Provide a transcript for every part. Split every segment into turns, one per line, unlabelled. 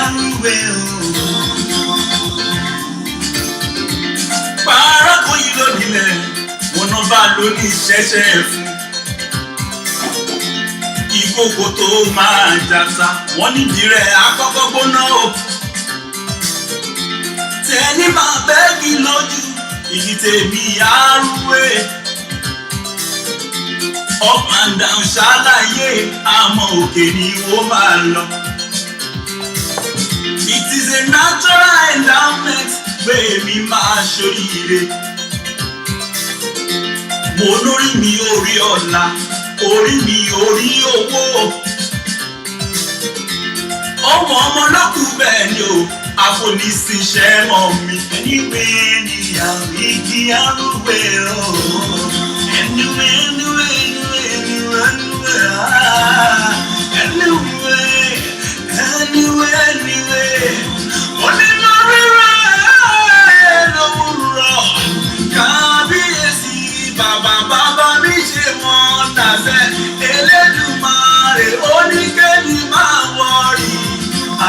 arúgbó pàárákò yìí ló nílẹ̀ wọn náà bá lóní ṣẹ́ṣẹ́ fún ìkòkò tó máa jàsà wọ́n nídìí rẹ̀ àkọ́kọ́ gbóná o tẹ́ni máa bẹ́ẹ̀gì lójú ìdí tèmi arúgbó up and down ṣàlàyé àmọ́ òkè ni wọ́n máa lọ. It is a natural endowment pé èmi máa ṣoríire. Mo lórí mi orí ọ̀la, orí mi orí owó. Ọmọ lọ́kù bẹ́ẹ̀ ni o, àfoníṣiṣẹ́ mọ̀ mi. Ẹniwé ni àwọn igi arúgbó o. Ẹniwé. Anyway, only no lówùrọ̀ kábíyèsí bàbá mi ṣe wọ́n dàsẹ́ Elédùmarè oníkẹ́ni máa wọ̀rí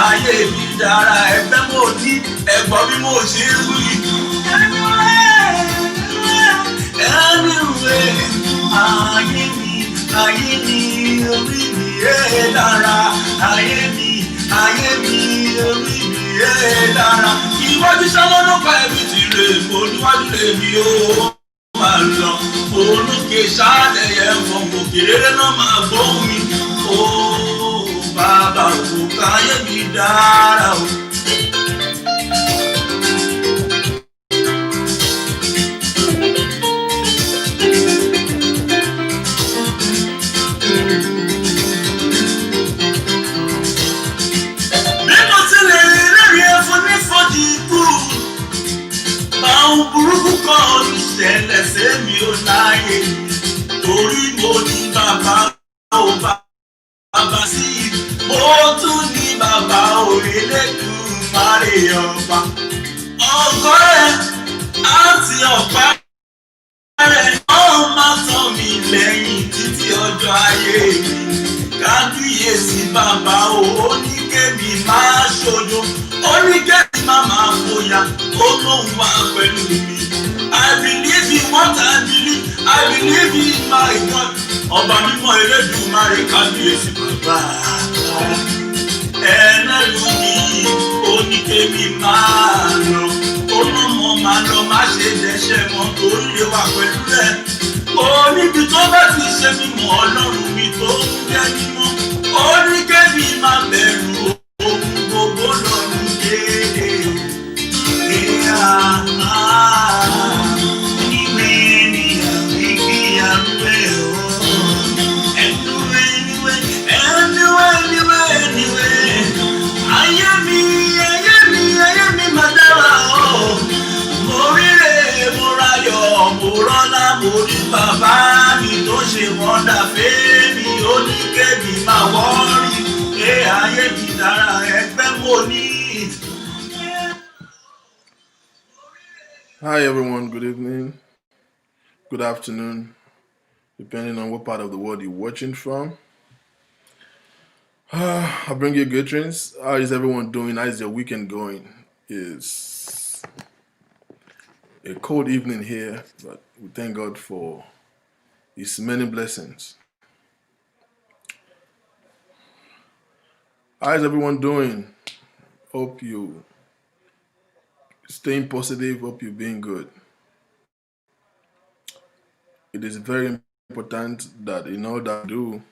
ayé mi dára ẹgbẹ́ mo ní ẹ̀gbọ́n bí mo ṣe wí. Anyway, ayé mi orí mi dára ayé mi orí mi dára ìwájú sálọ́nà pa ẹ̀mí ti rè olúwájú lè mi ó máa lọ olókè ṣáàdẹ̀yẹ fún òkèrè náà máa gbóhùn mi ó bàbá òkú káyé mi dára o. Àwọn burúkú kan ìṣẹ̀lẹ̀ sẹ́mi ò láyé torí mo ní bàbá ò bàbá sí mo tún ní bàbá Elédùmarè ọba ọkọ rẹ̀ àti ọ̀pá rẹ̀ wọ́n máa tàn mí lẹ́yìn títí ọjọ́ ayé mi kábíyèsí bàbá oníkèmí máa ṣojo oníkèmí máa fòyà ó lóun wà pẹ̀lú mi. I believe in what I believe. I believe in my God. Ọba mímọ́ Elédùmarè kábíyèsí bàbá. Ẹlẹ́rù mi oníkèmí máa lọ. Olómọ máa lọ má ṣe dẹ́ṣẹ̀ mọ́ torí lè wà pẹ̀lú rẹ̀. Oníbi tó bá ti ṣe mímọ́ Ọlọ́run mi tó ń jẹ́ mímọ́. Oníkèmí máa bẹ̀rù ohun gbogbo lọ́run déédéé. Bàbá mi tó ṣe wọ́ndà fẹ́mi oníkèmí máa wọ́rí ayé mi dára ẹgbẹ́ mo ní.
Hi everyone, good evening, good afternoon, depending on what part of the world you're watching from. I bring you greetings. How is everyone doing? How is your weekend going? It's a cold evening here, but we thank God for His many blessings. How is everyone doing? Hope you staying positive. Hope you're being good. It is very important that in all that you do,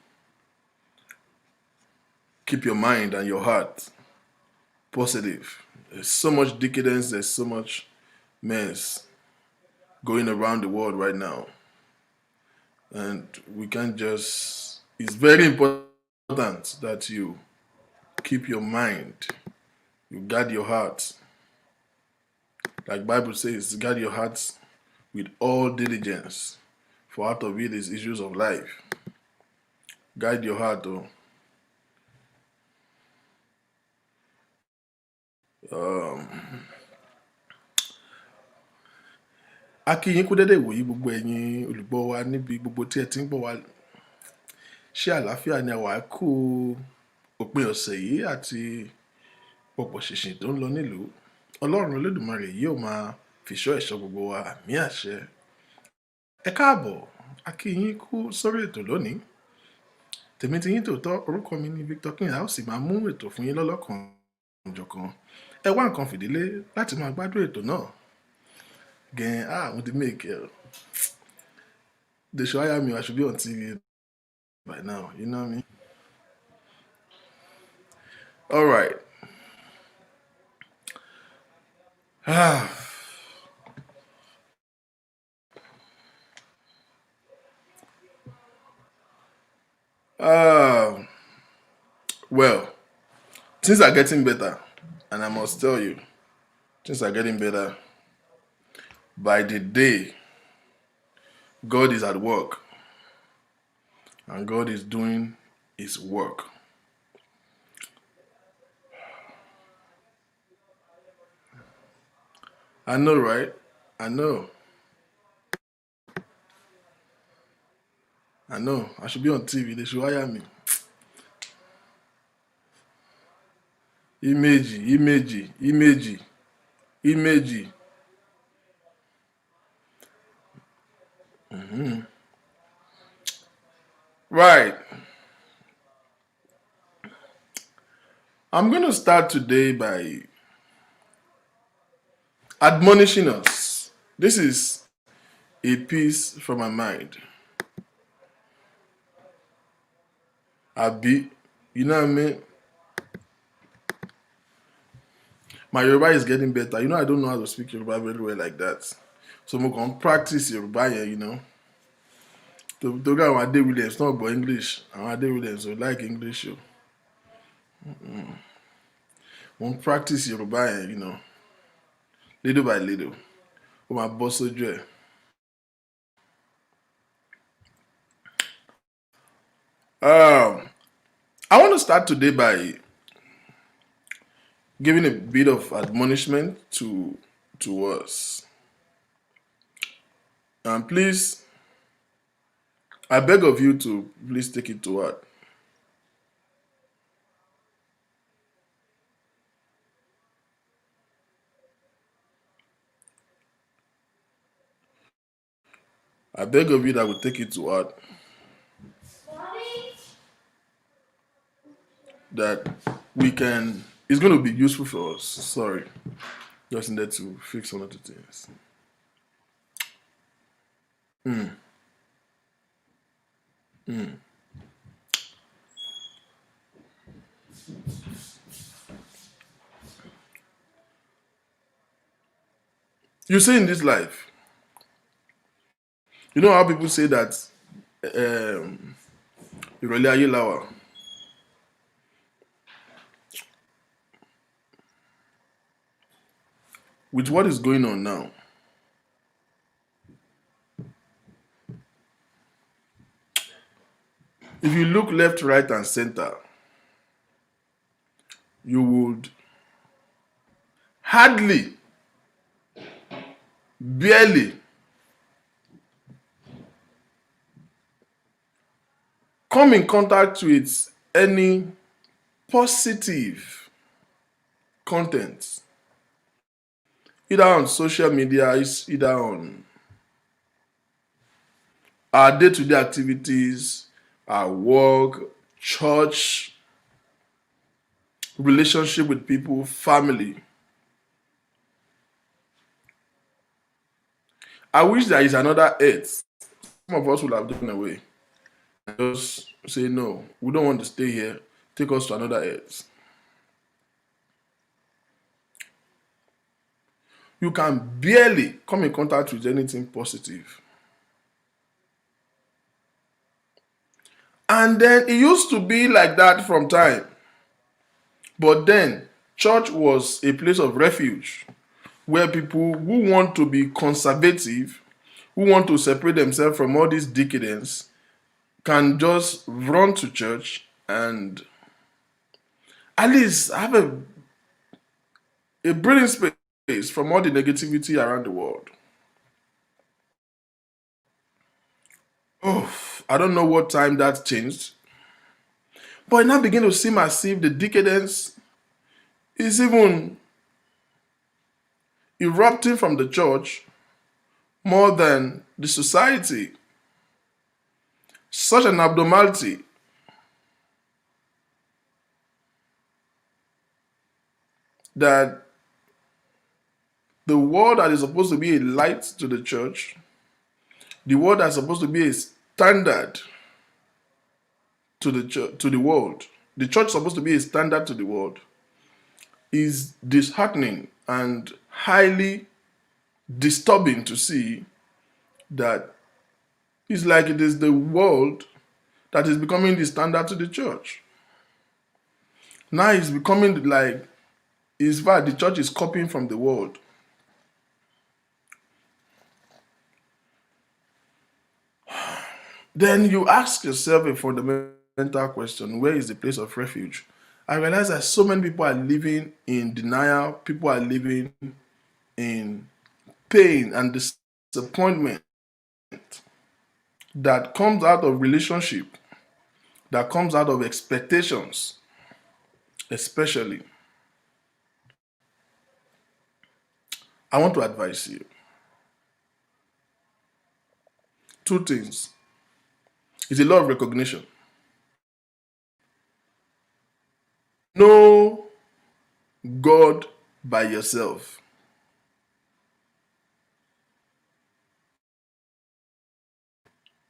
keep your mind and your heart positive. There's so much decadence. There's so much mess going around the world right now. And we can't just, it's very important that you keep your mind, you guard your heart. Like Bible says, guard your hearts with all diligence, for out of it is issues of life. Guide your heart though. A kí yín kú dédé ìwòyí gbogbo ẹ̀yin olùgbọ́ wa níbi gbogbo tí ẹ ti ń gbọ́ wa. Ṣé àlàáfíà ni àwa kú òpin ọ̀sẹ̀ yìí àti pọ̀pọ̀ ṣìnṣìn tó ń lọ nílùú ọlọ́run olódùmarè yóò máa fìṣọ́ ẹ̀ṣọ́ gbogbo wa àmì àṣẹ. Ẹ káàbọ̀ a kí yín kú sórí ètò lónìí. Tèmi ti yín tòótọ́, orúkọ mi ni Victor King, a ó sì máa mú ètò fún yín lọ́lọ́kan òjọ̀kan. Ẹ wá nǹkan fìdílé láti máa gbádùn ètò náà. Mo ti make it. They should hire me, I should be on TV by now, you know what I mean? All right. Well, things are getting better, and I must tell you, things are getting better. By the day, God is at work, and God is doing his work. I know, right? I know. I should be on TV. They should hire me. Image. Right. I'm going to start today by admonishing us. This is a piece from my mind. Abi, you know what I mean? My Yoruba is getting better. You know, I don't know how to speak Yoruba very well like that. So I'm going to practice Yoruba here, you know. To go àwọn Adé Williams náà gbọ́ English. Àwọn Adé Williams ò like English o. Mo ń practice Yoruba here, you know. Little by little. Ó máa bọ́ sójú ẹ̀. I want to start today by giving a bit of admonishment to us. And please, I beg of you to please take it to heart. I beg of you that will take it to heart. That we can, it's going to be useful for us. Sorry. Just needed to fix one or two things. You see, in this life, you know how people say that ìrọ̀lẹ́ ayé la wà. With what is going on now, if you look left, right, and center, you would hardly, barely come in contact with any positive content, either on social media, either on our day-to-day activities, our work, church, relationship with people, family. I wish there is another earth. Some of us will have gone away. Just say, no, we don't want to stay here. Take us to another earth. You can barely come in contact with anything positive. And then it used to be like that from time. But then, church was a place of refuge where people who want to be conservative, who want to separate themselves from all this decadence, can just run to church and at least have a breathing space from all the negativity around the world. I don't know what time that changed, but it now began to seem as if the decadence is even erupting from the church more than the society. Such an abnormality that the word that is supposed to be a light to the church, the word that's supposed to be a standard to the church, to the world, the church is supposed to be a standard to the world, is disheartening and highly disturbing to see that it's like it is the world that is becoming the standard to the church. Now it's becoming like, in fact, the church is copying from the world. Then you ask yourself a fundamental question: where is the place of refuge? I realize that so many people are living in denial, people are living in pain and disappointment that comes out of relationship, that comes out of expectations, especially. I want to advise you two things. It's a law of recognition. Know God by yourself.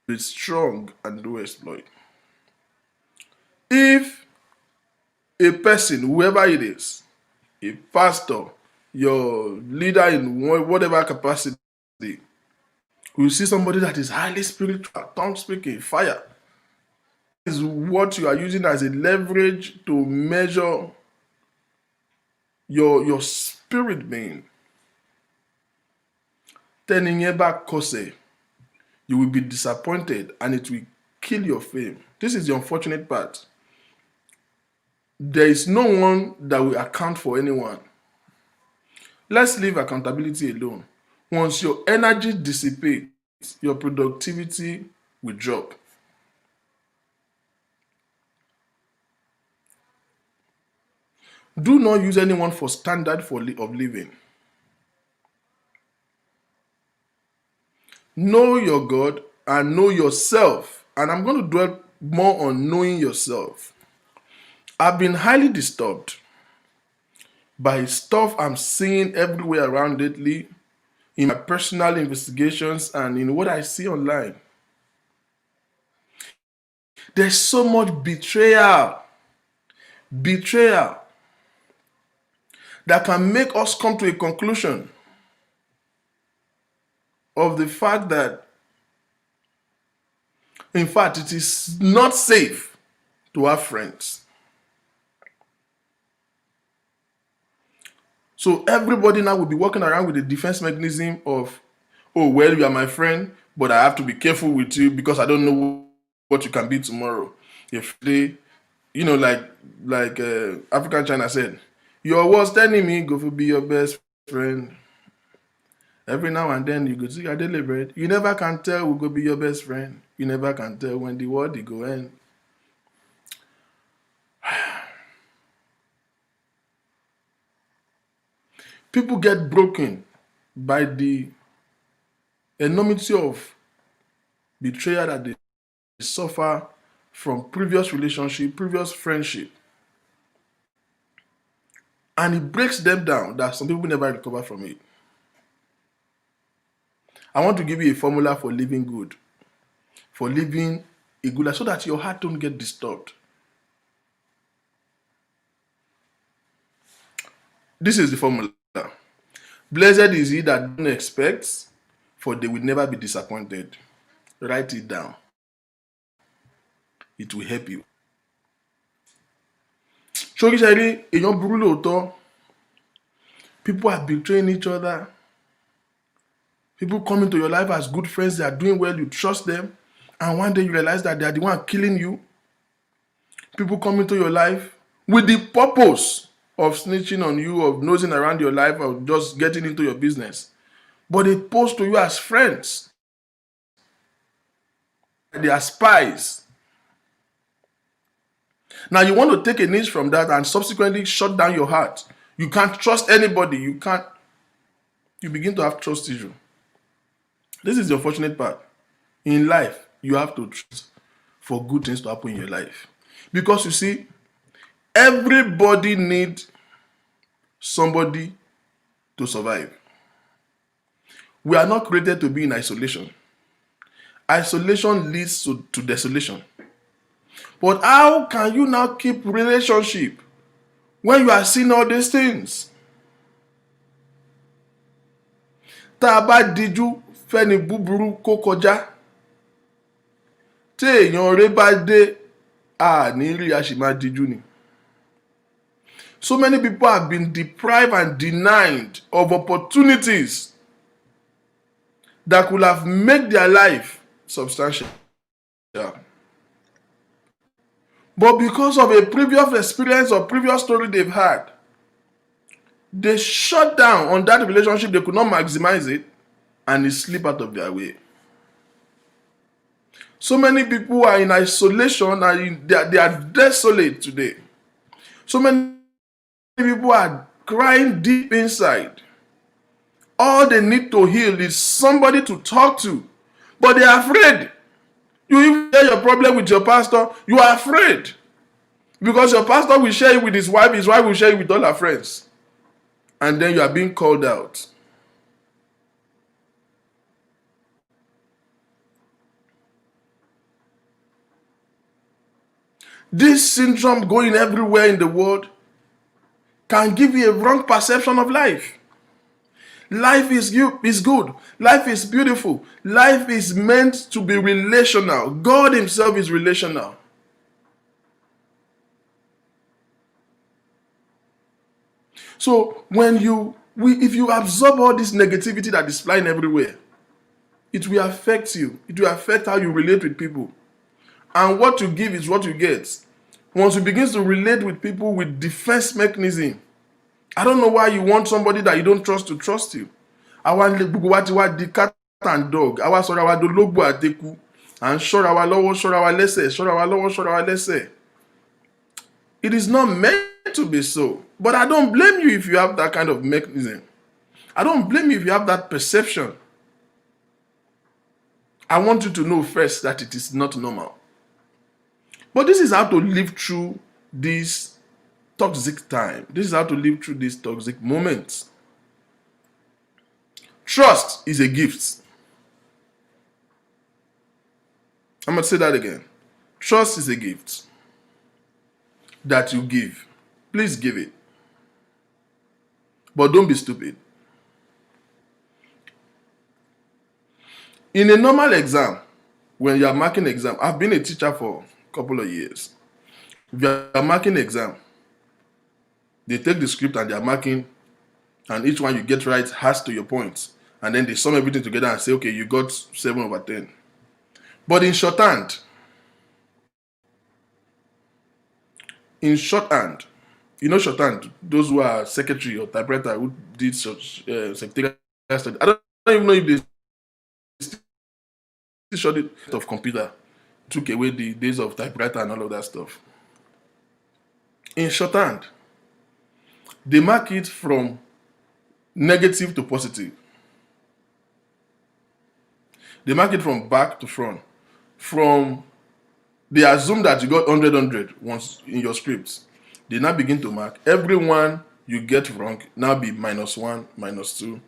Be strong and do exploit. If a person, whoever it is, a pastor, your leader in whatever capacity, you see somebody that is highly spiritual, tongue speaking, fire, is what you are using as a leverage to measure your spirit being. You will be disappointed and it will kill your fame. This is the unfortunate part. There is no one that will account for anyone. Let's leave accountability alone. Once your energy dissipates, your productivity will drop. Do not use anyone for standard of living. Know your God and know yourself. And I'm going to dwell more on knowing yourself. I've been highly disturbed by stuff I'm seeing everywhere around lately, in my personal investigations and in what I see online. There's so much betrayal that can make us come to a conclusion of the fact that, in fact, it is not safe to have friends. So everybody now will be walking around with the defense mechanism of, oh, well, you are my friend, but I have to be careful with you because I don't know what you can be tomorrow. If they, like African China said, your worst enemy go to be your best friend. Every now and then you go see OLADELE bread. You never can tell who go be your best friend. You never can tell when the world go end. People get broken by the enormity of betrayal that they suffer from previous relationship, previous friendship. And it breaks them down that some people never recover from it. I want to give you a formula for living good, for living a good life, so that your heart don't get disturbed. This is the formula. Blessed is he that don't expect, for they will never be disappointed. Write it down. It will help you. People are betraying each other. People come into your life as good friends. They are doing well. You trust them. And one day you realize that they are the one killing you. People come into your life with the purpose of snitching on you, of nosing around your life, of just getting into your business. But they pose to you as friends. They are spies. Now you want to take a niche from that and subsequently shut down your heart You can't trust anybody. You begin to have trust issue. This is the unfortunate part. In life, you have to trust for good things to happen in your life. Because you see, everybody needs somebody to survive. We are not created to be in isolation. Isolation leads to desolation. But how can you now keep relationship when you are seeing all these things? Tá a bá dijú fẹ́ni búburú kó kọjá. Tí èèyàn rẹ̀ bá dé, a ní rí a sì máa dijú ni. So many people have been deprived and denied of opportunities that could have made their life substantial. But because of a previous experience or previous story they've had, they shut down on that relationship. They could not maximize it, and it slipped out of their way. So many people are in isolation and they are desolate today. So many people are crying deep inside. All they need to heal is somebody to talk to, but they are afraid. You even share your problem with your pastor, you are afraid. Because your pastor will share it with his wife will share it with all her friends. And then you are being called out. This syndrome going everywhere in the world can give you a wrong perception of life. Life is good. Life is beautiful. Life is meant to be relational. God himself is relational. So if you absorb all this negativity that is flying everywhere, it will affect you. It will affect how you relate with people. And what you give is what you get. Once you begin to relate with people with defense mechanism, I don't know why you want somebody that you don't trust to trust you. Àwa gbogbo wa ti wá di cat and dog. Àwa sọ̀rọ̀ àwa dológbò àteku. À ń ṣọ́ra wa lọ́wọ́, ṣọ́ra wa lẹ́sẹ̀, ṣọ́ra wa lọ́wọ́, ṣọ́ra wa lẹ́sẹ̀. It is not meant to be so. But I don't blame you if you have that kind of mechanism. I don't blame you if you have that perception. I want you to know first that it is not normal. But this is how to live through this toxic time. This is how to live through these toxic moments. Trust is a gift. I'm going to say that again. Trust is a gift that you give. Please give it. But don't be stupid. In a normal exam, when you are marking exam, I've been a teacher for a couple of years. If you are marking exam, they take the script and they are marking, and each one you get right has to your points. And then they sum everything together and say, okay, you got 7/10. But in shorthand, you know shorthand, those who are secretary or typewriter who did secretarial study, I don't even know if they shorted of computer, took away the days of typewriter and all of that stuff. In shorthand, they mark it from negative to positive. They mark it from back to front. They assume that you got 100 once in your scripts. They now begin to mark. Everyone you get wrong now be -1, -2.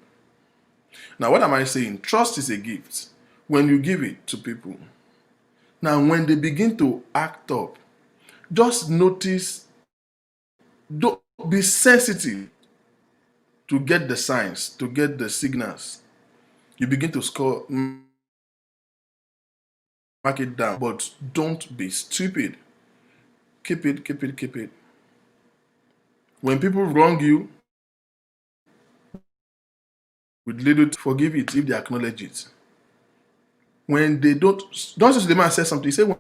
Now, what am I saying? Trust is a gift when you give it to people. Now, when they begin to act up, just notice, don't be sensitive to get the signs, to get the signals. You begin to score, mark it down, but don't be stupid. Keep it. When people wrong you, with little, forgive it if they acknowledge it. When they don't just the man says something, say when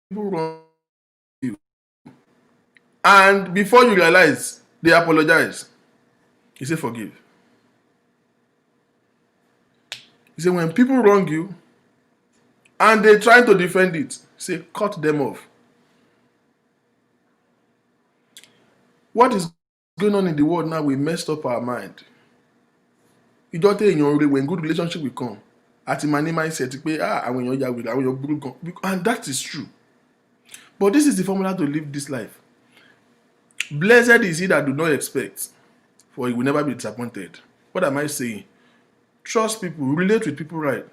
people wrong you, and before you realize, they apologize. You say forgive. You say when people wrong you, and they try to defend it, say cut them off. What is going on in the world now, we messed up our mind. You don't tell your when good relationship will come. At my name, I said, àwọn èèyàn ya wèrè, àwọn èèyàn burú gan. And that is true. But this is the formula to live this life. Blessed is he that do not expect, for he will never be disappointed. What am I saying? Trust people, relate with people right.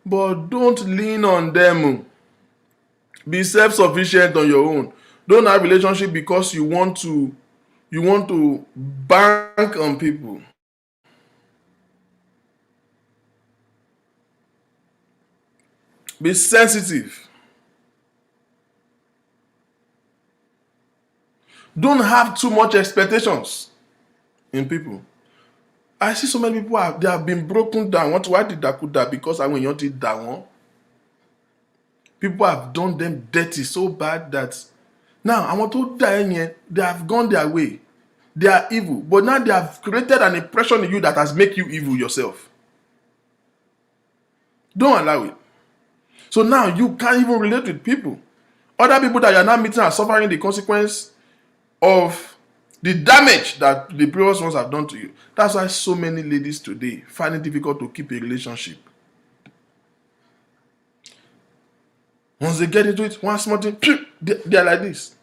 But don't lean on them. Be self-sufficient on your own. Don't have relationship because you want to bank on people. Be sensitive. Don't have too much expectations in people. I see so many people they have been broken down. Why did that could that? Because when you did that one, people have done them dirty so bad that now I want to die. They have gone their way. They are evil, but now they have created an impression in you that has made you evil yourself. Don't allow it. So now you can't even relate with people. Other people that you are now meeting are suffering the consequence of the damage that the previous ones have done to you. That's why so many ladies today find it difficult to keep a relationship. Once they get into it, one small thing, they are like this.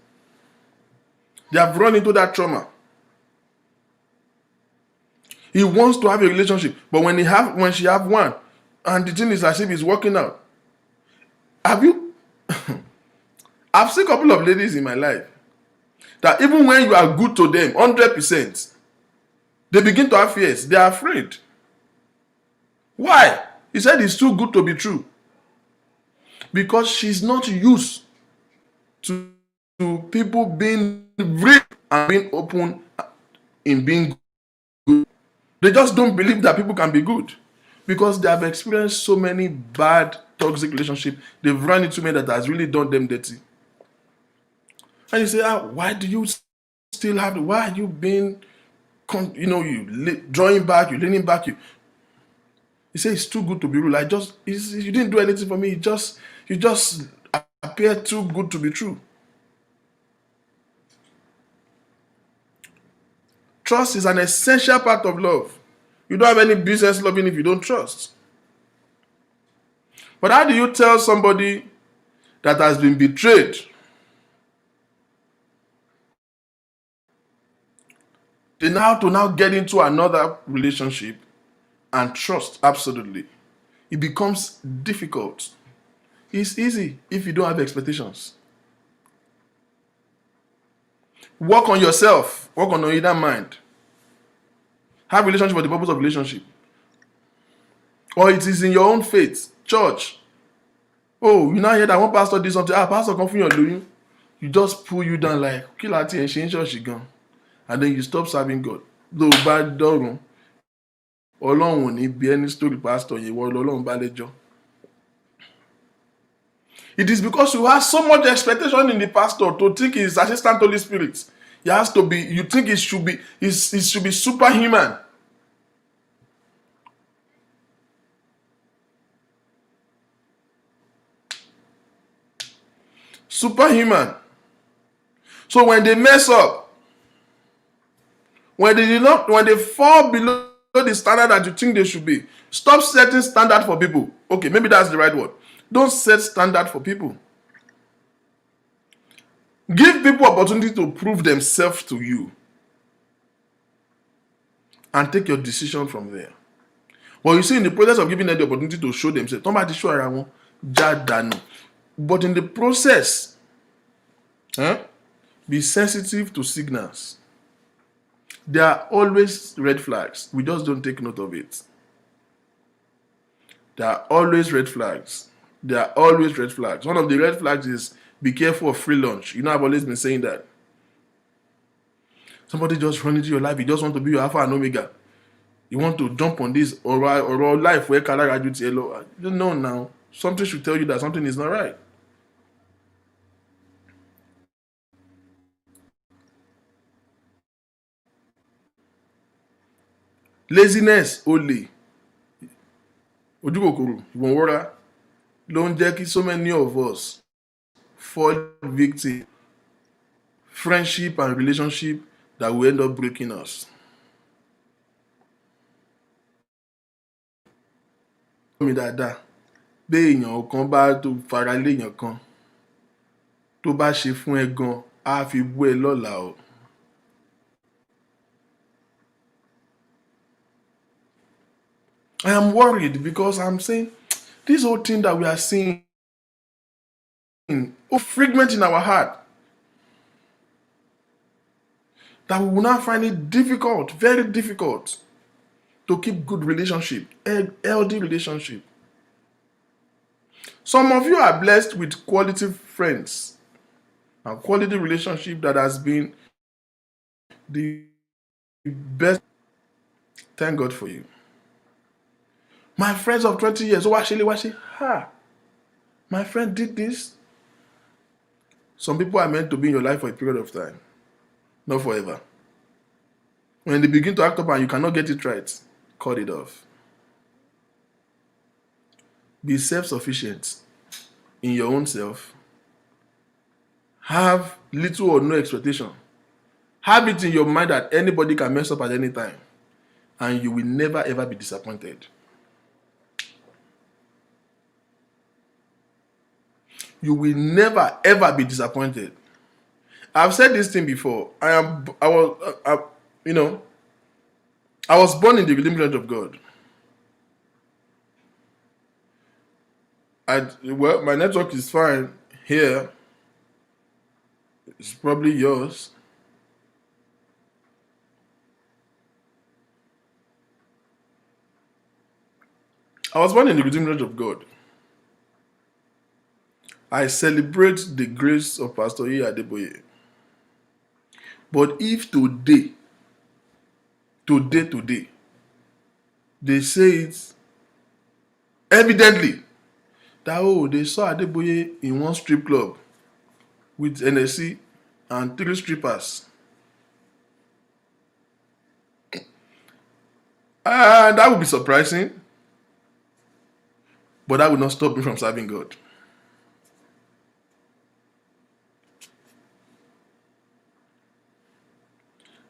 They have run into that trauma. He wants to have a relationship, but when she have one, and the thing is as if it's working out. Have you? I've seen a couple of ladies in my life that even when you are good to them, 100%, they begin to have fears. They are afraid. Why? He said it's too good to be true. Because she's not used to people being real and being open in being good. They just don't believe that people can be good. Because they have experienced so many bad, toxic relationships. They've run into men that has really done them dirty. And you say, why do you still have why are you being, drawing back, you leaning back, you say it's too good to be real. You didn't do anything for me. You just appear too good to be true. Trust is an essential part of love. You don't have any business loving if you don't trust. But how do you tell somebody that has been betrayed they now get into another relationship and trust? Absolutely. It becomes difficult. It's easy if you don't have expectations. Work on yourself. Work on your inner mind. Have relationship for the purpose of relationship. Or it is in your own faith. Church. Oh, you now hear that one pastor did something. Pastor come from your doing. You just pull you down like, kill that and change church again. And then you stop serving God. Though bad dog. Ọlọ́run ò ní bí any story pastor yẹn wọ́n lọ́lọ́run bá lẹ́jọ́. It is because you have so much expectation in the pastor to think he's assistant Holy Spirit. He has to be, you think it should be superhuman. Superhuman. So when they mess up, when they fall below the standard that you think they should be, stop setting standard for people. Okay, maybe that's the right word. Don't set standard for people. Give people opportunity to prove themselves to you. And take your decision from there. But you see, in the process of giving them the opportunity to show themselves, but in the process, be sensitive to signals. There are always red flags. We just don't take note of it. There are always red flags. There are always red flags. One of the red flags is be careful of free lunch. You know, I've always been saying that. Somebody just run into your life. You just want to be your alpha and omega. You want to jump on this or life where color graduates yellow. You don't know now. Something should tell you that something is not right. Laziness only. Ojúkòkòrò, ìwọ̀nwọ́ra ló ń jẹ́ kí so many of us fall victim. Friendship and relationship that will end up breaking us. Mi dáadáa bí èèyàn kan bá tó fara lé èèyàn kan tó bá ṣe fún ẹ gan á fi bú ẹ lọ́la o. I am worried because I'm saying this whole thing that we are seeing fragment in our heart, that we will now find it difficult, very difficult, to keep good relationship, healthy relationship. Some of you are blessed with quality friends and quality relationship that has been the best. Thank God for you. My friends of 20 years, my friend did this. Some people are meant to be in your life for a period of time, not forever. When they begin to act up and you cannot get it right, cut it off. Be self-sufficient in your own self. Have little or no expectation. Have it in your mind that anybody can mess up at any time, and you will never ever be disappointed. You will never ever be disappointed. I've said this thing before. I was born in the redeemed church of God. My network is fine here. It's probably yours. I was born in the redeemed church of God. I celebrate the grace of Pastor Adeboye. But if today, they say it evidently that they saw Adeboye in one strip club with NSC and 3 strippers, that would be surprising, but that would not stop me from serving God.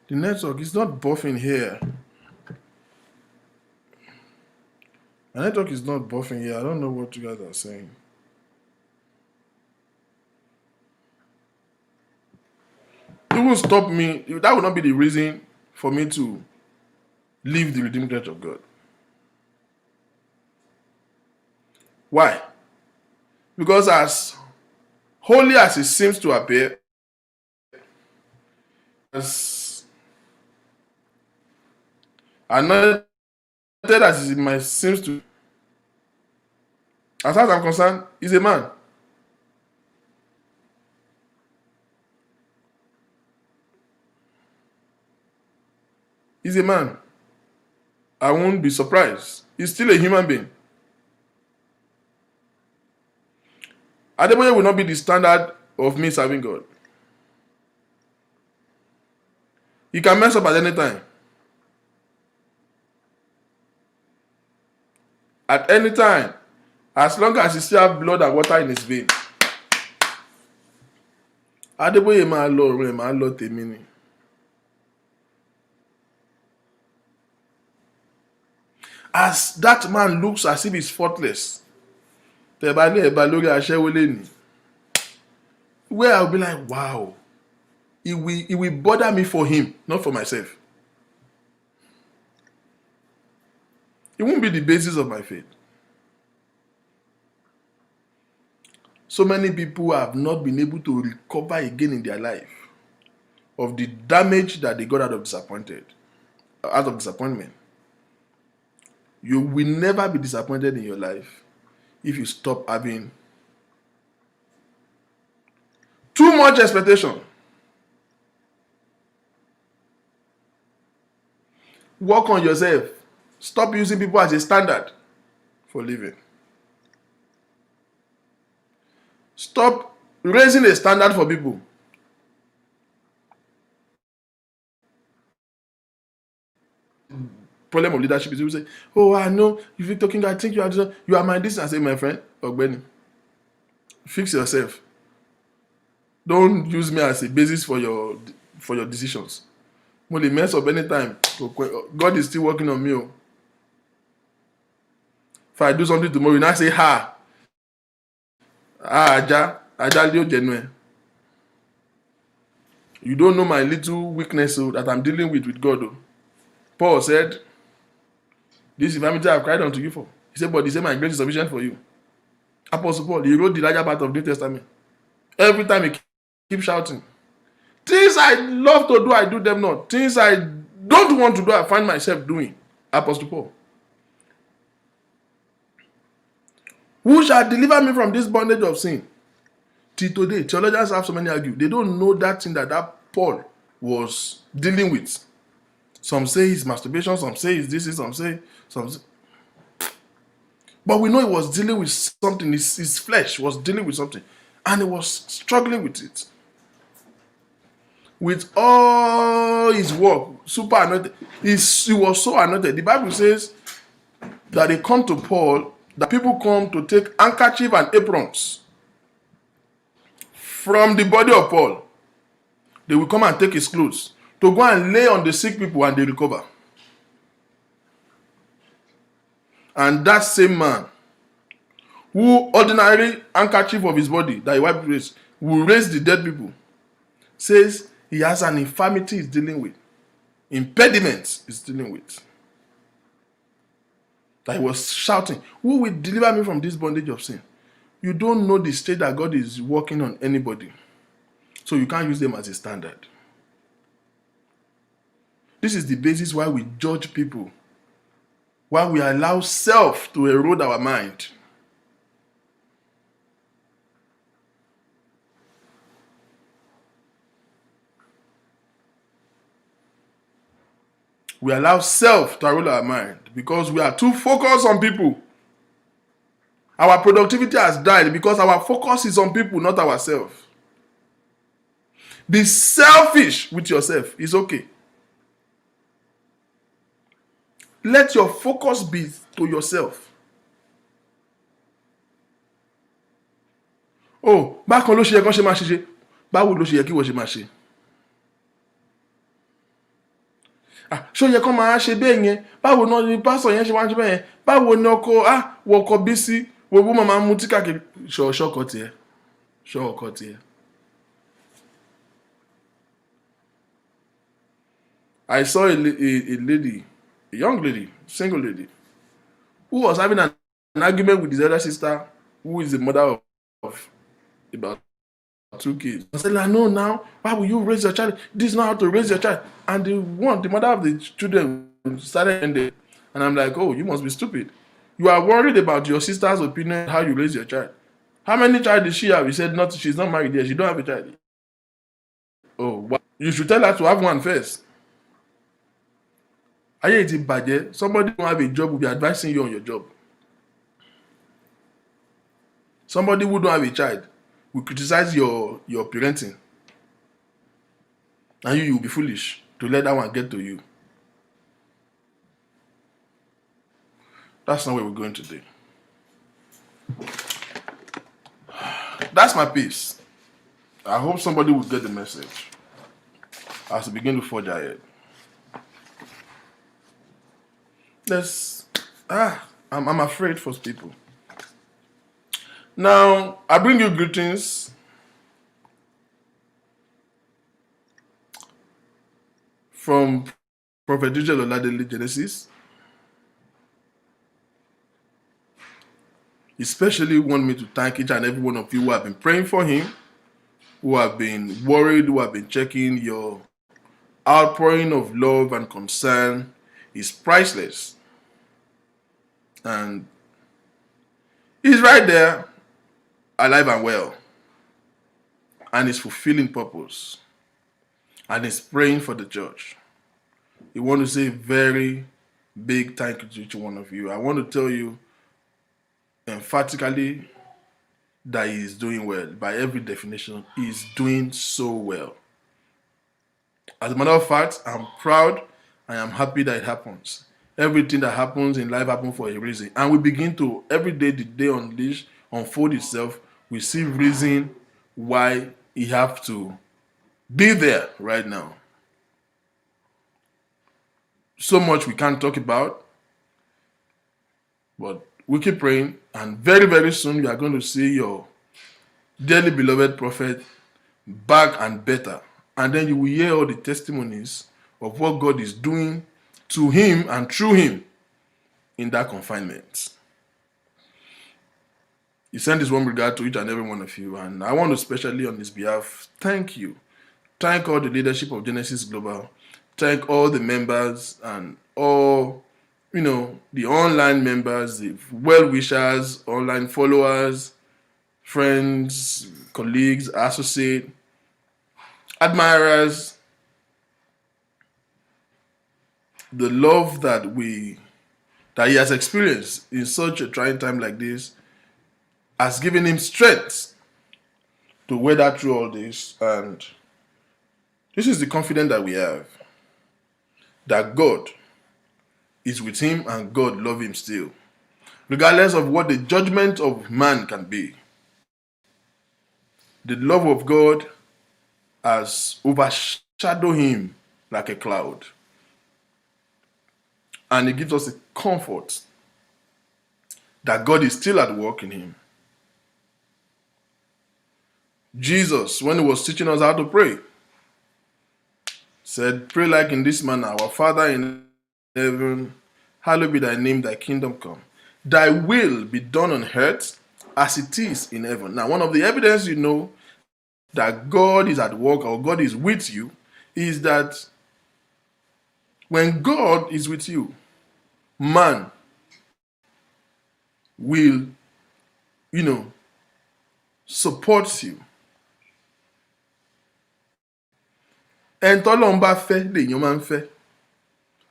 The network is not buffing here. My network is not buffing here. I don't know what you guys are saying. It will stop me. That will not be the reason for me to leave the redeemed church of God. Why? Because as holy as it seems to appear, as anointed as it might seem to, as far as I'm concerned, he's a man. He's a man. I won't be surprised. He's still a human being. Adeboye will not be the standard of me serving God. He can mess up at any time. At any time. As long as he still have blood and water in his vein. Adeboye máa lọ tèmi ni. As that man looks as if he's faultless, where I'll be like, wow, it will bother me for him, not for myself. It won't be the basis of my faith. So many people have not been able to recover again in their life of the damage that they got out of disappointment. You will never be disappointed in your life if you stop having too much expectation. Work on yourself. Stop using people as a standard for living. Stop raising a standard for people. Problem of leadership is people say, oh, I know, if you're talking, I think you are my this. I say, my friend, Ogbeni, fix yourself. Don't use me as a basis for your decisions. Only mess up anytime. God is still working on me. If I do something tomorrow, you now say, Aja Leo Genuine. You don't know my little weakness that I'm dealing with God. Paul said, this infirmity I've cried unto you for. He said, but he said, my grace is sufficient for you. Apostle Paul, he wrote the larger part of the New Testament. Every time he keeps shouting, things I love to do, I do them not. Things I don't want to do, I find myself doing. Apostle Paul. Who shall deliver me from this bondage of sin? Till today, theologians have so many argue. They don't know that thing that Paul was dealing with. Some say it's masturbation, some say it's this, some say. But we know he was dealing with something. His flesh was dealing with something. And he was struggling with it. With all his work, super anointed. He was so anointed. The Bible says that they come to Paul, that people come to take handkerchief and aprons from the body of Paul. They will come and take his clothes to go and lay on the sick people and they recover. And that same man, who ordinary handkerchief of his body that he wiped with, will raise the dead people, says he has an infirmity he's dealing with. Impediment he's dealing with. That he was shouting, who will deliver me from this bondage of sin? You don't know the state that God is working on anybody. So you can't use them as a standard. This is the basis why we judge people. Why we allow self to erode our mind. We allow self to erode our mind because we are too focused on people. Our productivity has died because our focus is on people, not ourselves. Be selfish with yourself. It's okay. Let your focus be to yourself. Oh, bákan ló ṣe yẹ kán ṣe máa ṣe. Báwo ló ṣe yẹ kí wọ́n ṣe máa ṣe? Ṣó yẹ kán máa ṣe bẹ́ẹ̀ yẹn? Báwo náà ni pásọ̀ yẹn ṣe máa ṣe bẹ́ẹ̀ yẹn? Báwo ni wọkọ̀ bí sí? Gbogbo máa mú tí káàkiri. Ṣọ́ọ̀kọ̀ tiẹ̀. Ṣọ́ọ̀kọ̀ tiẹ̀. I saw a lady, a young lady, single lady, who was having an argument with his elder sister, who is the mother of about 2 kids. I said, no, now, why will you raise your child? This is not how to raise your child. And the mother of the children started ending. And I'm like, oh, you must be stupid. You are worried about your sister's opinion, how you raise your child. How many children does she have? He said, she's not married yet. She don't have a child. Oh, wow. You should tell her to have one first. Somebody who have a job will be advising you on your job. Somebody who don't have a child will criticize your parenting. And you will be foolish to let that one get to you. That's not where we're going today. That's my piece. I hope somebody will get the message as we begin to forge ahead. I'm afraid for people. Now, I bring you greetings from Prophet OLADELE Genesis. Especially want me to thank each and every one of you who have been praying for him, who have been worried, who have been checking. Your outpouring of love and concern is priceless. And he's right there, alive and well. And he's fulfilling purpose. And he's praying for the church. We want to say very big thank you to each one of you. I want to tell you emphatically that he is doing well. By every definition, he is doing so well. As a matter of fact, I'm proud. I am happy that it happens. Everything that happens in life happens for a reason. And we begin to, every day, the day unfold itself, we see reason why he have to be there right now. so much we can't talk about. But we keep praying, and very, very soon you are going to see your dearly beloved prophet back and better. And then you will hear all the testimonies of what God is doing to him and through him in that confinement. He sent his warm regard to each and every one of you, and I want to especially on his behalf thank you. Thank all the leadership of Genesis Global. Thank all the members and all, the online members, the well-wishers, online followers, friends, colleagues, associates, admirers. The love that he has experienced in such a trying time like this has given him strength to weather through all this. And this is the confidence that we have, that God is with him and God loves him still, regardless of what the judgment of man can be. The love of God has overshadowed him like a cloud, and it gives us a comfort that God is still at work in him. Jesus, when he was teaching us how to pray, said, pray like in this manner: Our Father in heaven, hallowed be thy name, thy kingdom come. Thy will be done on earth as it is in heaven. Now, one of the evidence that God is at work or God is with you is that when God is with you, man will, support you. And tọ́lọ́run bá fẹ́ lèèyàn máa ń fẹ́.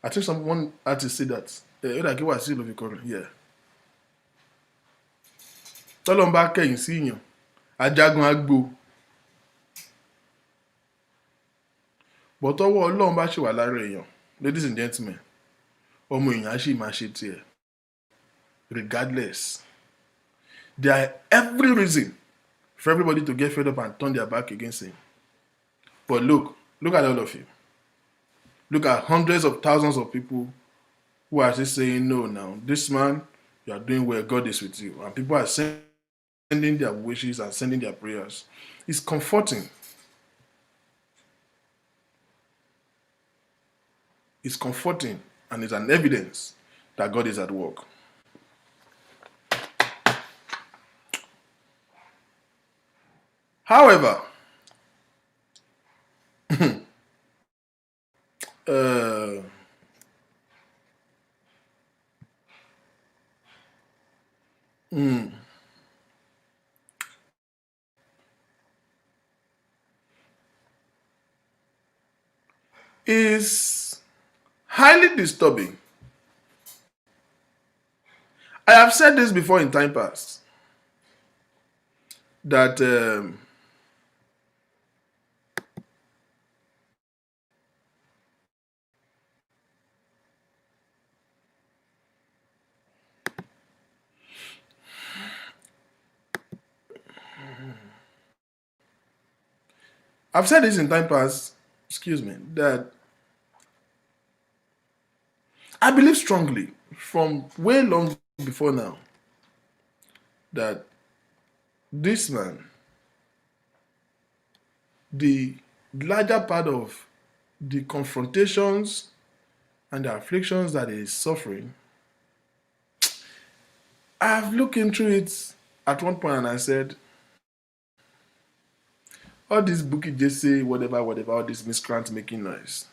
I think someone had to say that. Yeah. Tọ́lọ́run bá kẹ̀yìn sí èèyàn, ajagun á gbó. But tọ́wọ́ Ọlọ́run bá ṣì wà lára èèyàn, ladies and gentlemen, ọmọ èèyàn á ṣì máa ṣe tiẹ̀. Regardless. There are every reason for everybody to get fed up and turn their back against him. But look at all of you. Look at hundreds of thousands of people who are just saying, no, now, this man, you are doing well, God is with you. And people are sending their wishes and sending their prayers. It's comforting. It's comforting, and it's an evidence that God is at work. However, is highly disturbing. I have said this before in time past, that I've said this in time past, that I believe strongly from way long before now that this man, the larger part of the confrontations and the afflictions that he is suffering, I've looked into it at one point and I said, all these bookie just say whatever, all these miscreants making noise,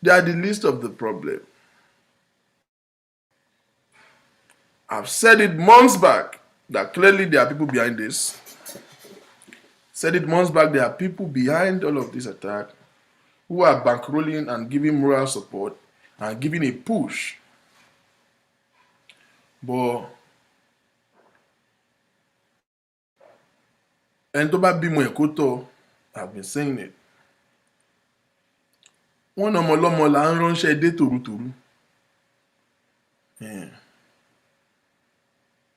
they are the least of the problem. I've said it months back that clearly there are people behind this. Said it months back, there are people behind all of this attack who are bankrolling and giving moral support and giving a push. But ẹni tó bá bímọ ẹ̀ kó tọ́, I've been saying it. Wọ́n ọmọ ọlọ́mọ là ń ránṣẹ́ dé tòrútòrú.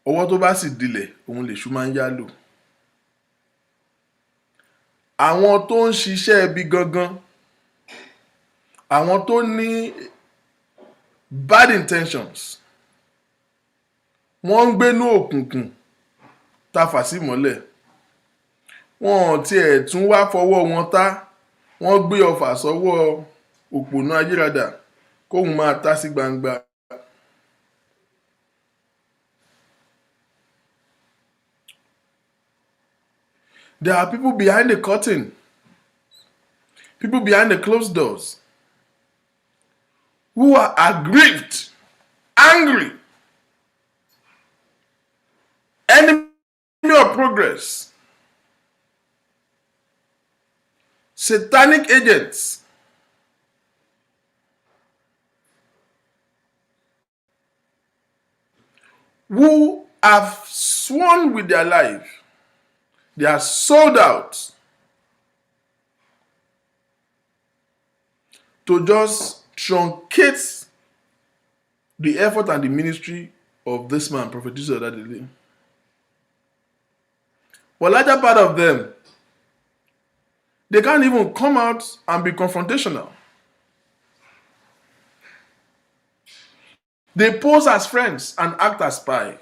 Ọwọ́ tó bá sì dilẹ̀, òun lèṣù máa ń yá lò. Àwọn tó ń ṣiṣẹ́ ibi gangan, àwọn tó ní bad intentions wọ́n ń gbénú òkùnkùn tá fà sí mọ́lẹ̀, wọn ò tiẹ̀ tún wá fọwọ́ wọn tá, wọ́n gbé ọfà sọ́wọ́ òpònú ayérada kóhun máa tá sí gbangba. There are people behind the curtain, people behind the closed doors, who are aggrieved, angry, enemy of progress, satanic agents, who have sworn with their life, they are sold out to just truncate the effort and the ministry of this man, Prophet OLADELE. But larger part of them, they can't even come out and be confrontational. They pose as friends and act as spies.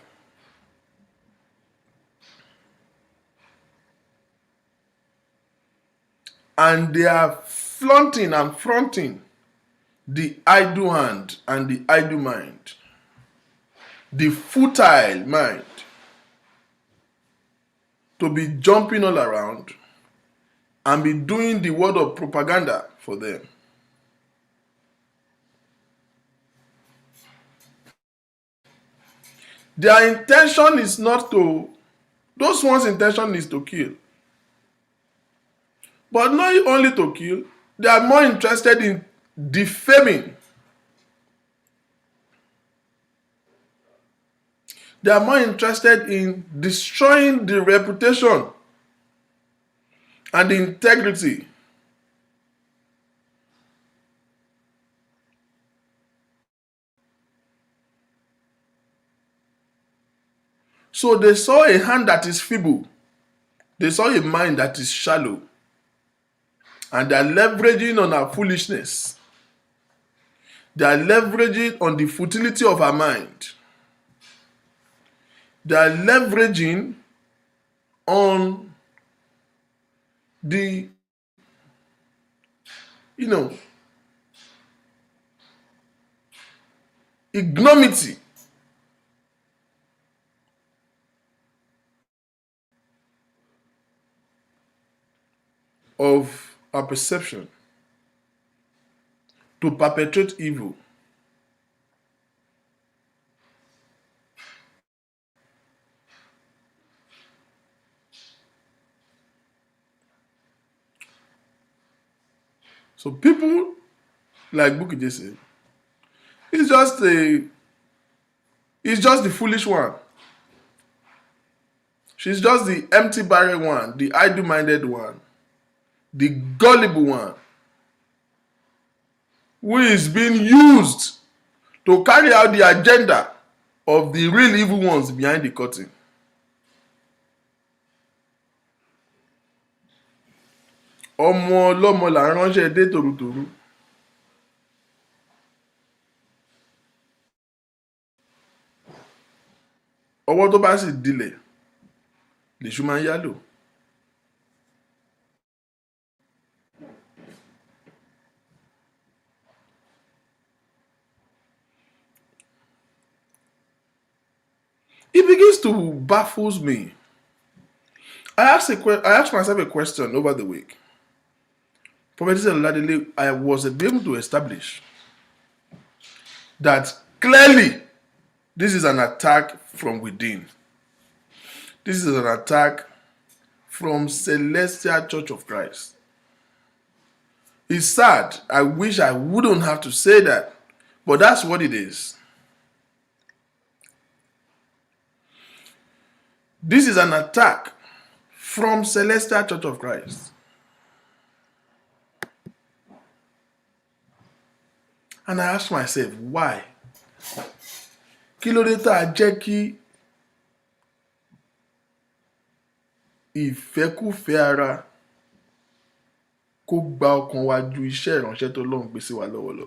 And they are flaunting and fronting the idle hand and the idle mind, the futile mind, to be jumping all around and be doing the word of propaganda for them. Their intention is not to, those ones' intention is to kill. But not only to kill, they are more interested in defaming. They are more interested in destroying the reputation and the integrity so they saw a hand that is feeble. They saw a mind that is shallow. And they are leveraging on our foolishness. They are leveraging on the futility of our mind. They are leveraging on the, ignominy of our perception to perpetrate evil. So people like Bukky Jesse, it's just the foolish one. She's just the empty barrel one, the idle-minded one, the gullible one, who is being used to carry out the agenda of the real evil ones behind the curtain. Ọmọ ọlọ́mọ là ń ránṣẹ́ dé tòrutòru. Ọwọ́ tó bá sì dilẹ̀ lèṣù máa ń yálò. It begins to baffle me. I asked myself a question over the week. Prophet OLADELE, I was able to establish that clearly this is an attack from within. This is an attack from Celestial Church of Christ. It's sad. I wish I wouldn't have to say that, but that's what it is. This is an attack from Celestial Church of Christ. And I asked myself, why? Kí ló dé tá a jẹ́ kí ìfẹ́kúfẹ̀ẹ́ ara kó gba ọkàn wa ju iṣẹ́ ìránṣẹ́ tó lọ́run gbé sí wa lọ́wọ́ lọ.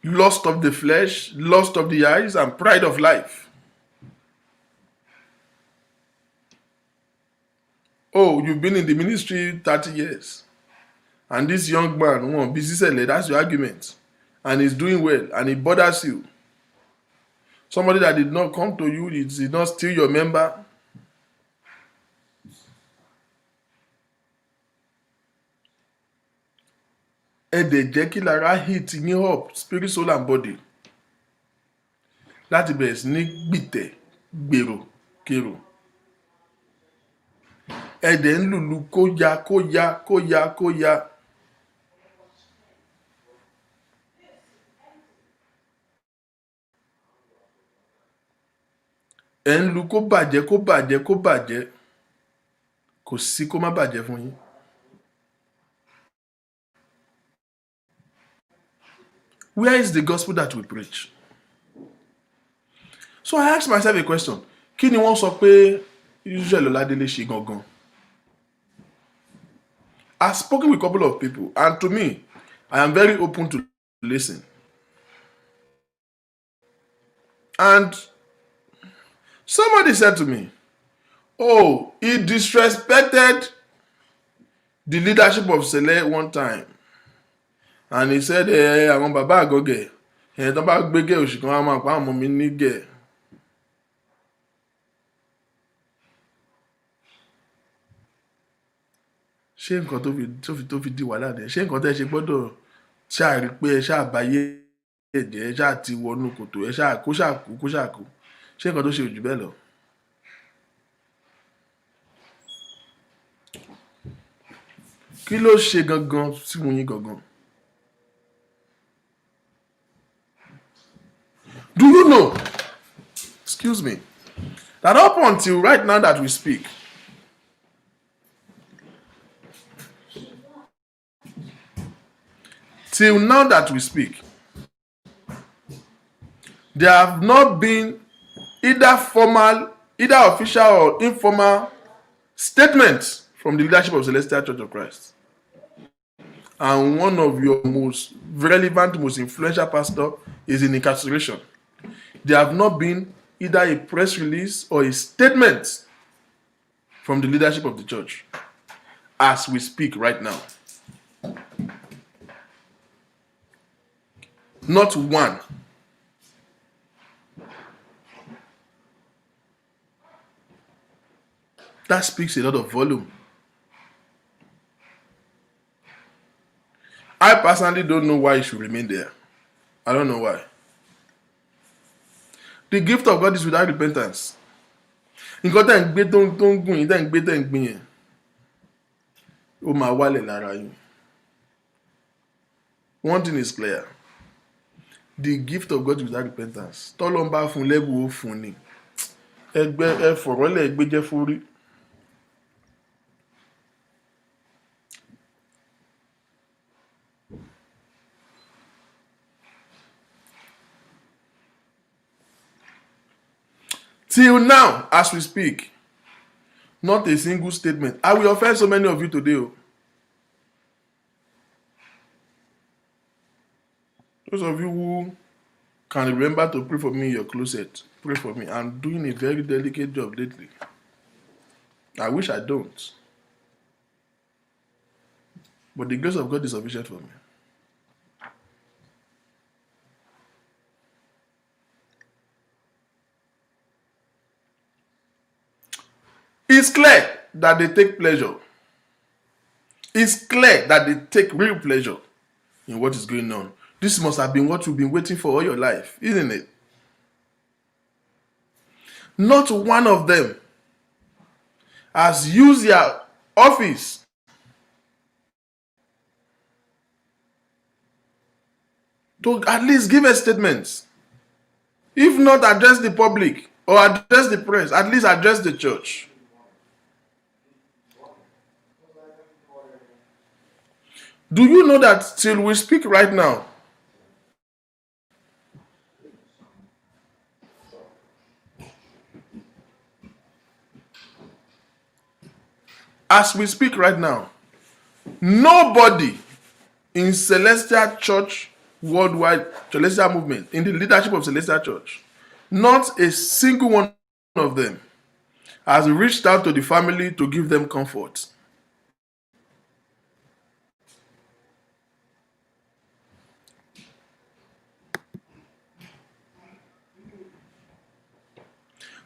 Lust of the flesh, lust of the eyes, and pride of life. Oh, you've been in the ministry 30 years. And this young man, that's your argument. And he's doing well, and it bothers you. Somebody that did not come to you, did not steal your member. Ẹ dẹ̀ jẹ́ kí lára hit yín up, spirit, soul and body. Láti bẹ̀rẹ̀ sí ní gbìtẹ̀, gbèrò, kèrò. Ẹ dẹ̀ ń lùlù kó ya, kó ya, kó ya, kó ya. Ẹ ń lu kó bàjẹ́, kó bàjẹ́, kó bàjẹ́. Kò sí kó má bàjẹ́ fún yín. Where is the gospel that we preach? So I asked myself a question. Kí ni wọ́n sọ pé Israel Oladele ṣe gangan? I've spoken with a couple of people, and to me, I am very open to listen. And somebody said to me, oh, he disrespected the leadership of Sele one time. And he said, àwọn bàbá àgọ́gẹ̀, tó bá gbégẹ̀ òṣì kan á máa pa àwọn mi nígẹ̀. Ṣé nǹkan tó fi di wàhálà dẹ̀? Ṣé nǹkan tẹ́ ṣe gbọ́dọ̀ ṣáà rí pé ẹ ṣáà báyé ẹ̀jẹ̀ ẹ ṣáà ti wọnú kòtò ẹ ṣáà kó. Ṣé nǹkan tó ṣe òjù bẹ́ẹ̀ lọ? Kí ló ṣe gangan sí mu yín gangan? Do you know, excuse me, that up until right now that we speak, till now that we speak, there have not been either formal, either official or informal statements from the leadership of Celestial Church of Christ. And one of your most relevant, most influential pastor is in incarceration. There have not been either a press release or a statement from the leadership of the church as we speak right now. Not one. That speaks a lot of volume. I personally don't know why it should remain there. I don't know why. The gift of God is without repentance. Nǹkan tẹ́ ń gbé tó ń gùn yín, tẹ́ ń gbé tẹ́ ń gbìn yẹn, ó máa wálẹ̀ lára yín. One thing is clear. The gift of God is without repentance. Tọ́lọ́ ń bá fún lẹ́bù ó fún ni. Ẹ fọ̀rọ̀lẹ̀ ẹgbẹ́ jẹ́ fúrí. Till now, as we speak, not a single statement. I will offend so many of you today. Those of you who can remember to pray for me in your closet, pray for me. I'm doing a very delicate job lately. I wish I don't. But the grace of God is sufficient for me. It's clear that they take pleasure. It's clear that they take real pleasure in what is going on. This must have been what you've been waiting for all your life, isn't it? Not one of them has used their office to at least give a statement. If not address the public or address the press, at least address the church. Do you know that till we speak right now, As we speak right now, nobody in Celestial Church worldwide, Celestial movement, in the leadership of Celestial Church, not a single one of them has reached out to the family to give them comfort.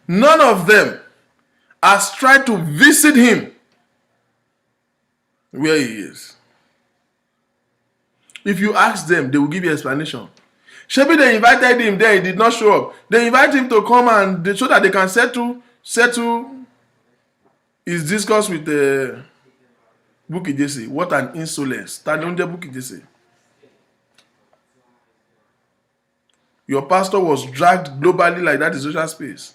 None of them has tried to visit him where he is. If you ask them, they will give you explanation. Maybe they invited him there, he did not show up. They invite him to come and so that they can settle his discourse with Bukky Jesse. What an insolence. Bukky Jesse. Your pastor was dragged globally like that in social space.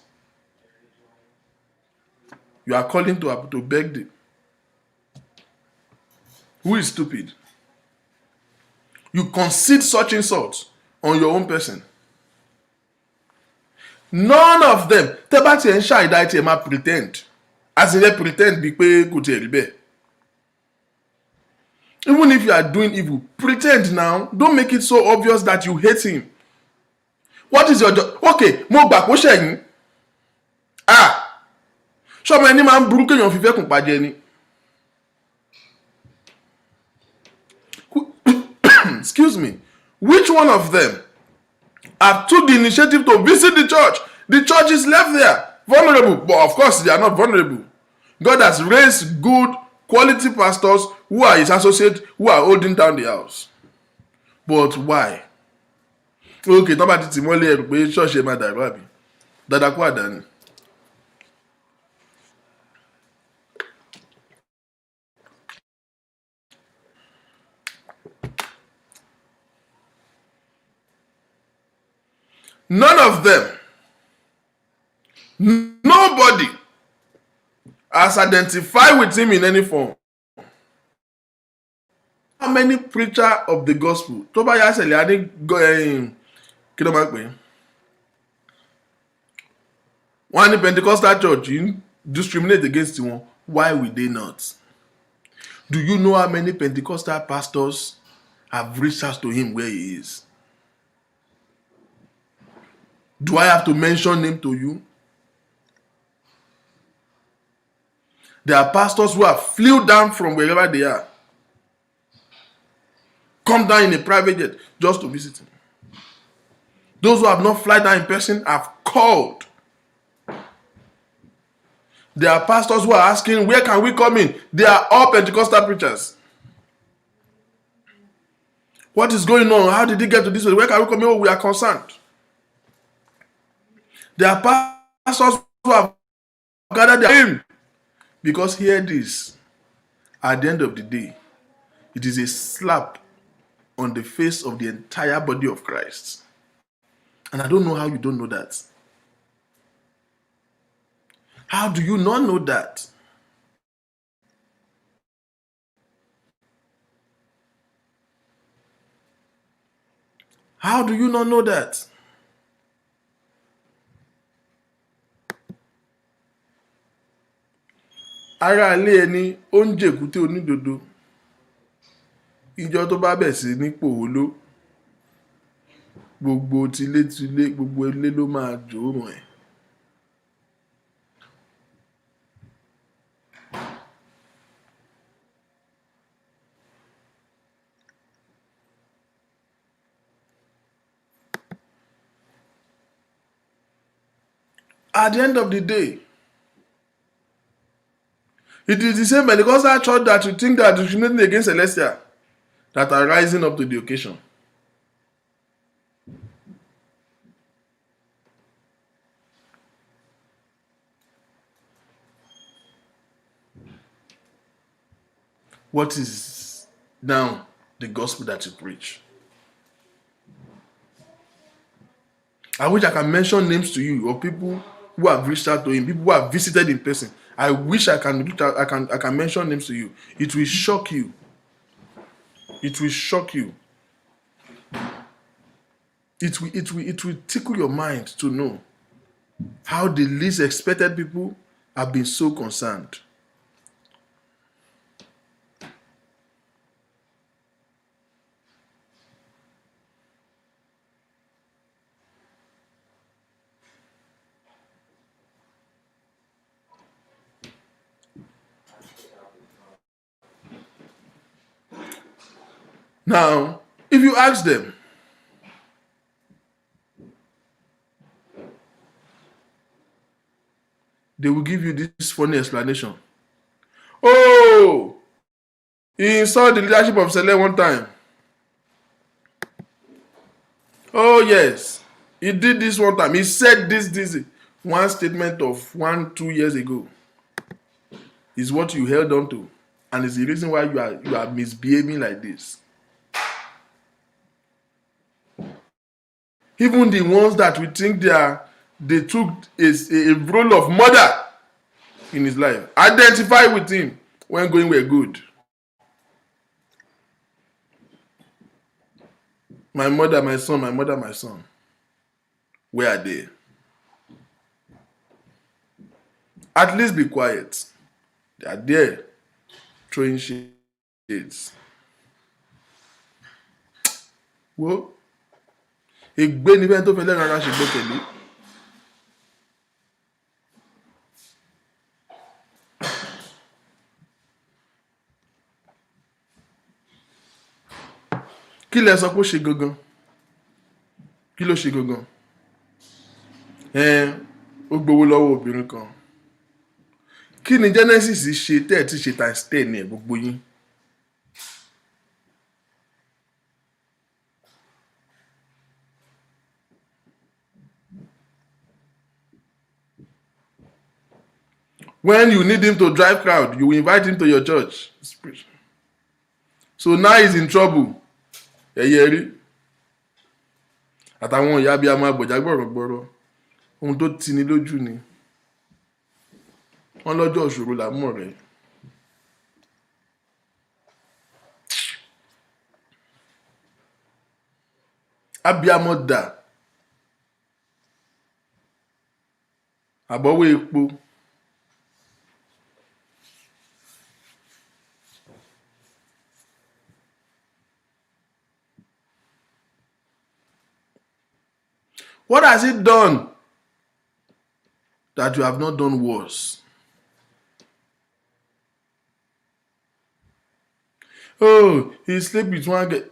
You are calling to beg them. Who is stupid? You concede such insults on your own person. None of them. Tebati and Shai died pretend. As in they pretend be pay good. Even if you are doing evil, pretend now. Don't make it so obvious that you hate him. What is your job? Okay, mo back. What saying? Ah, so many man broken your fife kun pa je ni. Excuse me. Which one of them have took the initiative to visit the church? The church is left there, vulnerable. But of course, they are not vulnerable. God has raised good, quality pastors who are his associates, who are holding down the house. But why? Okay, nobody timole pe church e ma dàrú àbí. Dada ku àdáni. None of them, nobody has identified with him in any form. How many preachers of the gospel? Tó bá yá ṣẹlẹ̀ adé kí ló máa ń pè é? Wọ́n ní Pentecostal church you discriminate against wọn. Why will they not? Do you know how many Pentecostal pastors have reached out to him where he is? Do I have to mention name to you? There are pastors who have flew down from wherever they are, come down in a private jet just to visit him. Those who have not flown down in person have called. There are pastors who are asking, where can we come in? They are all Pentecostal preachers. What is going on? How did he get to this way? Where can we come in? Oh, we are concerned. There are pastors who have gathered their aim. Because hear this, at the end of the day, it is a slap on the face of the entire body of Christ. And I don't know how you don't know that. How do you not know that? How do you not know that? Ara ilé ẹni ó ń jèkúté onídodo. Ìjọ tó bá bẹ̀ sí ní pòwóló. Gbogbo tilétilé, gbogbo ilé ló máa jòórùn ẹ̀. At the end of the day, it is the same Pentecostal church that you think that discriminating against Celestial that are rising up to the occasion. What is now the gospel that you preach? I wish I can mention names to you of people who have reached out to him, people who have visited in person. I wish I can mention names to you. It will shock you. It will shock you. It will tickle your mind to know how the least expected people have been so concerned. Now, if you ask them, they will give you this funny explanation. Oh, he saw the leadership of Sele one time. Oh, yes. He did this one time. He said this. One statement of 1-2 years ago is what you held on to. And it's the reason why you are misbehaving like this. Even the ones that we think they took a role of mother in his life. Identify with him when going were good. My mother, my son, my mother, my son. Where are they? At least be quiet. They are there throwing shades. Wo, ègbé ni bẹ́ẹ̀ tó fẹ́ lẹ́nu ara ṣe gbẹ́kẹ̀lé. Kí lẹ sọ pé ó ṣe gangan? Kí ló ṣe gangan? Ó gbowó lọ́wọ́ obìnrin kan. Kí ni Genesis ṣe tẹ́ ẹ̀ ti ṣe times 10 ní ẹ̀ gbogbo yín? When you need him to drive crowd, you invite him to your church. So now he's in trouble. Ẹ̀yẹ rí. Àtàwọn ìyá bíi a máa gbọ̀já gbọ̀rọ̀gbọ̀rọ̀. Ohun tó ti ní lójú ni. Wọ́n lọ́jọ́ ìṣòro là mọ̀ rẹ̀. Abíamọ dà. Àbọ̀wé epo. What has it done that you have not done worse? Oh, he slept with one girl.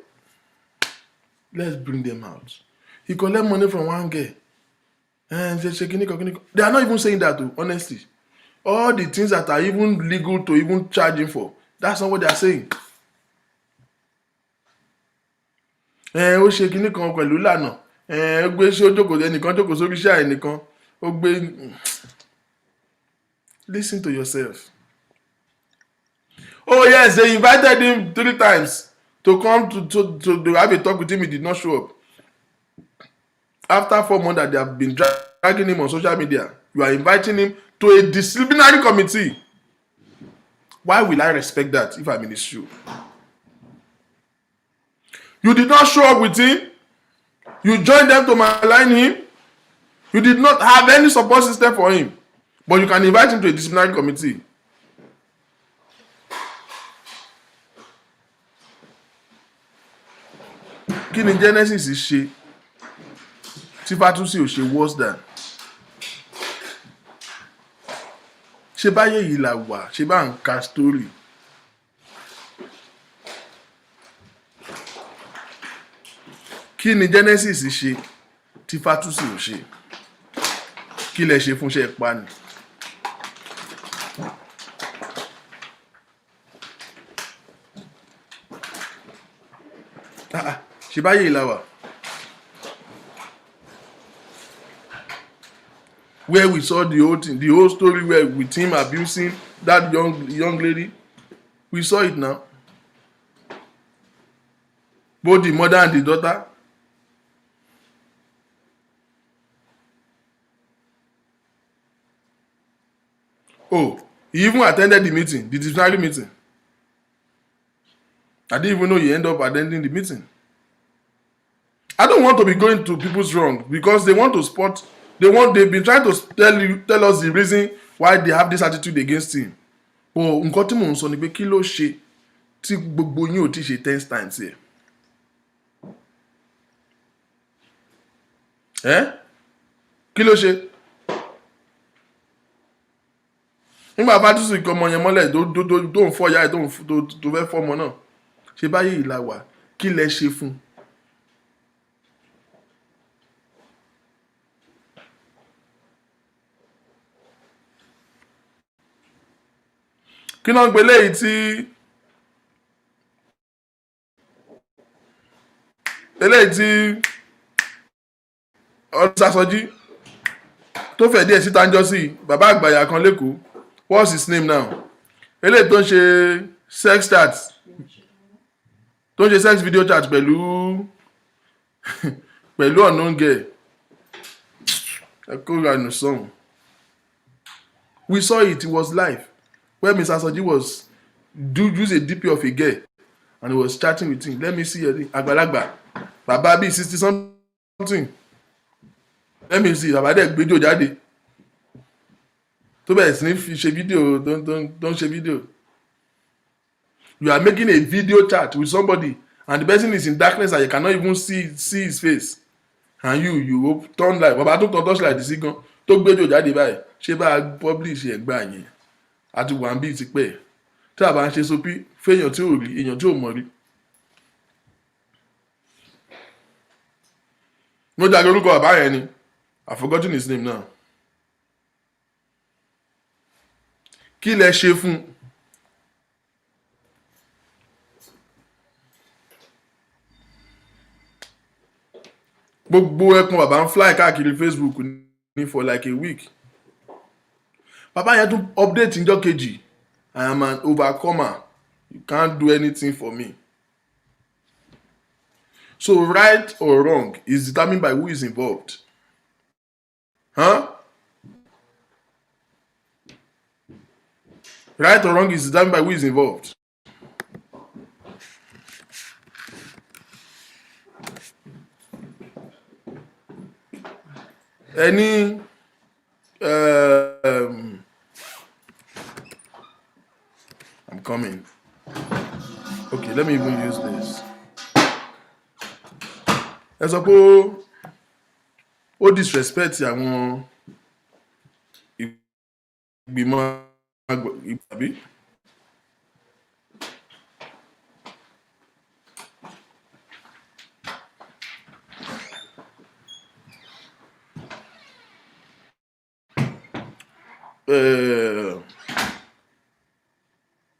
Let's bring them out. He collect money from one girl. And they say, they are not even saying that, honestly. All the things that are even legal to even charge him for, that's not what they are saying. Ó ṣe kíní kan pẹ̀lú lànà. Ó gbé ṣé ó jókòó ẹnìkan jókòó sórí iṣẹ́ ẹnìkan. Ó gbé. Listen to yourself. Oh yes, they invited him 3 times to come to have a talk with him. He did not show up. After 4 months that they have been dragging him on social media, you are inviting him to a disciplinary committee. Why will I respect that if I'm in his shoe? You did not show up with him. You joined them to malign him. You did not have any support system for him. But you can invite him to a disciplinary committee. Kí ni Genesis ṣe tí Fatusi ò ṣe worse than? Ṣé báyé yìí la wà? Ṣé bá ń ka story? Kí ni Genesis ṣe tí Fatusi ò ṣe? Kí lẹ ṣe fún iṣẹ́ ìpa ni? Ṣé báyé yìí la wà? Where we saw the whole thing, the whole story where with him abusing that young lady, we saw it now. Both the mother and the daughter. Oh, he even attended the meeting, the disciplinary meeting. I didn't even know he ended up attending the meeting. I don't want to be going to people's wrong because they want to spot. They've been trying to tell us the reason why they have this attitude against him. Oh, nǹkan tí mò ń sọ ni pé kí ló ṣe tí gbogbo yín ò ti ṣe 10 times here. Kí ló ṣe? Nígbà Fatusi kọ ọmọ yẹn mọ́lẹ̀ tó ń fọ́ ìyá ẹ̀ tó fẹ́ fọ́ ọmọ náà. Ṣé báyìí la wà? kí lẹ ṣe fún? Kí náà ń gbé léyìí tí eléyìí tí Ọ̀sàsọjí tó fẹ̀ díẹ̀ síta ń jọ sí bàbá àgbàyà kan lẹ́kọ̀ọ́, what's his name now? Eléyìí tó ń ṣe sex chat, tó ń ṣe sex video chat pẹ̀lú pẹ̀lú unknown girl. We saw it was live where Mr. Asoji was use a DP of a girl and he was chatting with him. Let me see your àgbàlagbà bàbá bíi 60 something. Let me see bàbá dẹ̀ gbẹ́jọ́ jáde tó bẹ̀rẹ̀ sí ní fi ṣe fídíò tó ń ṣe fídíò. You are making a video chat with somebody and the person is in darkness and you cannot even see his face, and you turn light bàbá tó tọ́ torchlight sí gan tó gbẹ́jọ́ jáde báyìí ṣé bá a publish ẹ̀gbá yẹn àti wà ń bí ti pẹ́ tí a bá ń ṣe sopí fẹ́yàn tí ò rí èèyàn tí ò mọ̀ rí. mo jàgbé orúkọ bàbá yẹn ni I forgotten his name now. Kí lẹ ṣe fún? Gbogbo ẹkùn bàbá ń fly káàkiri Facebook ní for like a week. Bàbá yẹn tún update níjọ́ kejì. I am an overcomer. You can't do anything for me. So right or wrong is determined by who is involved. Huh? Right or wrong is determined by who is involved. Any I'm coming. Okay, let me even use this. Ẹ sọ pé ó disrespect àwọn ìgbìmọ̀ ìgbàbí.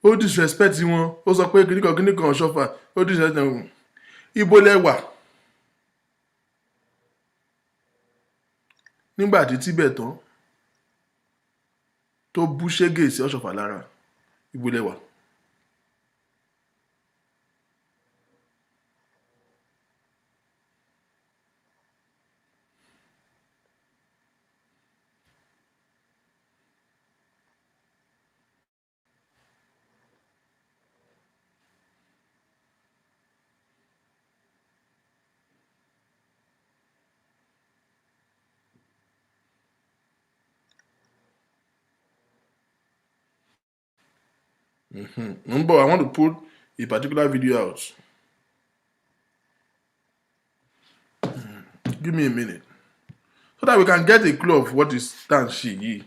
Ó disrespect wọn, ó sọ pé kíníkan ṣọ́fà, ó disrespect wọn. Ibo lẹ wà nígbà tí tíbẹ̀ tán tó bú ṣégè sí Ọ̀ṣọ́fà lára? Ibo lẹ wà? I want to put a particular video out. Give me a minute so that we can get a clue of what is stand she.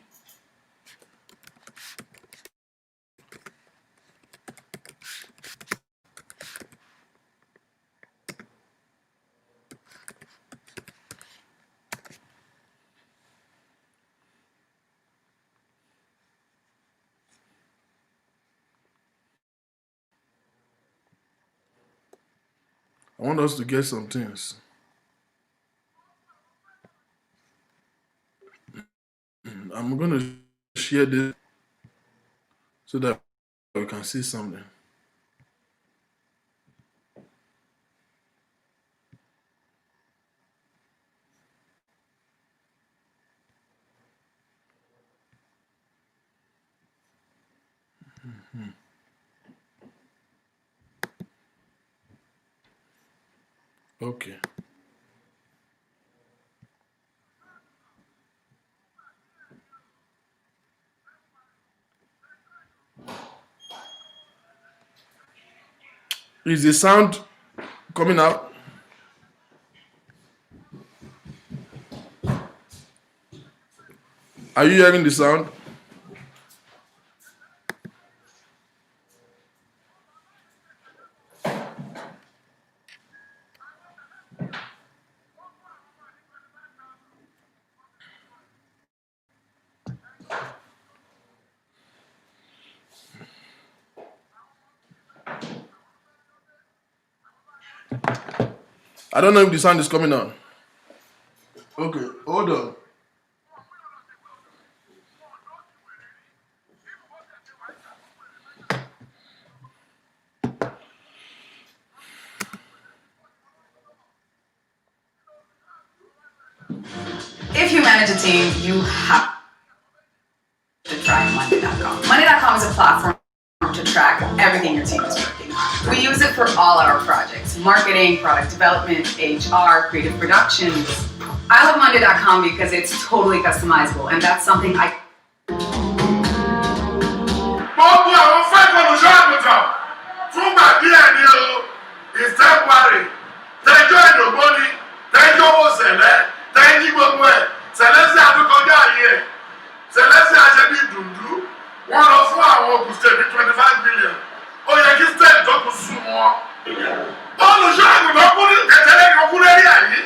I want us to get some things. I'm going to share this so that we can see something. Okay. Is the sound coming out? Are you hearing the sound? I don't know if the sound is coming on. Okay, hold on.
If you manage a team, you have to try Monday.com. Monday.com is a platform to track everything your team is working on. We use it for all our projects: marketing, product development, HR, creative productions. I love Monday.com because it's totally customizable, and that's something I
gbogbo àwọn fake olùṣọ́ àgùntàn fúngbà díẹ̀ ni o is temporary tẹjọ́ ìdògbóni tẹjọ́ owó sẹ̀lẹ̀ tẹ́jí gbogbo ẹ̀ sẹ̀lẹ̀ sí àtúkọjá yìí ẹ̀ sẹ̀lẹ̀ sí àṣẹbí dùndú wọ́n lọ fún àwọn Ògùn state ní 25 million ó yẹ kí state tó kù sùn wọn. olùṣọ́ àgùntàn kú ní kẹtẹlẹ kan kú lórí àyè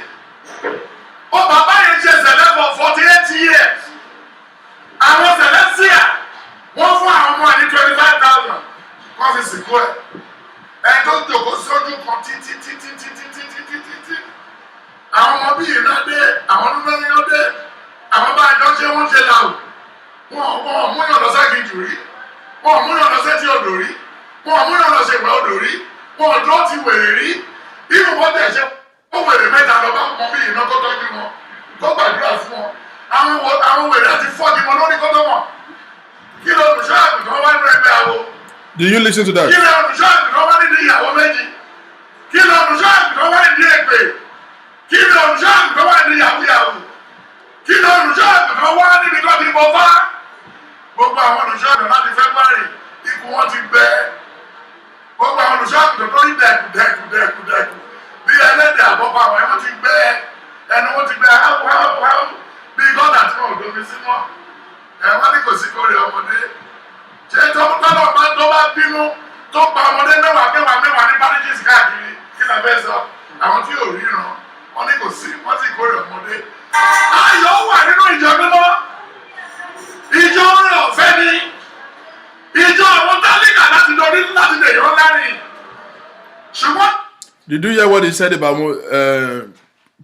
ó bàbá yẹn ṣe sẹ̀lẹ̀ for 48 years àwọn sẹ̀lẹ̀ sí à wọ́n fún àwọn ọmọ ní 25,000 wọ́n fi sìnkú ẹ̀ ẹ̀ tó jòkó sójú kan títí àwọn ọmọ bíi iná dé àwọn ọdún lóyún dé àwọn bá ẹjọ́ ṣe wọ́n ṣe làwù wọ́n múyàn lọ ságìjù rí wọ́n múyàn lọ sétí odò rí wọ́n múyàn lọ ṣègbè odò rí wọ́n dúró ti wèrè rí irú wọ́n tẹ̀ ṣe ó wèrè mẹ́ta lọ bá ọmọ bíi iná kó tọ́jú wọn kó gbàdúrà fún wọn àwọn wèrè àti fọ́ọ̀dì wọn lórí kó tó wọn. Kí ló olùṣọ́ àgùntàn wá nínú ẹgbẹ́ àwo?
Did you listen to that?
Kí ló olùṣọ́ àgùntàn wá nínú ìyàwó méjì? Kí ló olùṣọ́ àgùntàn wá nínú èpè? Kí ló olùṣọ́ àgùntàn wá nínú yàwúyàwó? Kí ló olùṣọ́ àgùntàn wá níbi tó ti bọ̀ fá? Gbogbo àwọn olùṣọ́ àgùntàn láti February ikú wọn ti gbẹ. Gbogbo àwọn olùṣọ́ àgùntàn tó rí dẹ̀kù bí ẹlẹ́dẹ̀ àbọ̀pọ̀ àwọn ẹ̀wọ̀n ti gbẹ ẹnu wọn ti gbẹ bí gọ́dà tí wọn ò domi sí mọ́. Wọ́n ní kò sí kórè ọmọdé ṣé tọ́lọ́ tó bá bínú tó pa ọmọdé mẹ́wàá ní bandages káàkiri kí la fẹ́ sọ àwọn tí yóò ríran wọ́n ní kò sí wọ́n sì kórè ọmọdé. Ayọ̀ wà nínú ìjọ mímọ́ ìjọ rẹ̀ ọ̀fẹ́ ni ìjọ àwọn tálíkà láti lórí láti lè yọ lárin ṣùgbọ́n.
Did you hear what he said about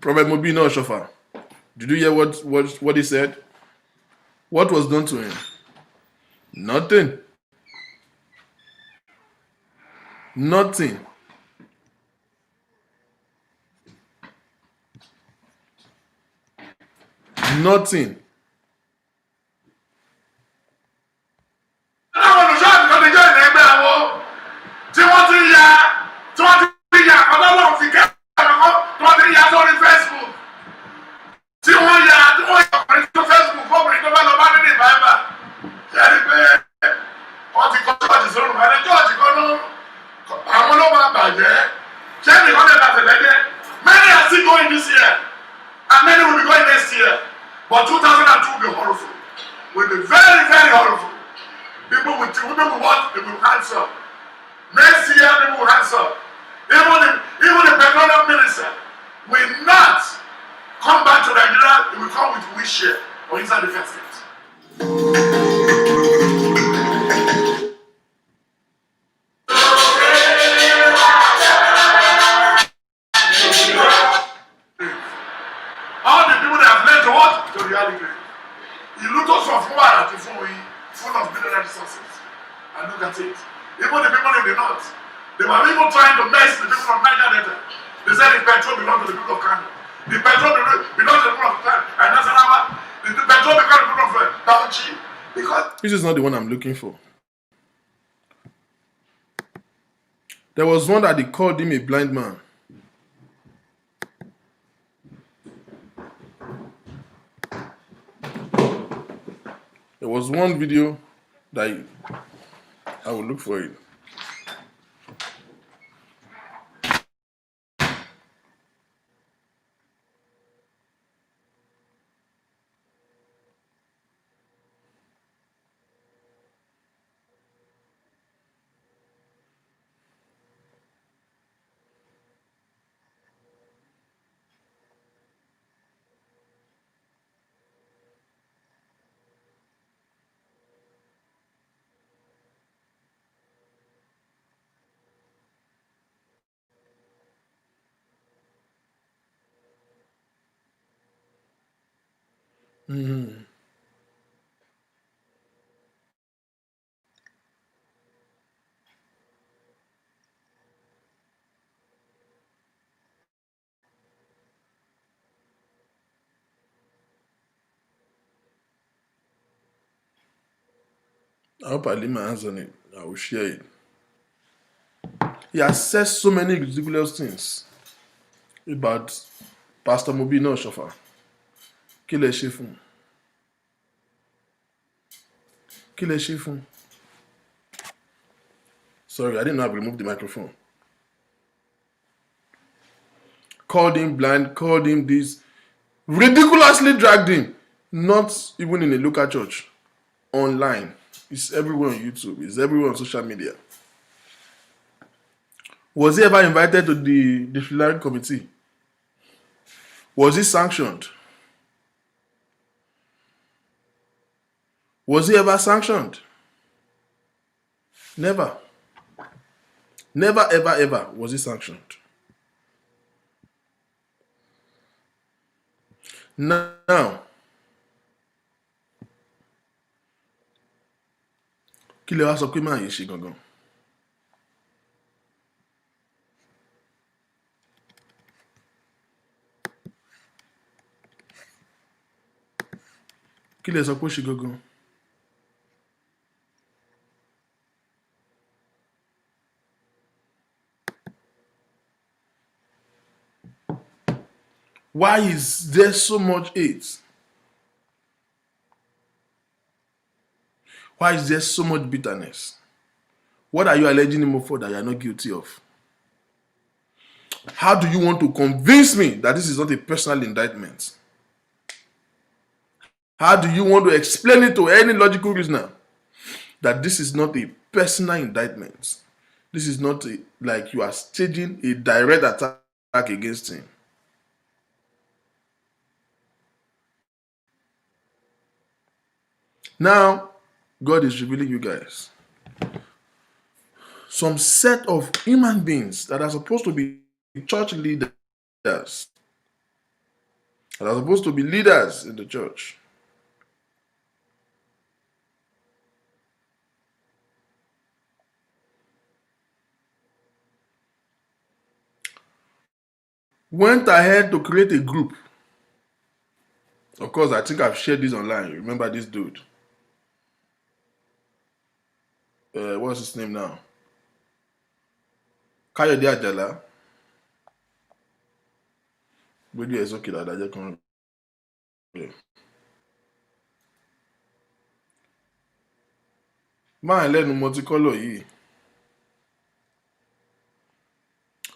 Prophet Mobi no Shofa? Did you hear what he said? What was done to him? Nothing. Nothing. Nothing.
Àwọn olùṣọ́ àgùntàn ti jẹ́ ìrẹ́gbẹ́ àwọn tí wọ́n ti ya àkọ́lọ́lọ́ fi kẹ́ ẹ̀kọ́ tí wọ́n ti ya sórí Facebook tí wọ́n ya ọkùnrin tó Facebook fọ́kùnrin tó bá lọ bá nínú ìbáyìbá ṣẹ́ni pé wọ́n ti kọ́ ṣọ́ọ̀ṣì sórùn ẹni ṣọ́ọ̀ṣì kan ló àwọn ló máa bàjẹ́ ṣẹ́ni kan lè bàtẹ̀ lẹ́jẹ́ many are still going this year and many will be going next year but 2002 will be horrible will be very very horrible. People will want, they will answer. Next year, people will answer. Even the petroleum minister will not come back to Nigeria, he will come with wish share or inside the first state. All the people that have led to what? To reality. You look us from far to full of mineral resources. And look at it. Even the people in the north, they were even trying to mess the people of Niger Delta. They said the petrol belongs to the people of Kano. The petrol belongs to the people of Kano. And that's the petrol belongs to the people of Bauchi. Because
this is not the one I'm looking for. There was one that they called him a blind man. There was one video that I will look for it. I hope I lay my hands on it. I will share it. He has said so many ridiculous things about Pastor Mobi náà Ṣọ̀fà. Kí lẹ ṣe fún? Kí lẹ ṣe fún? Sorry, I didn't know I removed the microphone. Called him blind, called him this, ridiculously dragged him. Not even in a local church, online. It's everywhere on YouTube. It's everywhere on social media. Was he ever invited to the disciplinary committee? Was he sanctioned? Was he ever sanctioned? Never. Never, ever, ever was he sanctioned. Now, kí lẹ wá sọ pé máa yẹ ṣe gangan? Kí lẹ sọ pé ó ṣe gangan? Why is there so much hate? Why is there so much bitterness? What are you alleging him for that you are not guilty of? How do you want to convince me that this is not a personal indictment? How do you want to explain it to any logical reasoner that this is not a personal indictment? This is not like you are staging a direct attack against him. Now, God is revealing you guys some set of human beings that are supposed to be church leaders, that are supposed to be leaders in the church. Went ahead to create a group. Of course, I think I've shared this online. Remember this dude? What's his name now? Kayode Ajala. Maybe it's okay that I just can't. Man, lẹ́nu multicolor yìí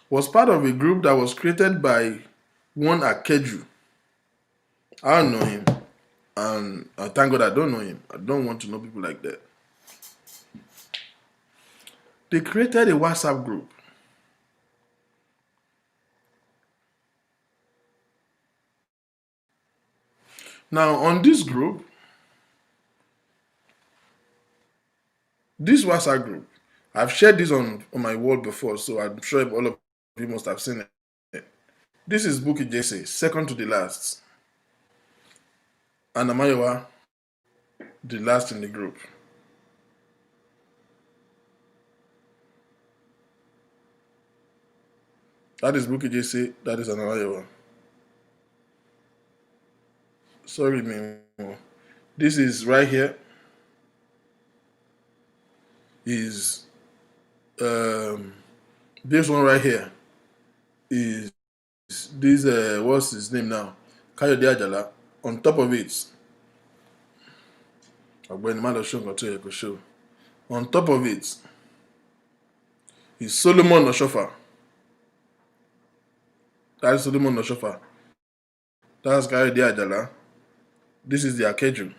was part of a group that was created by one Akeju. I don't know him, and thank God I don't know him. I don't want to know people like that. They created a WhatsApp group. Now, on this group, this WhatsApp group, I've shared this on my wall before, so I'm sure all of you must have seen it. This is Bukky Jesse, second to the last. And Amayowa, the last in the group. That is Bukky Jesse, that is Amayowa. Sorry, man. This is right here. Is this one right here is this what's his name now? Kayode Ajala. On top of it, on top of it is Solomon Oshofa. That is Solomon Oshofa. That's Kayode Ajala. This is the Akeju.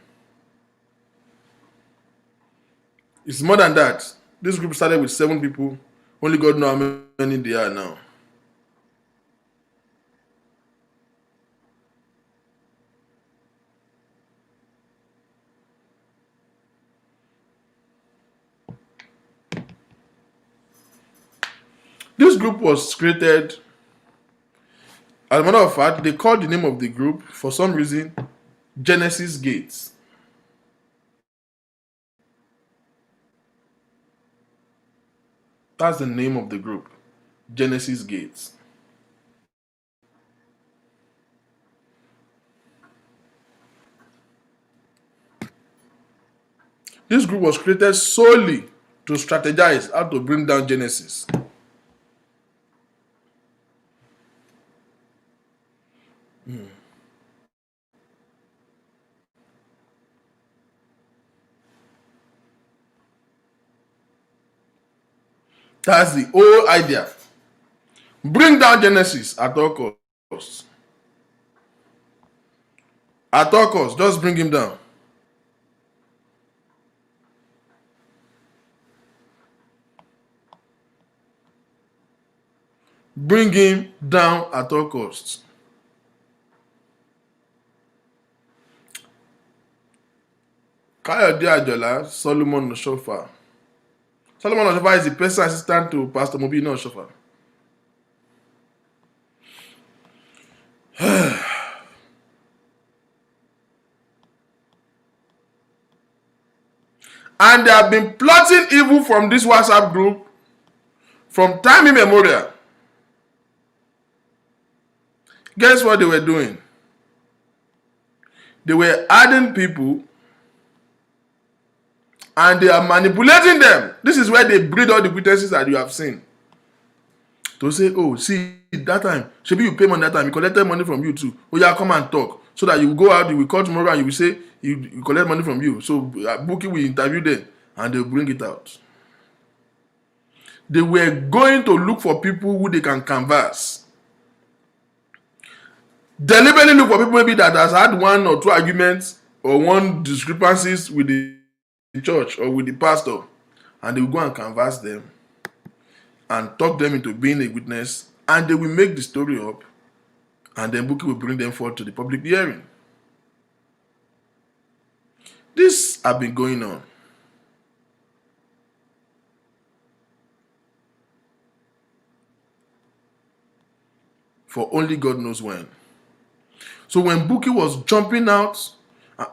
It's more than that. This group started with 7 people. Only God knows how many they are now. This group was created, as a matter of fact, they called the name of the group, for some reason, Genesis Gates. That's the name of the group. Genesis Gates. This group was created solely to strategize how to bring down Genesis. That's the whole idea. Bring down Genesis at all costs. At all costs, just bring him down. Bring him down at all costs. Kayode Ajola, Solomon Oshofa. Solomon Oshofa is the personal assistant to Pastor Mobina Oshofa. And they have been plotting evil from this WhatsApp group from time immemorial. Guess what they were doing? They were adding people and they are manipulating them. This is where they breed all the pretenses that you have seen. To say, oh, see, that time, maybe you pay money that time, you collected money from you too. Oh, yeah, come and talk. So that you will go out, you will call tomorrow and you will say, you collect money from you. So Bookie will interview them and they will bring it out. They were going to look for people who they can canvass. Deliberately look for people maybe that has had one or two arguments or one discrepancies with the church or with the pastor, and they will go and canvass them and talk them into being a witness, and they will make the story up, and then Bookie will bring them forward to the public hearing. This has been going on. For only God knows when. So when Bookie was jumping out,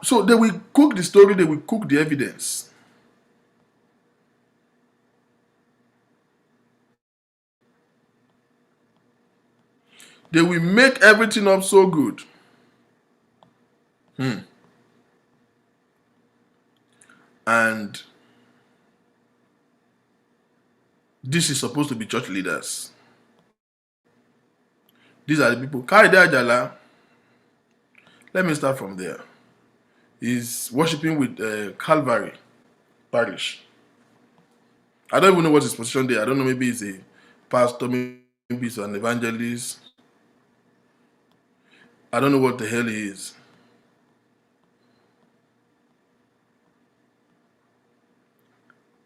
so they will cook the story, they will cook the evidence. They will make everything up so good. And this is supposed to be church leaders. These are the people. Kayode Ajala, let me start from there. He's worshiping with Calvary Parish. I don't even know what his position there. I don't know, maybe he's a pastor, maybe he's an evangelist. I don't know what the hell he is.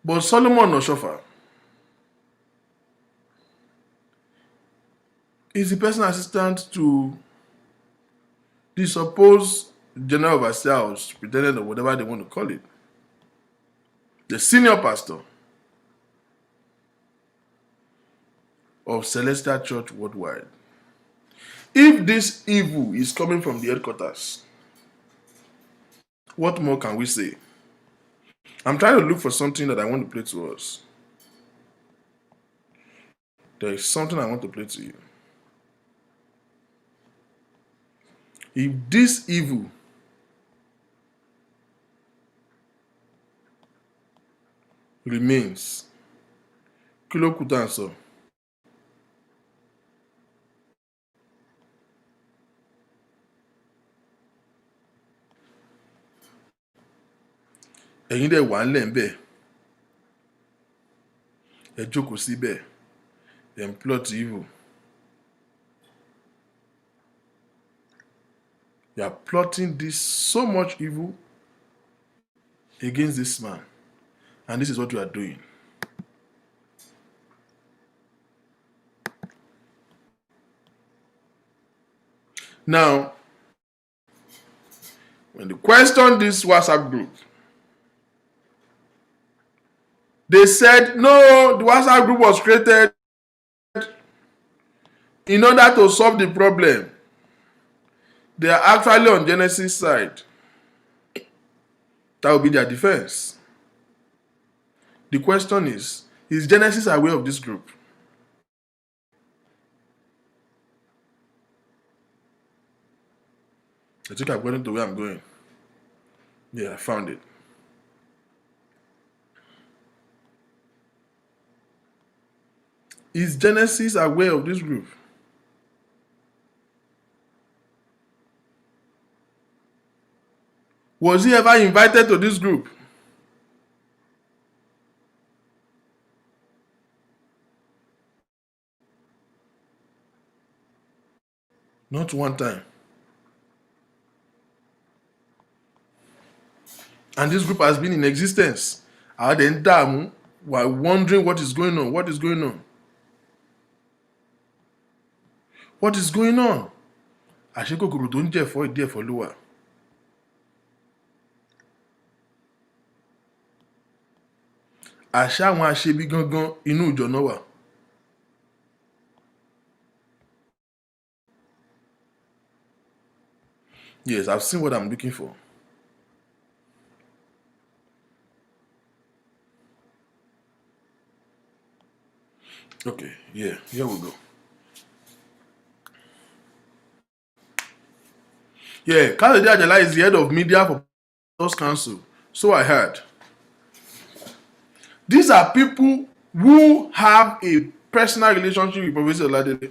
But Solomon Oshofa is the personal assistant to the supposed general overseer or superintendent or whatever they want to call it. The senior pastor of Celestial Church Worldwide. If this evil is coming from the headquarters, what more can we say? I'm trying to look for something that I want to play to us. There is something I want to play to you. If this evil remains, kí ló kù tá à ń sọ? Ẹ̀yin dẹ̀ wà ńlẹ̀ ńbẹ̀, ẹ jókòó síbẹ̀, ẹ ń plot evil. You are plotting this so much evil against this man. And this is what you are doing. Now, when they questioned this WhatsApp group, they said, no, the WhatsApp group was created in order to solve the problem. They are actually on Genesis' side. That will be their defense. The question is Genesis aware of this group? I think I'm going to where I'm going. Yeah, I found it. Is Genesis aware of this group? Was he ever invited to this group? Not one time. And this group has been in existence. Our Damu were wondering what is going on. What is going on? What is going on? Àṣekòkòrò tó ń jẹ́ ẹ̀fọ́ ìdí ẹ̀fọ́ ló wà. Àṣà àwọn aṣebi gangan inú ìjọ náà wà. Yes, I've seen what I'm looking for. Okay, yeah, here we go. Yeah, Kayode Ajala is the head of media for Pastors Council. So I heard. These are people who have a personal relationship with Professor Oladele.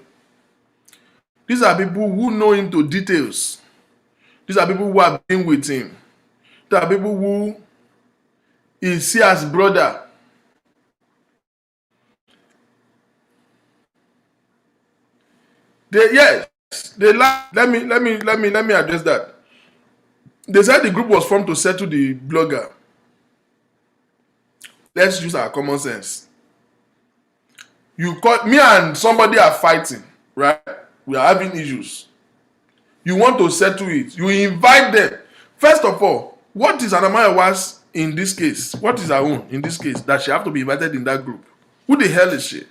These are people who know him to details. These are people who have been with him. These are people who he sees as brother. Let me address that. They said the group was formed to settle the blogger. Let's use our common sense. You call me and somebody are fighting, right? We are having issues. You want to settle it. You invite them. First of all, what is Anamayawa's in this case? What is her own in this case that she have to be invited in that group? Who the hell is she?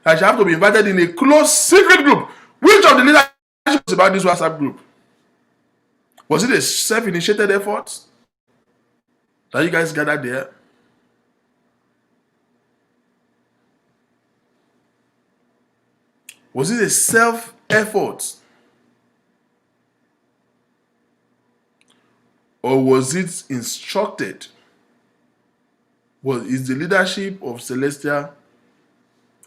That she have to be invited in a close secret group. Which of the leadership was about this WhatsApp group? Was it a self-initiated effort that you guys gathered there? Was it a self-effort? Or was it instructed? Is the leadership of Celestia,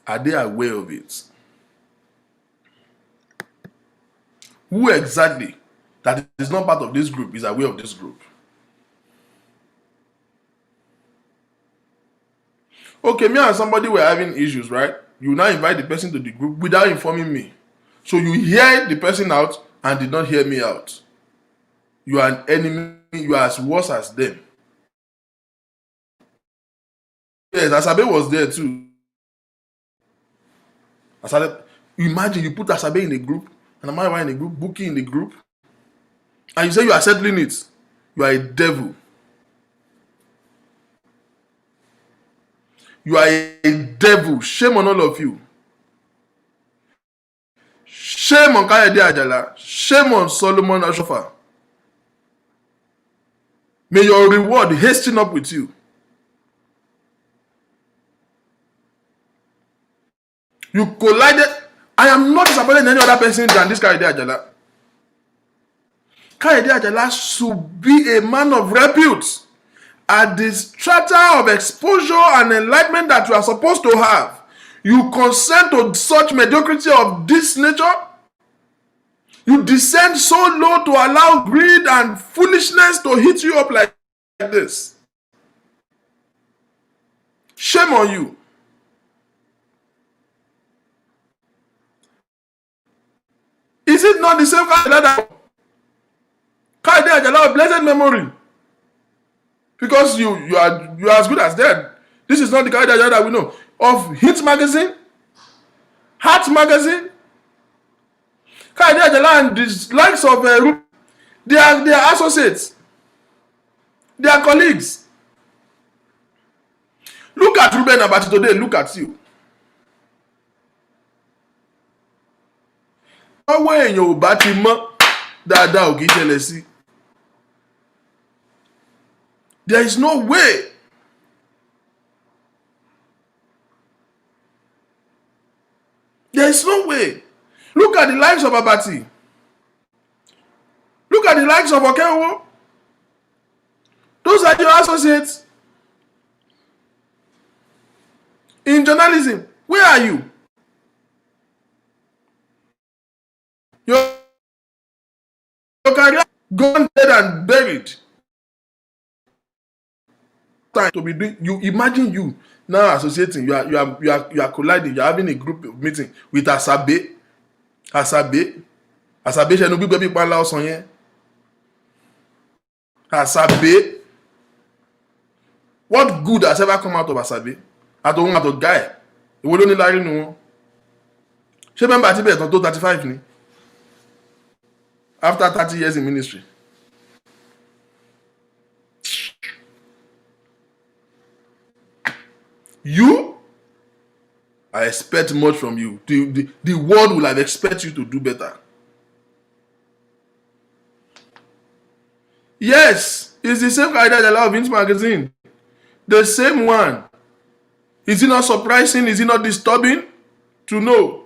are they aware of it? Who exactly that is not part of this group is aware of this group? Okay, me and somebody were having issues, right? You now invite the person to the group without informing me. So you hear the person out and did not hear me out. You are an enemy. You are as worse as them. Yes, Asabe was there too. Asabe, imagine you put Asabe in a group and Amaya in a group, Buki in the group, and you say you are settling it. You are a devil. You are a devil. Shame on all of you. Shame on Kayode Ajala. Shame on Solomon Ashofa. May your reward hasten up with you. You collided. I am not disappointed in any other person than this Kayode Ajala. Kayode Ajala should be a man of repute. At the strata of exposure and enlightenment that you are supposed to have, you consent to such mediocrity of this nature? You descend so low to allow greed and foolishness to hit you up like this? Shame on you. Is it not the same Kayode Ajala of blessed memory? Because you are as good as dead. This is not the Kayode Ajala that we know. Of Hit Magazine, Heart Magazine, Kayode Ajala and the likes of they are associates. They are colleagues. Look at Ruben Abati today. Look at you. Ọwọ́ èèyàn ò bá ti mọ́ dáadáa ò kì í ṣẹlẹ̀ sí. There is no way. There is no way. Look at the likes of Abati. Look at the likes of Okewo. Those are your associates. In journalism, where are you? Your career gone dead and buried. Time to be doing. You imagine you now associating. You are colliding. You are having a group meeting with Asabe. Asabe ṣẹnu gbígbẹ́ bí pálá ọsàn yẹn. Asabe. What good has ever come out of Asabe? Àtòun àtọ̀gá ẹ̀. Ìwọ ló ní lárí nu wọn. Ṣé mẹ́mbà àti bẹ̀rẹ̀ tán tó 35 ni? After 30 years in ministry. You? I expect much from you. The world will have expect you to do better. Yes, it's the same guy that allowed Vince magazine. The same one. Is it not surprising? Is it not disturbing to know?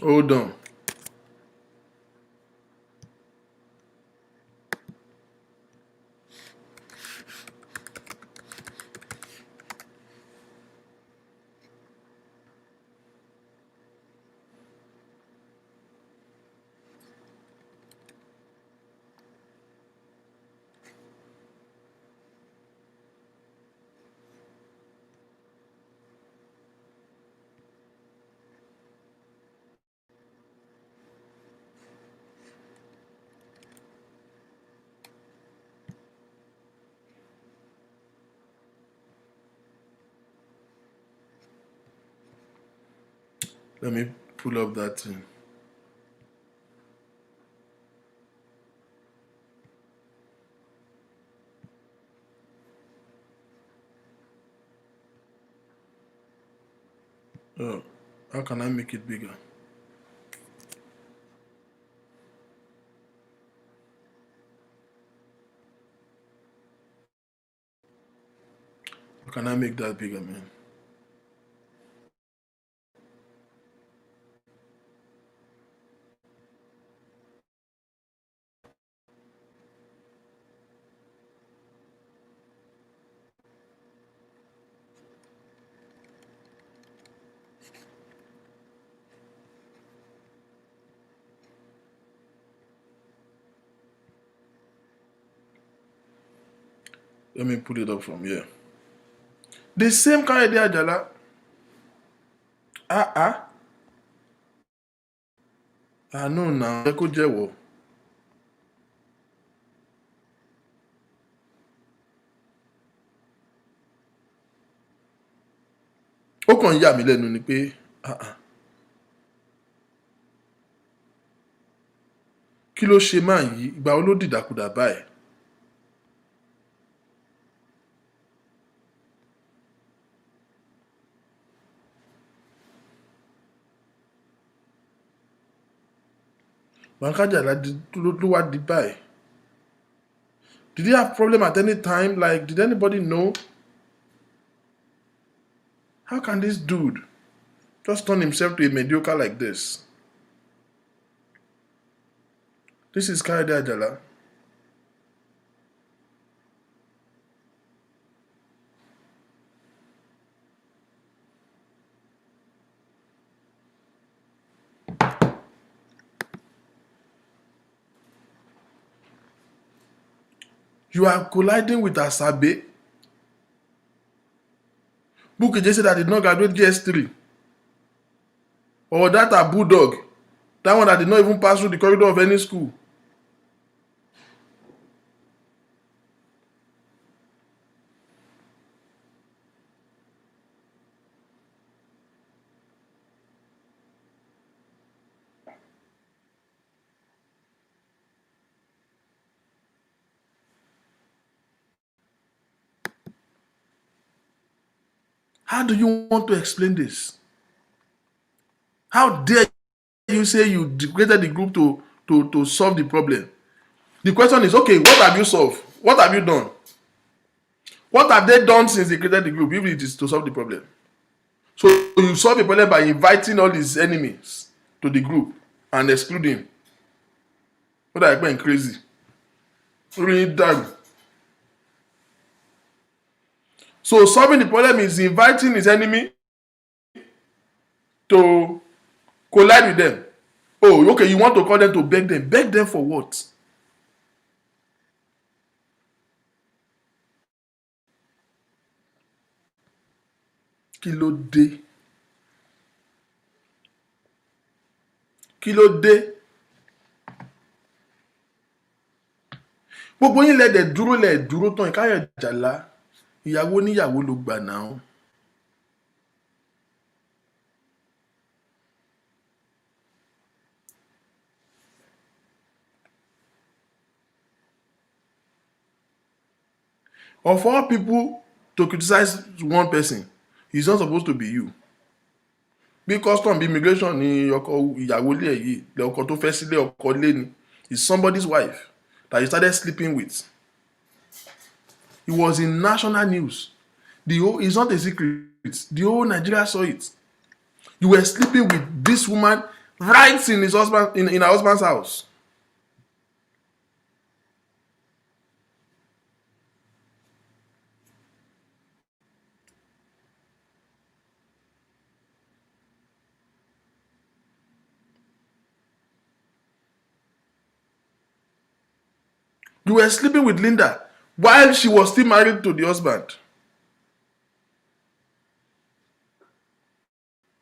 Hold on. Let me pull up that thing. Oh, how can I make it bigger? How can I make that bigger, man? Let me put it up from here. The same kind of idea, Jala. I know now. Ẹ kó jẹ́wọ́. Ó kàn ń yà mí lẹ́nu ni pé kí ló ṣe máa yí ìgbà wo ló dìdàkudà báyìí? Bankajala ló wá di báyìí. Did he have problem at any time? Like, did anybody know? How can this dude just turn himself to a mediocre like this? This is Kayode Ajala. You are colliding with Asabe. Bukky Jesse that did not graduate GS3. Or that Abu Dog. That one that did not even pass through the corridor of any school. How do you want to explain this? How dare you say you created the group to solve the problem? The question is, okay, what have you solved? What have you done? What have they done since they created the group if it is to solve the problem? So you solve the problem by inviting all his enemies to the group and excluding. What are you going crazy? Really done. So solving the problem is inviting his enemy to collide with them. Oh, okay, you want to call them to beg them. Beg them for what? Kí ló dé? Kí ló dé? Gbogbo yín lẹ́dẹ̀ dúró tán Ìkáyọ̀ Àjàlá. Ìyàwó níyàwó ló gbà náà. Of all people to criticize one person, it's not supposed to be you. Bí custom bí immigration ni ọkọ ìyàwó lé yìí, ọkọ tó fẹ́ sílé ọkọ lé ni, is somebody's wife that you started sleeping with. It was in national news. It's not a secret. The whole Nigeria saw it. You were sleeping with this woman right in her husband's house. You were sleeping with Linda while she was still married to the husband.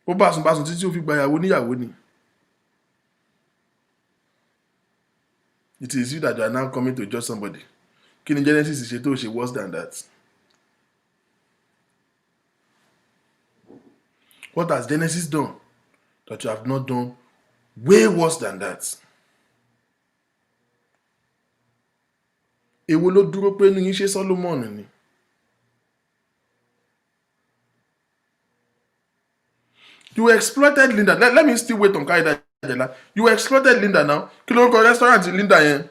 Ó bàsùnbàsùn títí ó fi gba ìyàwó níyàwó ni. It is you that you are now coming to judge somebody. Kí ni Genesis ṣe tó ṣe worse than that? What has Genesis done that you have not done way worse than that? Èwo ló dúró pé ní yín ṣe Solomon ni? You exploited Linda. Let me still wait on Ìkáyọ̀ Àjàlá. You exploited Linda now. Kí ló ń kọ restaurant Linda yẹn?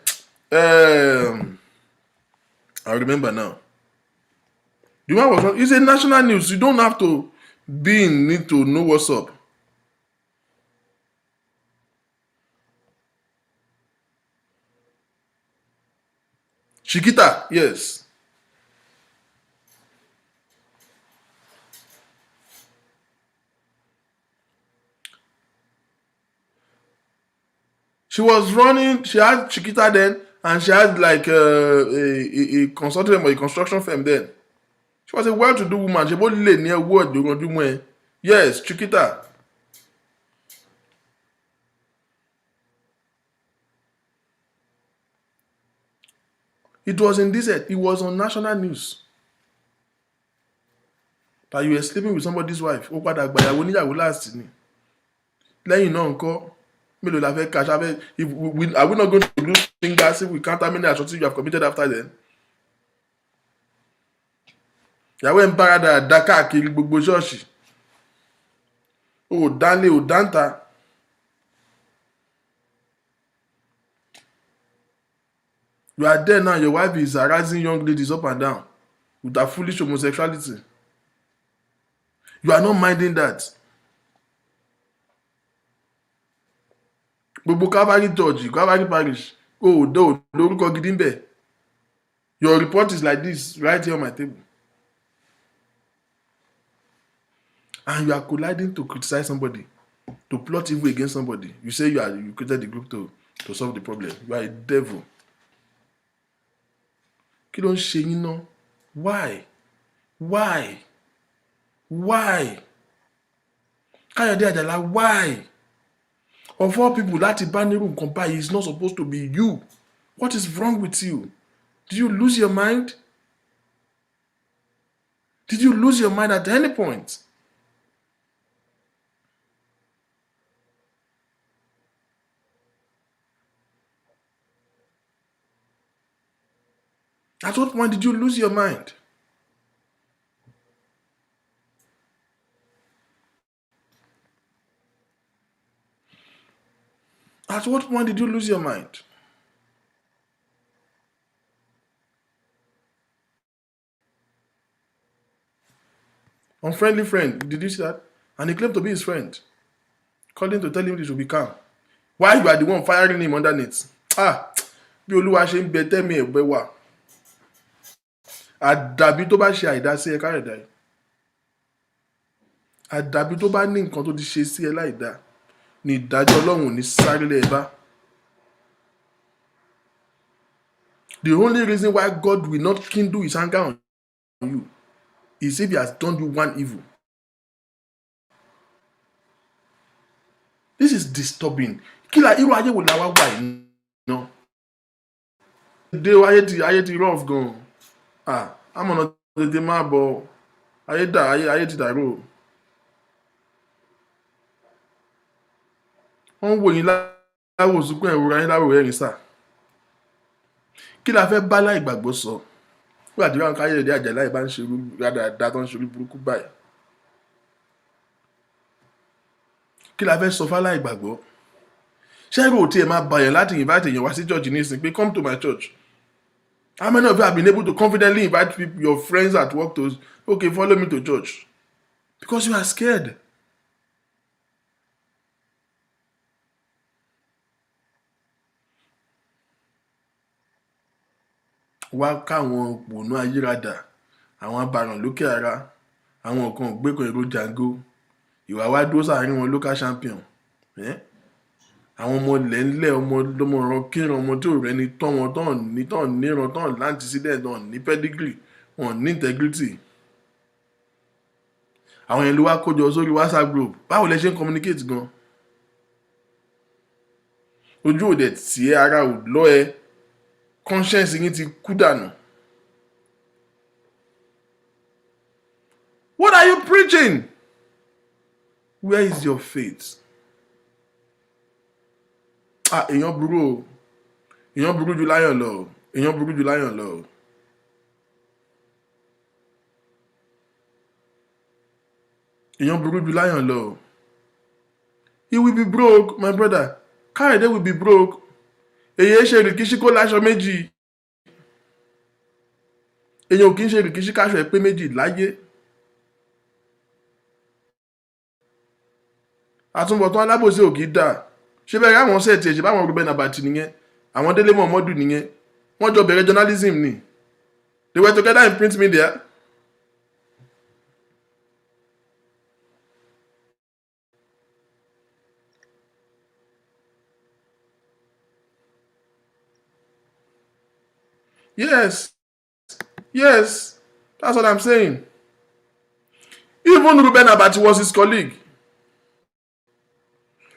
I remember now. The one was it's a national news. You don't have to be in need to know what's up. Chiquita, yes. She was running, she had Chiquita then, and she had like a consultant or a construction firm then. She was a well-to-do woman. She both lay near word you gonna do more. Yes, Chiquita. It was in this, it was on national news that you were sleeping with somebody's wife. Ó padà gbàyàwó níyàwó last ni. Lẹ́yìn náà ńkọ́, mélòó la fẹ́ cash abẹ́? Are we not going to lose fingers if we count how many atrocities you have committed after then? Ìyàwó ẹ̀ ń bára dáadáa káàkiri gbogbo ṣọ́ọ̀ṣì. Ó dánlé, ó dáńtà. You are there now, your wife is harassing young ladies up and down with her foolish homosexuality. You are not minding that. Gbogbo Calvary Church, Calvary Parish, lórúkọ gidi ń bẹ̀. Your report is like this, right here on my table. And you are colliding to criticize somebody, to plot evil against somebody. You say you created the group to solve the problem. You are a devil. Kí ló ń ṣe yín náà? Why? Káyọ̀dé Àjàlá, why? Of all people, láti bá nírú nǹkan báyìí is not supposed to be you. What is wrong with you? Did you lose your mind? Did you lose your mind at any point? At what point did you lose your mind? At what point did you lose your mind? Unfriendly friend, did you see that? And he claimed to be his friend. Calling to tell him he should be calm. Why you are the one firing him underneath? Bí Olúwa ṣe ń bẹ tẹ́mi ẹ̀gbẹ́ wà. Àdàbí tó bá ṣe àìdá sí ẹ káyọ̀dá yìí. Àdàbí tó bá ní nǹkan tó ti ṣe sí ẹ láìdá. Ní ìdájọ́ Ọlọ́run ò ní sáré lẹ́ ẹ bá. The only reason why God will not kindle his anger on you is if he has done you one evil. This is disturbing. Kí la irú ayé wo la wá wà yìí náà? Dé ayé ti rough gan. Àmọ̀nà tètè máa bọ̀. Ayé ti dàrú. Wọ́n ń wò yín láwò sunkún ẹ̀rọ ayé láwò ẹ̀rìn sà. Kí la fẹ́ bá láì gbàgbọ́ sọ? Wíwà tí wọ́n káyé èdè àjàlá ìbá ń ṣe dáadáa tó ń ṣe orí burúkú báyìí. Kí la fẹ́ sọ fáláì gbàgbọ́? Ṣẹ́rù ò tí ẹ máa bàyàn láti invite èèyàn wá sí church nísìn pé come to my church. How many of you have been able to confidently invite people, your friends at work to, okay, follow me to church? Because you are scared. Wá káwọn òpònú ayírádà, àwọn abàràn lókè ara, àwọn kan ògbékan èrò jàngó, ìwà wá dúró sáàrin wọn local champion. Àwọn ọmọ ilẹ̀ ńlẹ̀ ọmọ ọ̀ràn kíran ọmọ tí ò rẹni tán wọn tán níran tán láti sílẹ̀ tán ní pedigree wọn ní integrity. Àwọn yẹn ló wá kójọ sórí WhatsApp group. Báwo lẹ ṣe ń communicate gan? Ojú òde tí ara ò lọ ẹ conscience yín ti kú dànù. What are you preaching? Where is your faith? Èèyàn burú o. Èèyàn burú jù láyàn lọ. Èèyàn burú jù láyàn lọ. Èèyàn burú jù láyàn lọ. He will be broke, my brother. Káyọ̀dé will be broke. Èyí ṣe rìkíṣí kó láṣọ méjì. Èyàn ò kí ń ṣe rìkíṣí káṣọ ẹ̀ pé méjì láyé. Àtúnbọ̀tán alábòsí ò kì í dà. Ṣé bẹ́ẹ̀ ráwọn sẹ́ẹ̀tì ẹ̀ ṣe báwọn Reuben Abati nìyẹn? Àwọn Délé Mọ̀mọ́dù nìyẹn. Wọ́n jọ bẹ̀rẹ̀ journalism ni. They were together in print media. Yes, that's what I'm saying. Even Reuben Abati was his colleague.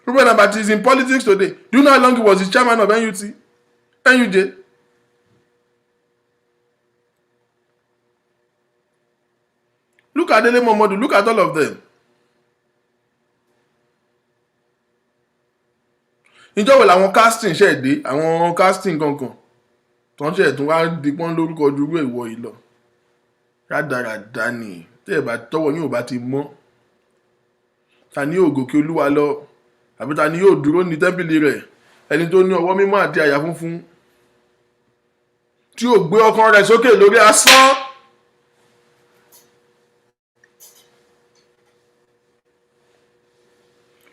Reuben Abati is in politics today. Do you know how long he was the chairman of NUJ? Look at Dele Momodu. Look at all of them. Ìjọba làwọn casting ṣe dé, àwọn casting kankan. Tó ń ṣe ẹ̀tún wá dípọ́n lórúkọ ju irú ìwọ yìí lọ. Rádaràdá ni. Tí ẹ̀ bá tọwọ́ yín ò bá ti mọ́. Ta ni yóò gòkè Olúwa lọ? Àbí ta ni yóò dúró ní tẹ́ḿpìlì rẹ̀? Ẹni tó ní ọwọ́ mímọ́ àti àyà funfun. Tí yóò gbé ọkàn rẹ̀ sókè lórí asán.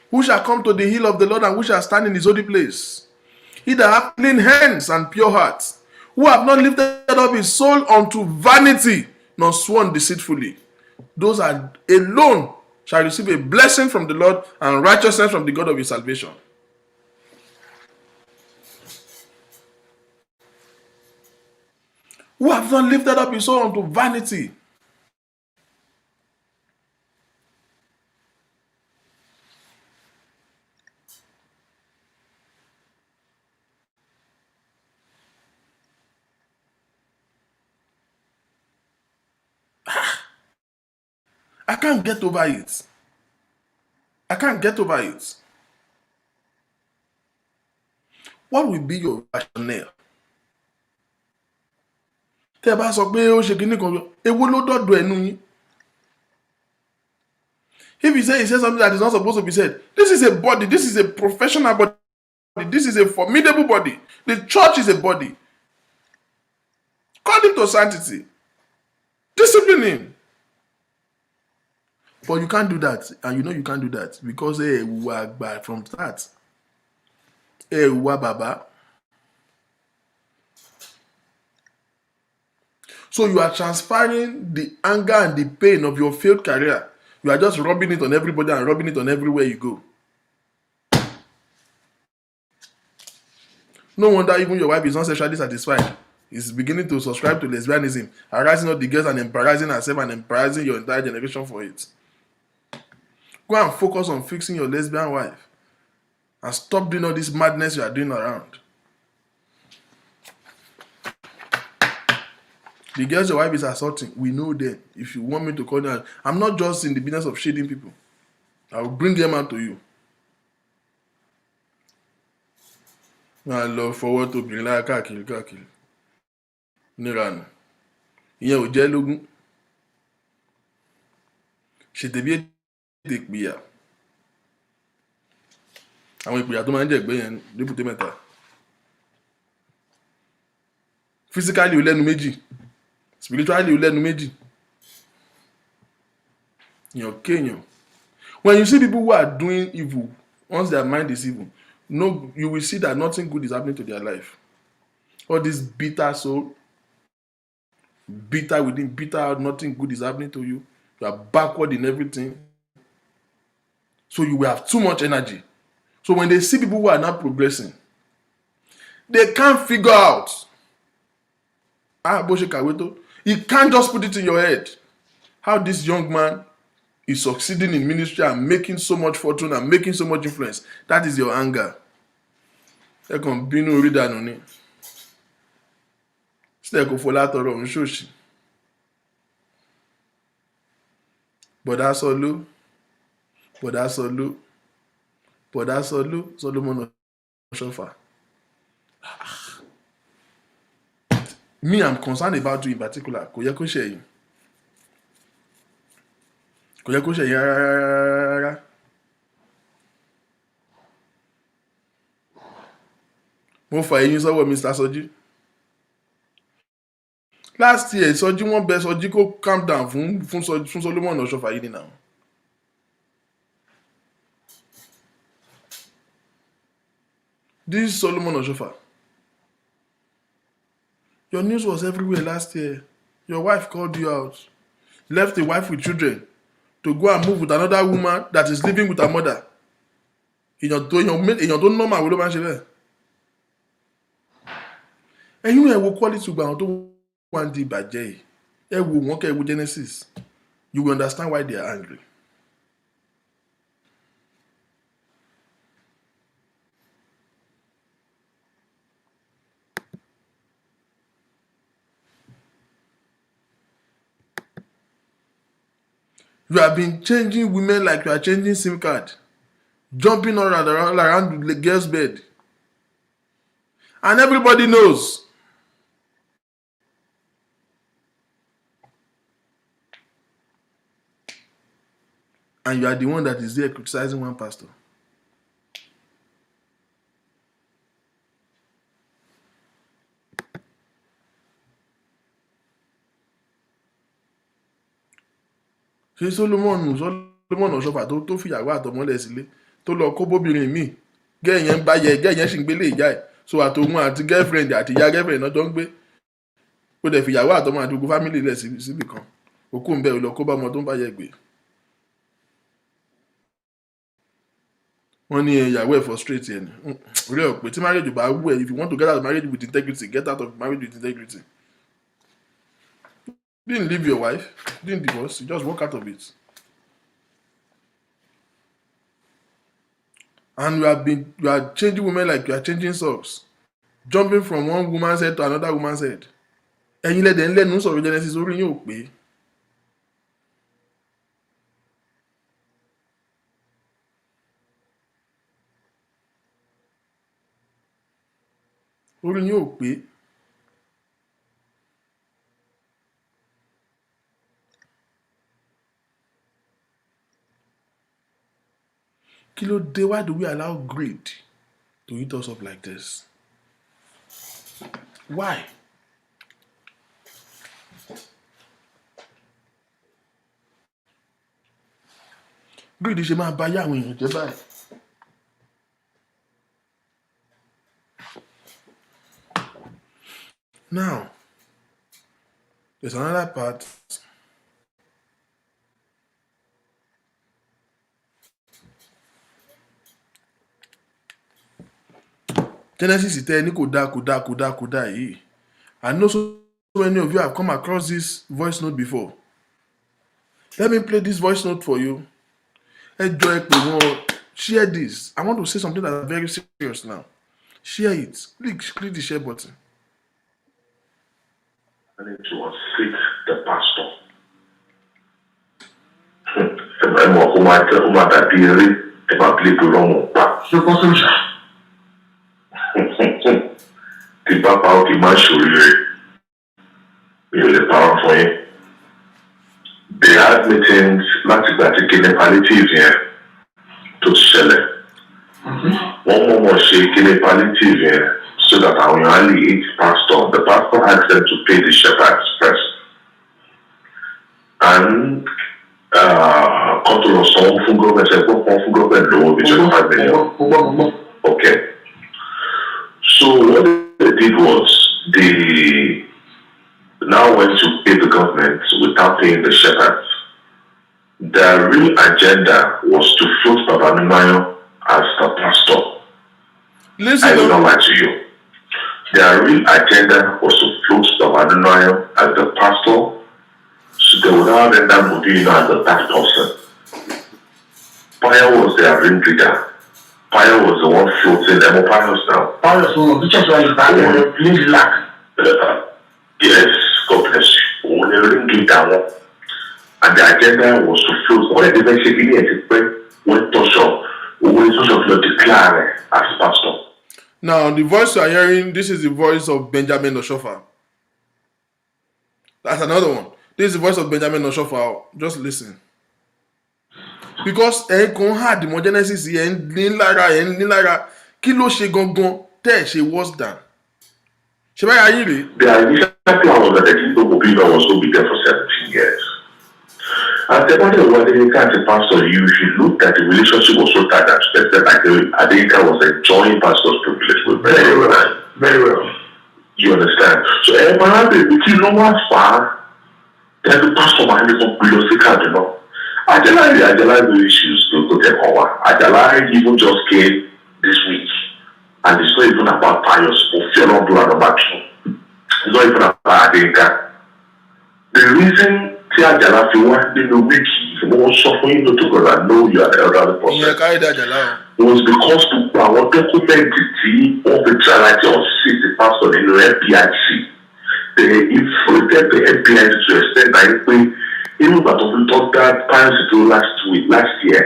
Who shall come to the hill of the Lord and who shall stand in his holy place? He that hath clean hands and pure hearts, who have not lifted up his soul unto vanity, nor sworn deceitfully. Those are alone shall receive a blessing from the Lord and righteousness from the God of his salvation. Who have not lifted up his soul unto vanity. I can't get over it. I can't get over it. What will be your rationale? Tẹ́ bá sọ pé ó ṣe kíní kan, èwo ló dọ̀dọ̀ ẹnu yín? If he says something that is not supposed to be said, this is a body, this is a professional body This is a formidable body. The church is a body. Call him to sanctity. Discipline him. But you can't do that. And you know you can't do that because we were bad from start. We were baba. So you are transferring the anger and the pain of your failed career. You are just rubbing it on everybody and rubbing it on everywhere you go. No wonder even your wife is not sexually satisfied. Is beginning to subscribe to lesbianism, harassing all the girls and embarrassing herself and embarrassing your entire generation for it. Go and focus on fixing your lesbian wife and stop doing all this madness you are doing around. The girls your wife is assaulting, we know them. If you want me to call them, I'm not just in the business of shading people. I will bring them out to you. I love forward to bring like káàkiri. Nírànù. Ìyẹn ò jẹ́ lógún. Ṣètèbí ètè ìpìyà. Àwọn ìpìyà tó máa ń jẹ́ ìgbẹ́ yẹn lébùté mẹ́ta. Physically ó lẹ́nu méjì. Spiritually ó lẹ́nu méjì. Èèyàn kéèyàn. When you see people who are doing evil, once their mind is evil, no, you will see that nothing good is happening to their life. All this bitter soul, bitter within, bitter out, nothing good is happening to you. You are backward in everything. So you will have too much energy. So when they see people who are not progressing, they can't figure out. You can't just put it in your head how this young man is succeeding in ministry and making so much fortune and making so much influence. That is your anger. Ẹ kàn bínú orí dànù ni. Sílẹ̀ kò fọlá tọrọ òun ṣòṣì. Bọ̀dá Sọlú, Bọ̀dá Sọlú, Bọ̀dá Sọlú, Solomon Ọ̀ṣọ́fà. Me, I'm concerned about you in particular. Kò yẹ kó ṣe yín. Kò yẹ kó ṣe yín rárá. Mo fà eyín sọ́wọ́ Mr. Sọjí. Last year, Sọjí wọ́n bẹ Sọjí kó calm down fún Solomon Ọ̀ṣọ́fà yìí nìyà. This Solomon Ọ̀ṣọ́fà. Your news was everywhere last year. Your wife called you out. Left a wife with children to go and move with another woman that is living with her mother. Èèyàn tó normal wo ló máa ń ṣe bẹ́ẹ̀. Ẹ̀yin ẹ wo quality gba àwọn tó wà ní ìbàjẹ́ yìí. Ẹ wo wọn kẹ́ ẹ wo Genesis. You will understand why they are angry. You have been changing women like you are changing SIM card. Jumping around the girl's bed. And everybody knows. And you are the one that is there criticizing one pastor. Ṣé Solomon Ọ̀ṣọ́fà tó fìyàwó àtọmọ́lẹ̀ sílé tó lọ kó bóbìnrin míì gẹ́ẹ̀yẹn ń bá yẹ gẹ́ẹ̀yẹn sì ń gbélé ìyá ẹ̀ so àtòun àti girlfriend àti ìyá girlfriend náà jọ ń gbé ó dẹ̀ fìyàwó àtọmọ àti gbogbo family lẹ̀ síbì kan òkú ń bẹ̀ lọ kó bá ọmọ tó ń bá yẹ gbé. Wọ́n ní ìyàwó ẹ̀ frustrate ẹ̀ ní orí ẹ̀ pé tí marriage bá wù ẹ̀ if you want to get out of marriage with integrity get out of marriage with integrity. You didn't leave your wife, you didn't divorce, you just walk out of it. And you are changing women like you are changing socks, jumping from one woman's head to another woman's head. Ẹ̀yin lẹ́dẹ̀ ń lẹ́nu sọ̀rọ̀ Genesis orí yín ò pé. Orí yín ò pé. Kí ló dé? Why do we allow greed to eat us up like this? Why? Greed ṣe máa bá yá àwọn èèyàn jẹ́ báyìí. Now, there's another part. Genesis tell ní kò dá yìí. I know so many of you have come across this voice note before. Let me play this voice note for you. Share this. I want to say something that's very serious now. Share it. Click the share button.
I need to unseat the pastor. The Papa of the they had meetings láti gbà tí kíni palliative yẹn tó ṣẹlẹ̀. Wọ́n mọ̀ọ́mọ̀ ṣe kíni palliative yẹn so that àwọn èèyàn á lè eat pastor. The pastor asked them to pay the shepherds first. And kọ́tù lọ sanwó fún gọ́ọ̀mẹ̀ntì ẹ̀gbọ́n kan fún gọ́ọ̀mẹ̀ntì lówó bíi 25 million. Okay. So what they did was they now went to pay the government without paying the shepherds. Their real agenda was to float Baba Numayo as the pastor.
Listen,
I will not lie to you. Their real agenda was to float Baba Numayo as the pastor, so they would not end up moving as the bad person. Paya was their ring leader. Paya was the one floating them. Paya's now.
Paya was the church was
yes, God bless you. When they ring leader, and the agenda was to float. What did they say? When Tosho declare as pastor.
Now, the voice you are hearing, this is the voice of Benjamin Oshofa. That's another one. This is the voice of Benjamin Oshofa. Just listen. Because had the Genesis ní lára kí ló ṣe gangan tẹ́ ṣe worse than. Ṣé báyìí ayé rè?
The initial plan was that the kingdom of Israel was going to be there for 17 years. And the body of Adenika as a pastor, you should look at the relationship was so tight that Adenika was enjoying pastor's privilege with very well.
Very well.
You understand? So you know what's far? That the pastor might be some card, you know. Ajala issues to go take over. Ajala even just came this week. And it's not even about Pius or Fiona Blood number 2. It's not even about Adenika. The reason Ajala fi wá nínú wiki wọ́n sọ fún yín lótú because I know you are the elderly person. Was because gbogbo àwọn dọ́kúmẹ́ntì tí wọ́n fi try láti unseat the pastor nínú FPIC. They inflated the FPIC to extend by pé inú ìgbà tó fi tọ́ dá Pius tó last year.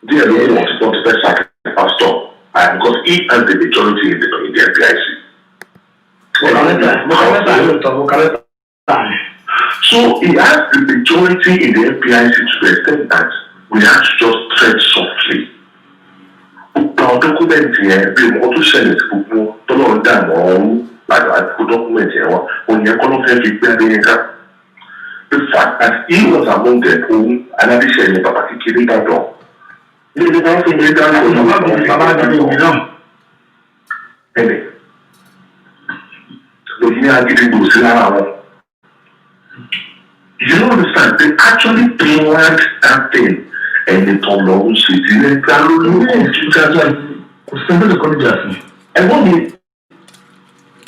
Díẹ̀ ló wọ́n ti tọ́ ti fẹ́ sack the pastor because he has the majority in the FPIC. So he has the majority in the FPIC to the extent that we have to just tread softly. Our document here, we want to send it to people, don't know that like document here, when you're going to the fact that he was among them who, and I said, Papa Kikiri Dado. You know, you don't understand, they actually planned that thing and they told them city and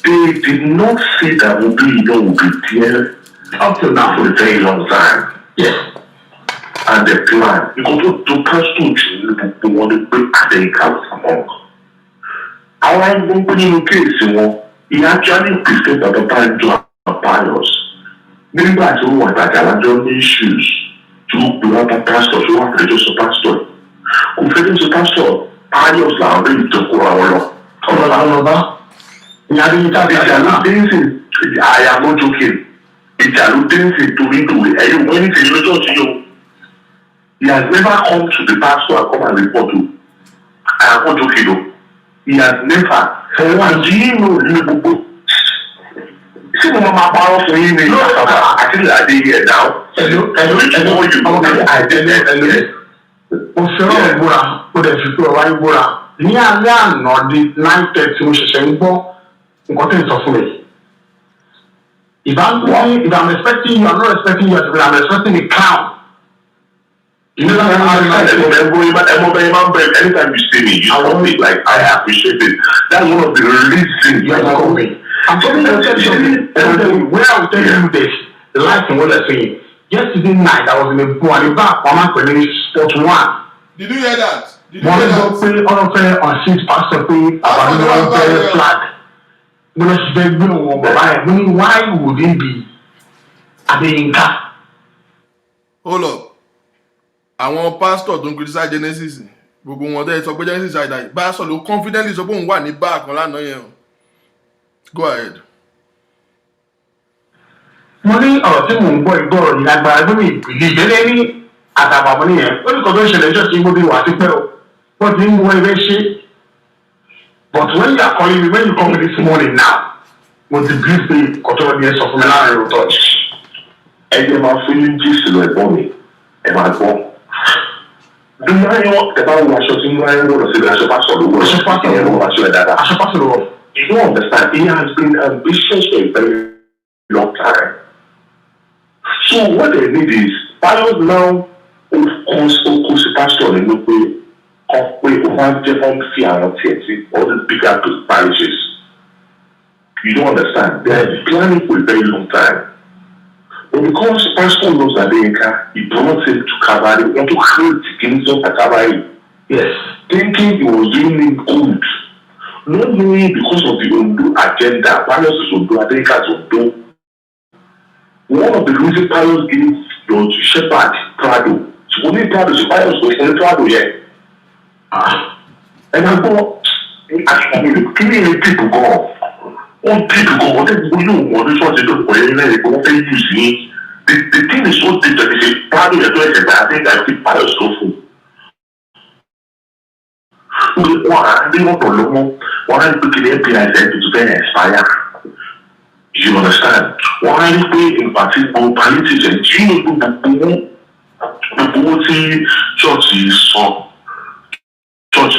they did not say that will be there up till now for a very long time. Yes. And the plan, because to pastor to want to break Adenika was among. Our company case, he actually preferred the time to Pius. Nígbà tí wọ́n wà Àjàlájọ́ ní issues tó gbúra bá pastor tó wà fẹ́jọ́ sọ pastor kò fẹ́jọ́ sọ pastor Pius làwọn bẹ́ẹ̀ ìtọ́kọ àwọn lọ. ọlọ́ba ìyá bí níta bí ìjà ló dé sí I am not joking ìjà ló dé sí torí ìdòwe ẹ̀yìn wọ́n ní ti lọ́jọ́ tí yóò. He has never come to the pastor and come and report to I am not joking o.
He has never. And do you know Liverpool? See, my mama power for him. I think I did here now. Hello. I did.
Òṣèré ìbúra ó dẹ̀ fi pé ọ̀wá ìbúra ní alẹ́ àná di 9:30 mo ṣẹ̀ṣẹ̀ ń gbọ́ nǹkan tó ń sọ fún mi. If I'm expecting you, I'm not expecting you, I'm expecting a clown. You know
anytime you see me, you tell me like I appreciate it. That's one of the reasons
you are coming. I'm telling you, where I'm telling you this, the light and what I'm saying. Yesterday night, I was in a back sport 1.
Did you hear that?
On 6 pastor pay about the flag. Why would it be Adeyinka?
Hold up. Àwọn pastor don't criticize Genesis. Gbogbo wọn dẹ́ sọ pé Genesis ṣàìdá. Pastor ló confidently sọ pé òun wà ní back kan lánàá yẹn. Go ahead.
Mo ní ọ̀rọ̀ tí mò ń gbọ́ ìgbọ́rọ̀ yìí lágbára lórí ìpìlẹ̀ ìgbẹ́lẹ́ ní àtàbàbọ̀ nìyẹn. Ó ní kọ́ tó ń ṣẹlẹ̀ ṣọ́ọ̀ṣì ń gbóbi wà sí pẹ́ o. Wọ́n ti ń mú ẹgbẹ́ ṣe. But when you are calling me, when you call me this morning now, mo ti brief pé kọ́tọ́ ní ẹ sọ fún mi láàrin òótọ́.
Ẹgbẹ́ máa fún yín jí sílẹ̀ ẹ̀gbọ́n mi, ẹ máa gbọ́. Bí wọ́n yọ ẹ̀bá wo aṣọ tí wọ́n yọ lọ sí aṣọ pásọ̀ lówó aṣọ pásọ̀ lówó aṣọ ẹ̀ dáadáa.
Aṣọ pásọ̀ lówó.
You don't understand, he has been ambitious for a very long time. So what they need is, Bible now, of course, pastor in the way of one different fear all the bigger parishes. You don't understand. They have been planning for a very long time. But because pastor knows Adeyinka, he brought him to Calvary, want to create the kingdom at Calvary.
Yes.
Thinking he was doing him good. Not knowing because of the Ondo agenda, Pius is Ondo, Adeyinka is Ondo. One of the reasons Pius gave your shepherd Prado. So when he Prado, so Pius was in Prado, yeah. And I thought, people go. All people go, whatever you want, this one they don't go anywhere, they go, they use me. The thing is so deep that they say, Prado, you're doing it, I think I think Pius so full. They want to know why I'm picking the API to then expire. You understand? Why in particular politics and the church is so church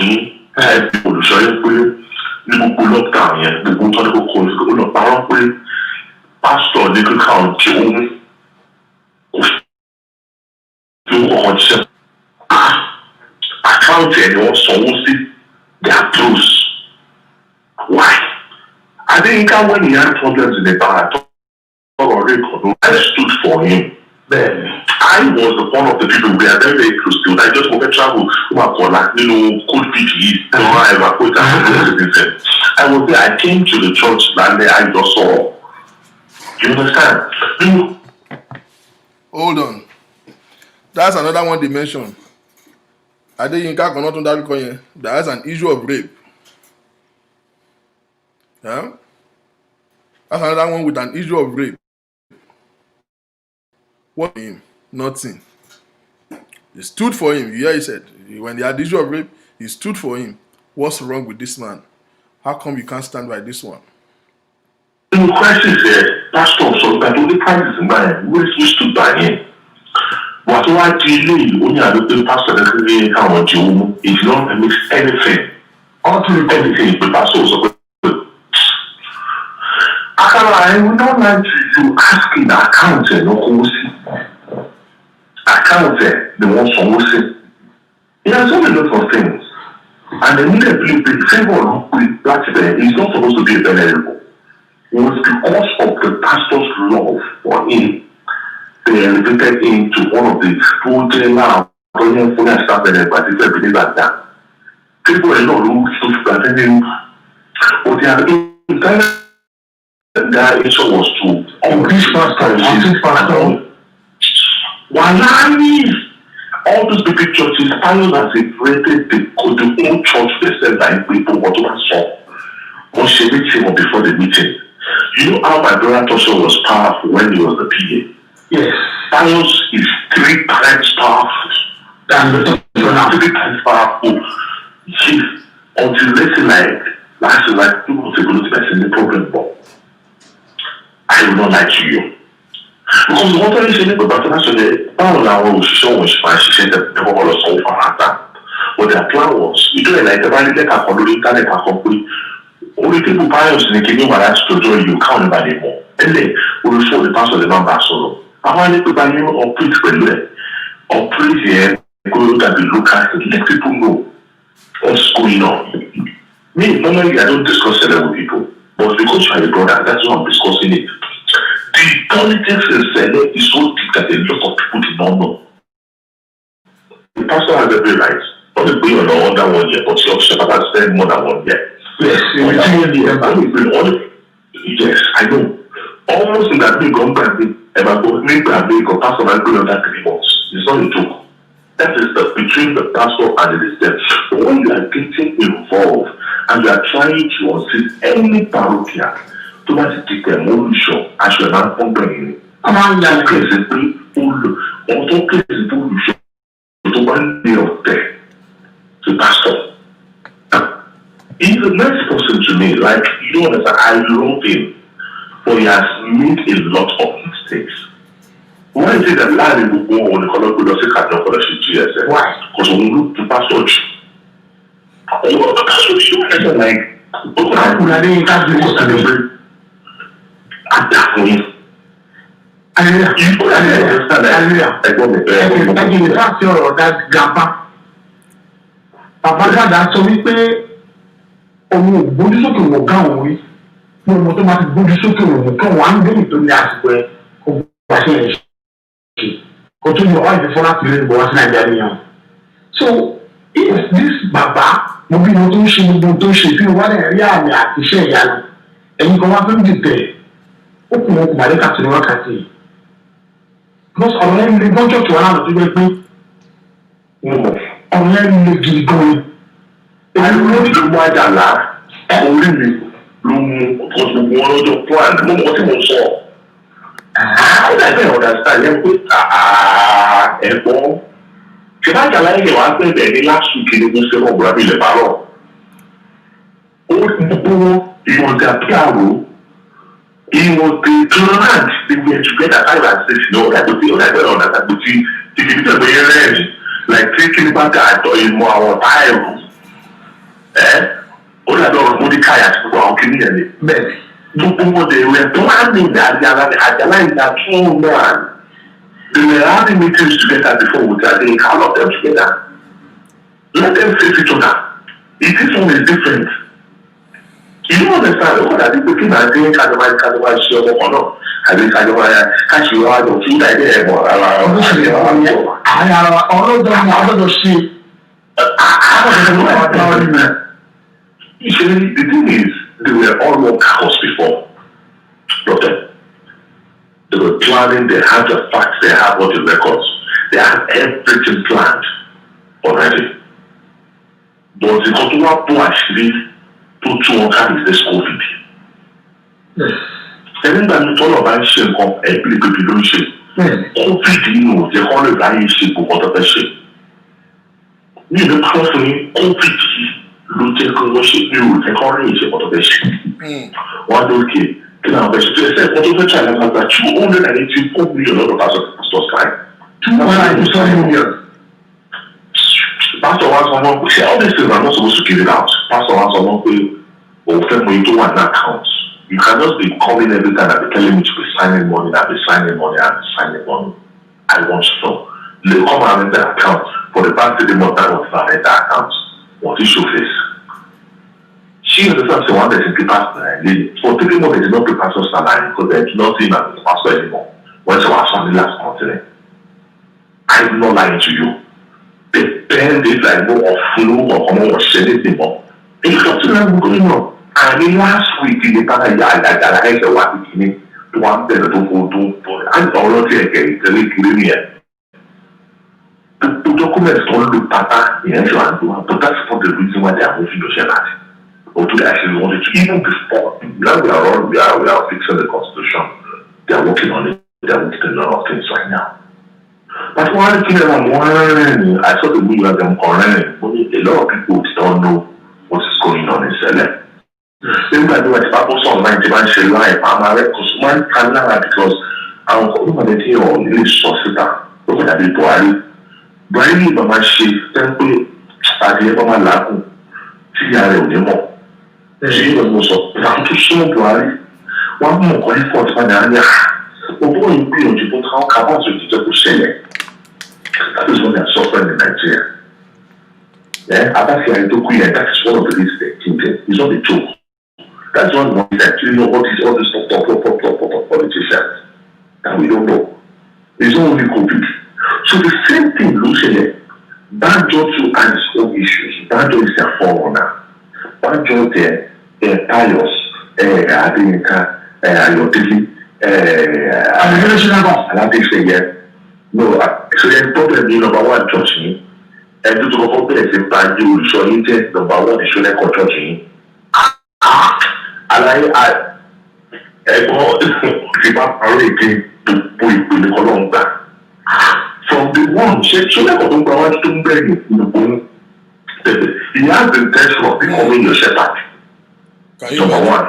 people show you people lockdown yet the go to the call pastor they could count to account and also their truths. Why? I think when he had problems in the bar, I stood for him. Then I was one of the people we are very, very close to. I just want to travel could be I was there, I came to the church and I just saw. You understand?
Hold on. That's another one dimension. Adeyinka cannot do that. That's an issue of rape. Yeah? That's another one with an issue of rape. What him? Nothing. He stood for him. Yeah, he said. When they had the issue of rape, he stood for him. What's wrong with this man? How come you can't stand by this one?
In the crisis there, pastor so that only crisis in mind, we stood by him. But why delay only a little pastor that can how much you if you don't mix anything. All to the anything, but pastor so I would not like you asking the accountant no accountant the one from he has done a lot of things. And the immediately the favor of black man is not supposed to be venerable. It was because of the pastor's love for him. They elevated him to one of the full now brilliant full staff and particular believe like that. People are not who to him, but they are their issue was to increase pastor. All those big churches, Pius has separated the old church themselves like people, whatever saw. But she met him before the meeting. You know how my brother Tosho was powerful when he was the PA? Yes. Pius is 3 times powerful. Than the 3 times powerful chief until they say like people say go to person the problem, but I will not lie to you. Because what are you saying about international? All our show was fine. She said that the whole of so far but their plan was, you do like the value that I follow internet and company. Only people buyers in the kingdom were asked to join you, count about it more. And then we will show the pastor the number solo. I want to buy you or preach or preach here, go that we look at it, let people know what's going on. Me, normally I don't discuss it with people, but because you are a brother, that's why I'm discussing it. The politics in Senate is so deep that a lot of people do not know. The pastor has every right. Not to be on under 1 year, but your shepherd has spent more than 1 year. Yes, yes, I know. Almost in that big company, maybe a big pastor has been under 3 months. It's not a joke. That is between the pastor and the step. But when you are getting involved and you are trying to assist any parochial, to make it a more sure as you are not complaining. I'm not crazy. Auto crazy bullshit. To one day of death. To pastor. He's a nice person to me. Like, you understand, I love him. But he has made a lot of mistakes. Why is it that Larry will go on the color could also catch up for the GSM? Why? Because when we look to pastor, you know, the pastor, you understand, like,
Bàbá dàda sọ wípé òun ò gbójú sókè wò gán òun rí ní ọmọ tó máa ti gbójú sókè wò kán wà ń gbé tó ní àsìkò ẹ kó bá ṣe ẹ ṣe kó tó ní ọwọ́ ìdífọ́ láti lè bọ̀ wá sí Nàìjíríà nìyẹn. So if this bàbá mo bí wọn tó ń ṣe gbogbo tó ń ṣe ìfihàn wálé rí àmì àti iṣẹ́ ìyanu ẹ̀yin kan wá fẹ́ ń dìtẹ̀ ó kù wọn kò bá lẹ́kàtì ní wákàtí yìí. Because ọ̀rọ̀ yẹn lè gbọ́jọ́ tó wà lánàá tó jẹ́ pé ọ̀rọ̀ yẹn lè gidi gan ni.
Èyí ló ti mú àjàlá orí mi ló mú gbogbo wọn lọ́jọ́ plan mo mọ̀ tí mo sọ. Ó dàbí understand yẹn pé ẹ̀gbọ́n ṣe bá àjàlá yẹn wá bẹ̀rẹ̀ ní last week ní mo ṣe mọ̀ bùrọ̀ bí ilẹ̀ bá rọ̀. Ó gbogbo ìwọ̀n ti àpíàrò ìwọ̀n ti tolerant they were together 5 and 6 ní ọ̀dà tó ti ọ̀dà ìbẹ̀rẹ̀ ọ̀dà tó ti ìdìbò tẹ̀gbẹ́ yẹn rẹ́ẹ̀ni like taking back àjọ ìmọ̀ àwọn táìrù. Ó dàbí ọ̀rọ̀ Mordecai àti gbogbo àwọn kìnìyàn ni. Bẹ́ẹ̀ni. Gbogbo wọn they were planning àjàlá ìdá tún náà. They were having meetings together before we were saying all of them together. Let them face each other. This one is different. You don't understand. Ó dàbí pé kí màá dín kájọba ṣe ọmọ kan náà. Àbí kájọba káṣí wa lọ tún ìdá ilé ẹ̀mọ́ ara Usually, the thing is, they were all workhouse before. Doctor. They were planning, they had the facts, they had all the records, they had everything planned already. But the control actually to on this COVID. Yes. Even when you talk about shame, every people don't shame. COVID, you know, they call it very shame for what other shame. You know, constantly, COVID. Ló jẹ́ kí wọ́n ṣe pé o ẹ̀kọ́rin ìṣe pọ̀tọ́ bẹ́ẹ̀ ṣe. Wọ́n lókè kí náà bẹ́ẹ̀ ṣe tó ẹsẹ̀ ẹ̀kọ́ tó fẹ́ ṣàlẹ̀ máa gba $284 million lọ́dọ̀ pastor sky. $284 million. Pastor wa sọ wọn pé all these things are not supposed to give it out. Pastor wa sọ wọn pé òun fẹ́ mọ ètò wà ní account. You can just be coming every time and be telling me to be signing money and be signing money and be signing money. I want to know. They come and enter the account for the past 3 months that was not enter account. What is your face? She understands the one that is the pastor. For 3 months, they did not pay pastor's salary because they do not see him as the pastor anymore. When she was on the last continent, I'm not lying to you. They bend it like more of flu or common or shed it more. It's something going on. And in last week, in the past, I said, what is it? To one better to go to, and already again, it's a little here. The documents don't look better in Israel, but that's not the reason why they are moving to Shenat. Or to actually wanted to, even before, now we are fixing the constitution. They are working on it. They are working on a lot of things right now. But one thing that I'm wondering, I saw the movie of them already, but a lot of people don't know what's going on in Sele. Nígbà tí wọ́n ti bá post online ti máa ń ṣe live àmà rẹ̀ kò sí máa ń ta lára because àwọn olùmọ̀lẹ́ tí ò lè sọ síta ó kò dàbí Buhari ní ìbá máa ṣe tẹ́ńpé adìyẹ bá máa làágùn tí ìyá rẹ̀ ò ní mọ̀. Ṣé ìwé mo sọ àwọn tó súnmọ́ Buhari wọ́n mú nǹkan ní fọ́ọ̀tì bá dáa ní owó ìgbìyànjú tó táwọn kábàtì òjijì kò ṣẹlẹ̀. That is what they are suffering in Nigeria. That is one of the reasons they're thinking. It's not a joke. That's one of the actually know what is all this top politicians that we don't know. It's not only COVID. So the same thing, Lucian, Banjo too has its own issues. Banjo is their forerunner. Banjo they're pious, Adinka, Ayodele, Aladese, no, so the problem is number one, church. And to the company is Banjo, so you take number one, is showing church. From the one, he has the intention of becoming your shepherd. Number one.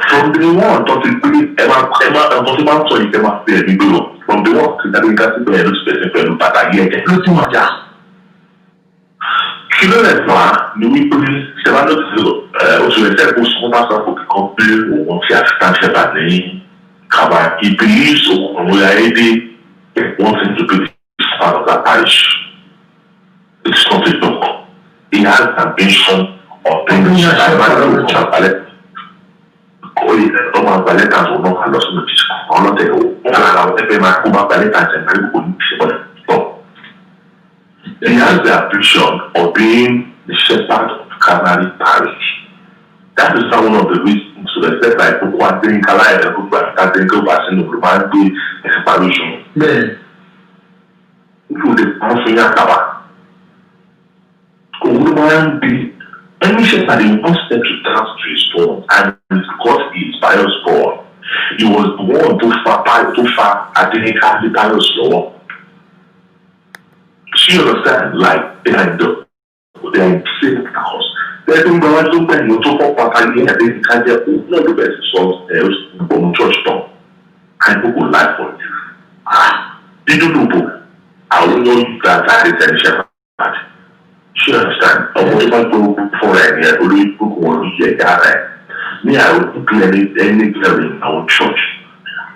From the one, from the one, kí ló lè fà á ni wípé ṣẹlá ló ti oṣù ẹsẹ kó sọ máa sọ fún kíkan pé òun fi assistant shepherd ní kaba he believes òun ayédè wants him to be part of that parish. It's not a joke. He has ambition of being a shepherd. Ọmọ àgbàlẹ̀ kan tó náà lọ sínú títí ọlọ́tẹ̀ òun àwọn ẹgbẹ́ máa kó bá àgbàlẹ̀ kan jẹ̀ náà kò ní ìṣẹ̀bọ̀lẹ̀ tọ̀. He has the ambition of being the shepherd of Calvary Parish. That is one of the reasons to expect like people are doing Calvary and people are doing Calvary in the Roman separation. Through the Pansonia Kaba. Roman be any shepherd he wants them to dance to his throne, and because he is pious born, he was born too far at the pious law. She understand like they are in the same house. They don't go and look at you to pop up and they can't get not the best songs else from church town. And people like for you. You don't know. I will know you that is a shepherd. She understand. I want to go for any only book one year that me I will do any clearing in our church.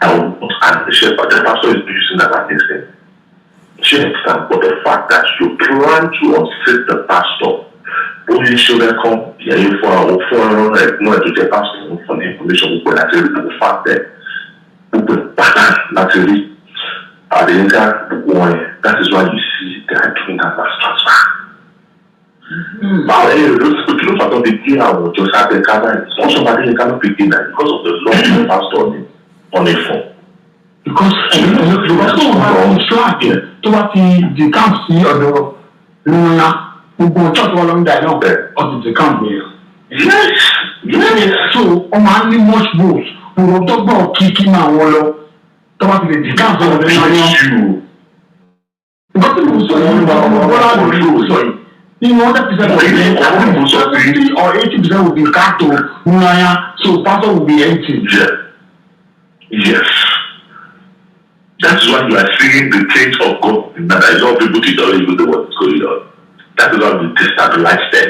I will not and the shepherd. The pastor is using that as his thing. She understand, but the fact that you plan to unseat the pastor, only show that come here for no to the pastor for the information we can the fact that we will pattern naturally at the end that is why you see they are doing that mass transfer. Now, those people are not beginning or just have the camera. Most of them cannot begin that because of the law of the pastor on a phone. Because someone has been slack to what the camp see or the Luna who go talk along that long or the camp here. Yes. So, only much both who will talk about kicking and wallow to what the camp or the Luna. But the Muslim, you know that percent of the 70 or 80% will be cut to Nunaya, so pastor will be empty. Yes. That's why you are seeing the change of God in that a lot of people don't even know what's going on. That is why we destabilize them.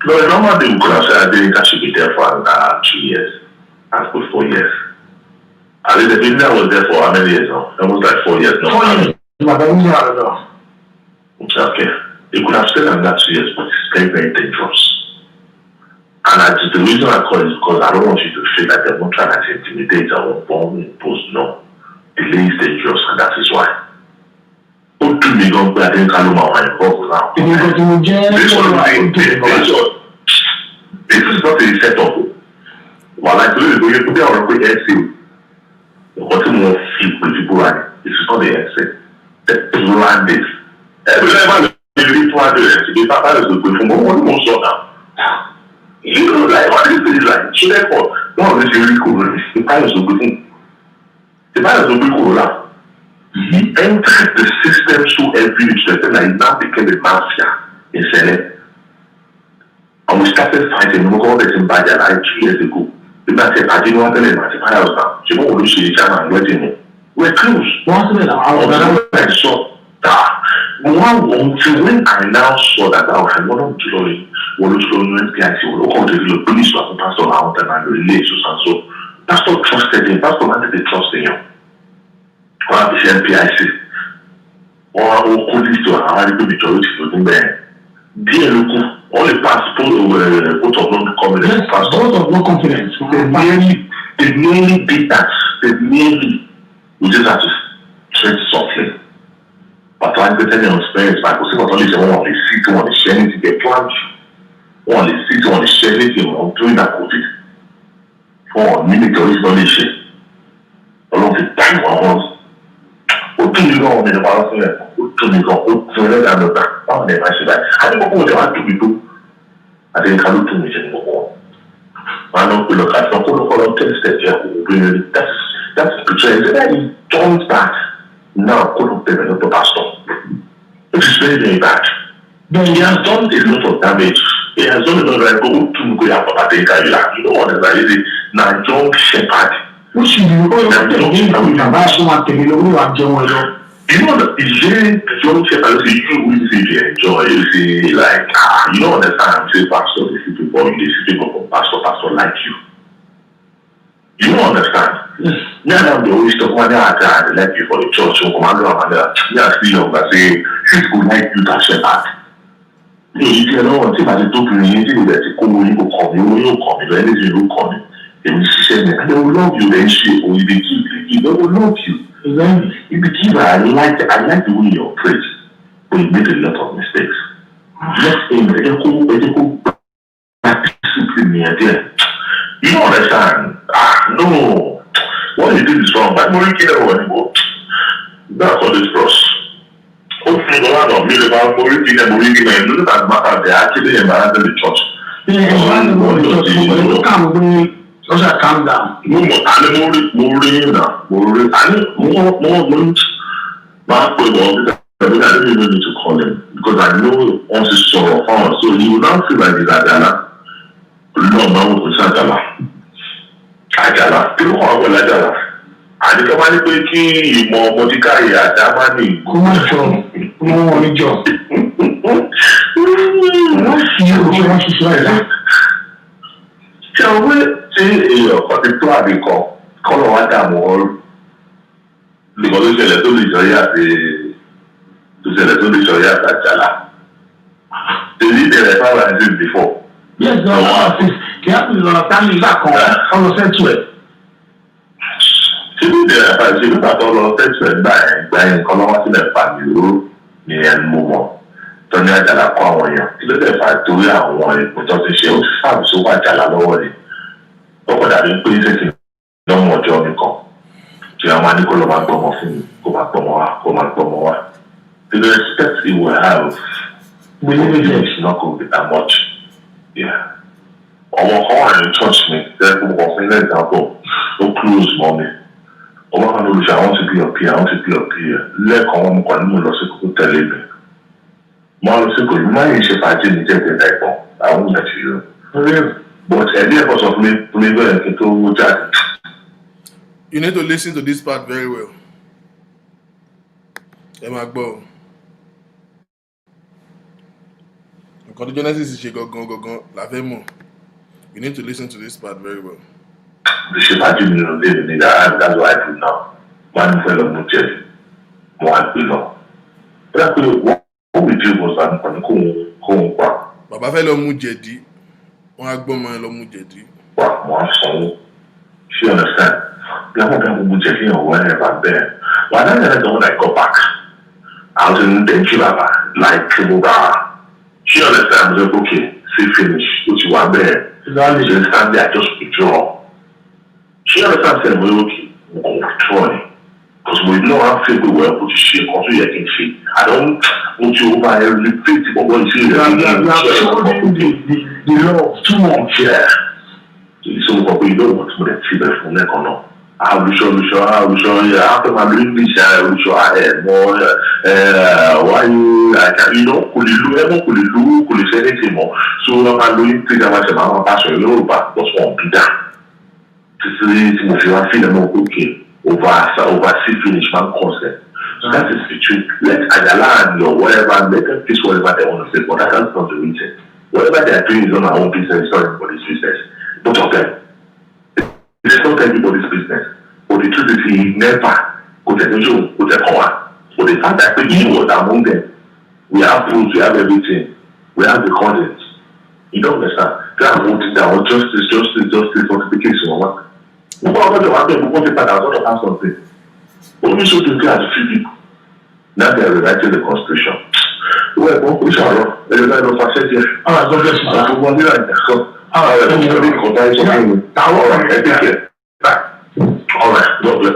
No, normally we could have said I should be there for 2 years. That's good 4 years. I mean, the business was there for how many years now? Almost like 4 years now. 4 years. Okay. You could have stayed on that 2 years, but it's very, very dangerous. And the reason I call it is because I don't want you to feel like they're not trying to intimidate or bomb impose. No. Delay is dangerous, and that is why. What do we go back and call my involved now? This is not a setup. While I told you, you put down a quick essay. What more people like? This is not the essay. The plan is. Every time you plan to be Papa is good for more so now. You know, like what is this like? So therefore, one of this really cool. The Papa is good. The Papa is good. He entered the system so every that he now became a mafia in Senate. And we started fighting. We got this in Baja like 2 years ago. The man said, I didn't want to let my house now. You know what we should and wedding. We're close. I saw that. Until when I now saw that I want to do NPIC, we call the police was pastor out and relations and so. Pastor trusted him. Pastor wanted to trust in him. One of the NPIC. Or police to our majority to do there. Dear local. All the passport vote of no confidence.
Vote of no confidence.
They nearly did that. They nearly. We just have to tread softly. But I'm getting your experience back. Because only someone on the seat, on the sharing to get planned. On the seat, on the sharing on doing that COVID. For military donation. Along the time was. What do you know on the balance? What do you know? What do you know? I don't know what they want to do. I think I don't do it anymore. I don't look at the whole test that that's the picture. Then he turns back. Now, couldn't develop the pastor. Which is very, very bad. He has done a lot of damage. He has done a lot of go to go up at the you know what I say? Now, young shepherd.
Which you know,
you know that it's very young shepherd. You will see they enjoy. You see, like, you don't understand. Say, pastor, you see people, you see people, pastor like you. You don't understand. Now, they always talk about that. They like you for the church. So, commander, yeah, still young, but say, she's good like you, that shepherd. You know, until I talk to you, you will come, you will come, anything you will come. They will love you, then she will be give. They will love you. You be giver. I like the way you operate, but you make a lot of mistakes. Let him go discipline me again. You don't understand. No. What you did is wrong. But more care when you go. That's all this cross. Hopefully, the one of me about more care, it doesn't matter. They actually embarrassing the church.
Also, calm down.
More now. I don't even need to call him because I know once it's so far, so he will not feel like he's Adala. No, man, was Adala. People are well Adala. And the company taking more Motica, Adamani.
Come on, job.
Shall we say a particular call what I'm all the Malaysia to the Joya to the Joya at Jala. They did the reference before.
Yes, no, you have to understand me back on the century.
She did the reference, she looked at all of century by Colombian and Pamilo, near Momo. Tony Jala Power, you look at Toya one, but doesn't she have so much Jala no but that in place no more job you come. Germany go back to the respect you will have, we it's not going to be that much. Yeah. How you touch me, that was an example. So close mommy. I want to be up here, I want to be up here. Let come on, no tell me. Marlosico, you might say I didn't get the type. I won't let you. But idea because of me to Jack.
You need to listen to this part very well. Emagbo. Because Genesis is go la femo. You need to listen to this part very well.
The ship I didn't know that's what I do now. One fellow Mujer. One below. But what we do was I'm going
Baba fellow Mujedi. Wọ́n á gbọ́ ọmọ ẹ lọ mú jẹ̀dí.
Wọ́n á sanwó. She understand. Bí àwọn ọ̀gá mú jẹ̀dí yẹn wọ́n ẹ̀ bá bẹ́ẹ̀. Wọ́n á dáná ẹ̀dá when I go back. I was in the Chilaba, like Kimuga. She understand. I was like, okay, see finish. What you want there? She understand there, I just withdraw. She understand saying, well, okay, we're going to withdraw. Because we know how people were able to shake onto your shake. I don't want you over repeat but what you see.
You have the law too much.
Yeah. So what we don't want to see that from there or not. Yeah, after my English, more, why you, could you say anything more? So, I'm doing things about my passion, but was one bigger. If you are feeling more okay, oversee finish man concept. So that is between, let Ajala and your whatever, let them fix whatever they want to say, but that's not the reason. Whatever they are doing is on our own business, it's not everybody's business. Both of them. It's not everybody's business. But the truth is, he never go to the show, go to the power. But the fact that he was among them, we have proof, we have everything, we have the contents. You don't understand. They are voting down justice, for the case of one. We want to have them, we want to have something. But we should do as few people. Now they are rewriting the constitution. Well, we shall run. There is no success here. God bless you. I will be like that. All right, take care. Bye. All right, God bless.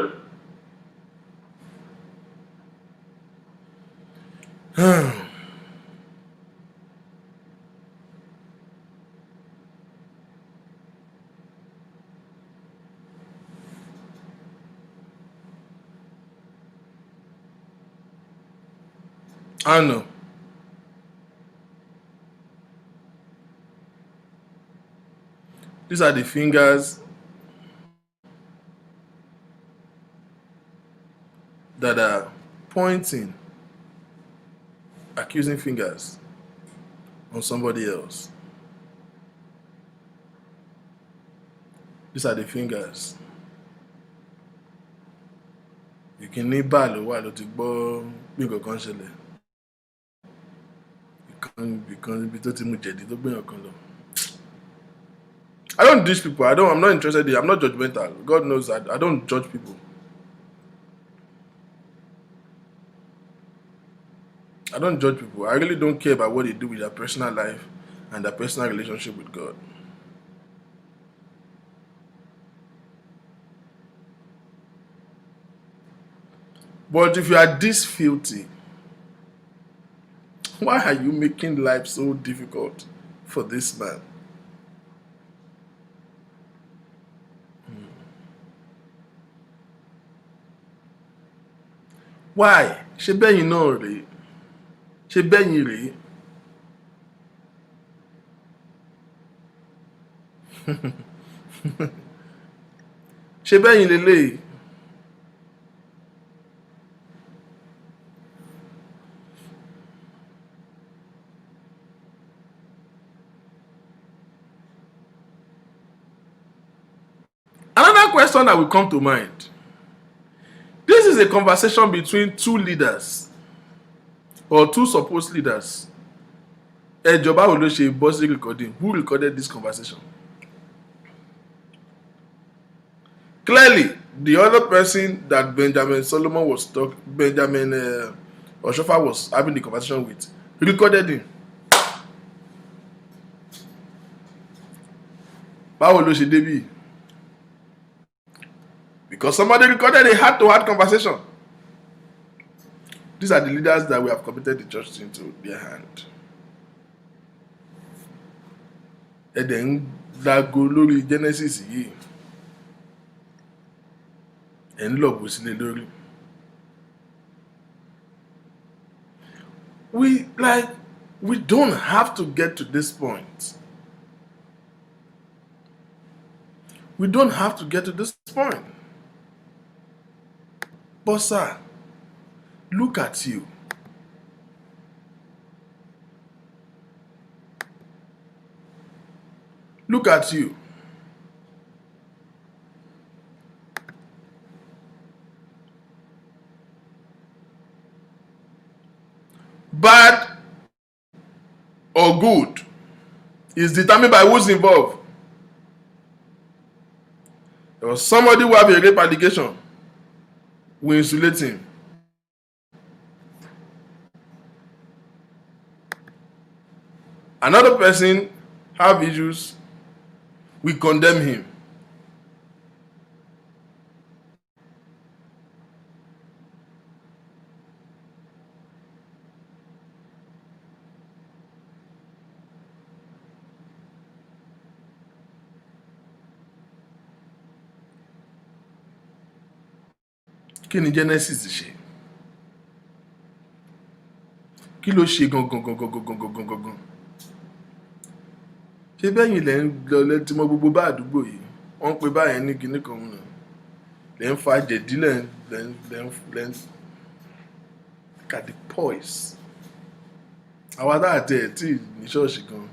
I know. These are the fingers that are pointing, accusing fingers on somebody else. These are the fingers. You can ní báàlù wà ló ti gbọ́ bí nǹkan kan ṣẹlẹ̀. Ìkan ibi tó ti mú jẹ̀dí tó gbéyàn kan lọ. I don't judge people. I'm not interested in. I'm not judgmental. God knows I don't judge people. I don't judge people. I really don't care about what they do with their personal life and their personal relationship with God. But if you are this filthy, why are you making life so difficult for this man? Why? Ṣé bẹ́yìn náà rèé? Ṣé bẹ́yìn rèé? Ṣé bẹ́yìn lélẹ́yìí? Another question that will come to mind. This is a conversation between two leaders or two supposed leaders. Ẹjọba wo ló ṣe bọ́ sí recording? Who recorded this conversation? Clearly, the other person that Benjamin Oshofa was having the conversation with recorded him. Báwo ló ṣe débí? Because somebody recorded a heart-to-heart conversation. These are the leaders that we have committed the church into their hand. Ẹ̀dẹ̀ ń dago lórí Genesis yìí. Ẹ̀ ń lọ̀bù sílẹ̀ lórí. We don't have to get to this point. We don't have to get to this point. But sir, look at you. Look at you. Bad or good is determined by who's involved. There was somebody who have a rape allegation. We insulate him. Another person have issues. We condemn him. kí ni Genesis ṣe? Kí ló ṣe gangan? Ṣé bẹ́yìn lẹ́ ń lọ lẹ́tí mọ́ gbogbo bá àdúgbò yìí? Wọ́n ń pe báyẹn ní kinní kan náà. Lẹ́ ń fa jẹ̀dí lẹ́ ń at the poise. Àwa tá àti ẹ̀ tí ní ṣọ́ọ̀ṣì gan.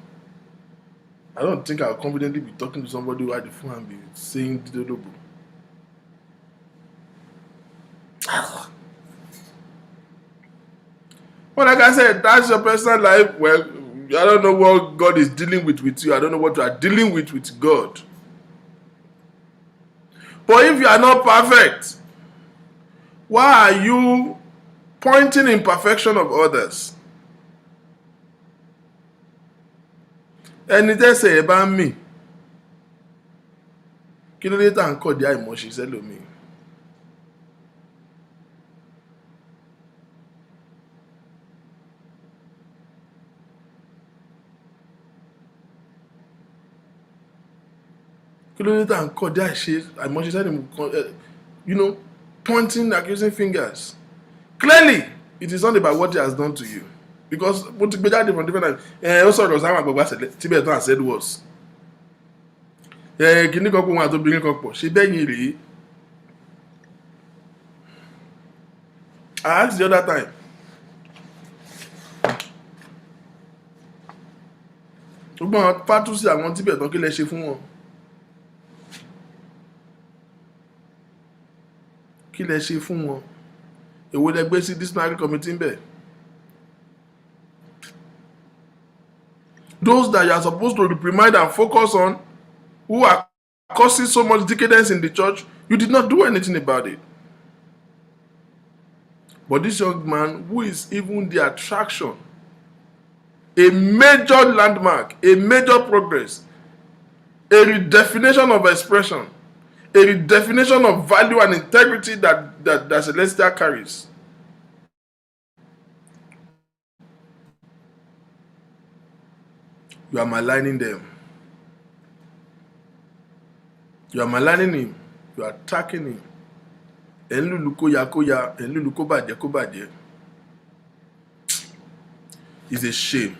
I don't think I'll confidently be talking to somebody who had the phone and be saying didodobo. Well, like I said, that's your personal life. Well, I don't know what God is dealing with you. I don't know what you are dealing with God. But if you are not perfect, why are you pointing imperfection of others? Ẹni tẹ́sẹ̀ ẹ bá ń mì, kí ló dé tá à ń kọ̀ dé àìmọ̀ṣe sẹ́lòmíì? Kí ló dé tá à ń kọ̀ dé àìmọ̀ṣe sẹ́lòmíì? You know, pointing, accusing fingers. Clearly, it is not about what he has done to you. Because mo ti gbé jáde from different times. Ó sọ̀rọ̀ sáwọn àgbàgbà tíbẹ̀ tán said was. Kìíní kan pọ̀ wọn àtòbìnrin kan pọ̀. Ṣé bẹ́yìn rèé? I asked the other time. Gbogbo àwọn pátú sí àwọn tíbẹ̀ tán kí lẹ ṣe fún wọn? Kí lẹ ṣe fún wọn? Èwo lẹ gbé sí disciplinary committee ń bẹ̀? Those that you are supposed to reprimand and focus on, who are causing so much decadence in the church, you did not do anything about it. But this young man, who is even the attraction, a major landmark, a major progress, a redefinition of expression, a redefinition of value and integrity that Celestia carries. You are maligning them. You are maligning him. You are attacking him. Enlulu ko ya ko ya, enlulu ko bàjẹ́ ko bàjẹ́. It's a shame.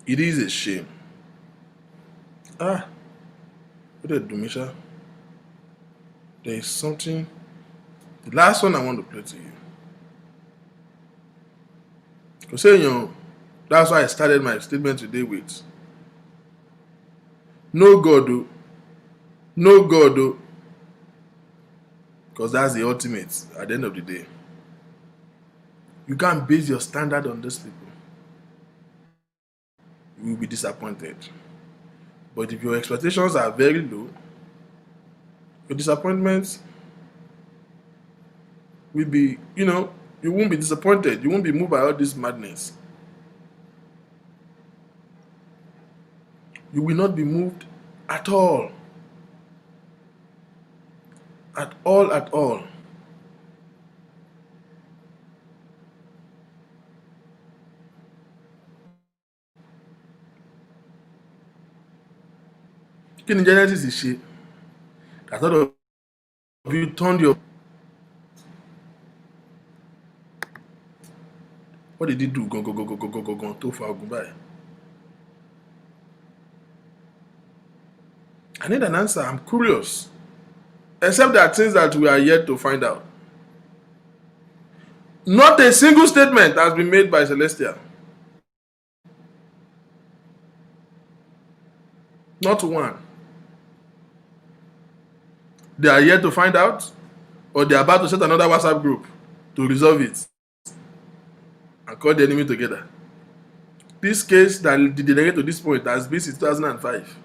It is a shame. What a Dumisha. There is something. The last one I want to play to you. Because that's why I started my statement today with no God, no God, because that's the ultimate at the end of the day. You can't base your standard on these people. You will be disappointed. But if your expectations are very low, your disappointments will be, you won't be disappointed. You won't be moved by all this madness. You will not be moved at all. At all, at all. Kí ni Genesis ṣe? That sort of you turned your... What did he do? Go tó fa ogun báyìí. I need an answer. I'm curious. Except there are things that we are yet to find out. Not a single statement has been made by Celestia. Not one. They are yet to find out, or they are about to set another WhatsApp group to resolve it and call the enemy together. This case that degenerated to this point has been since 2005.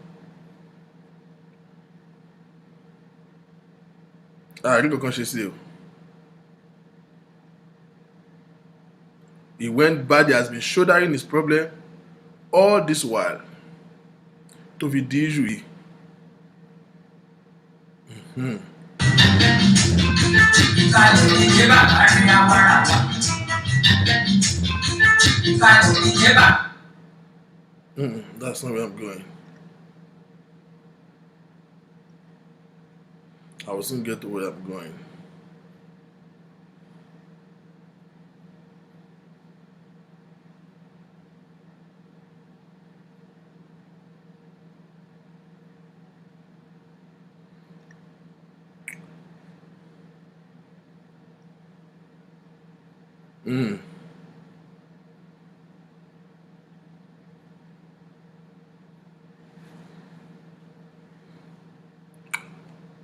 He went bad. He has been shouldering his problem all this while to be the issue. That's not where I'm going. I will soon get to where I'm going. Mm.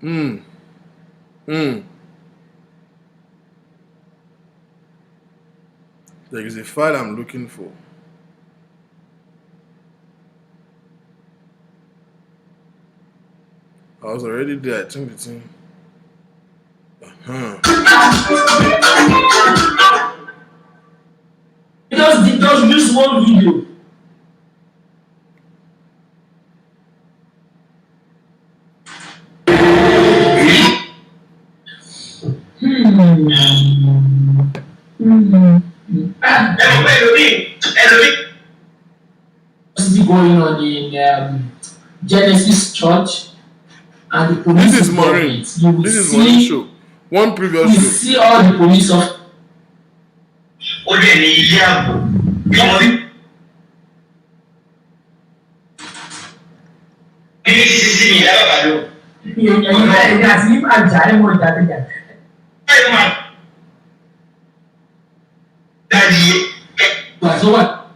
Mm. Mm. There is a file I'm looking for. I was already there. I think it's in.
Just use one video. What's going on in Genesis Church and the police?
This is Maureen. This is Maureen's show. One previous show.
You see all the police of. So what?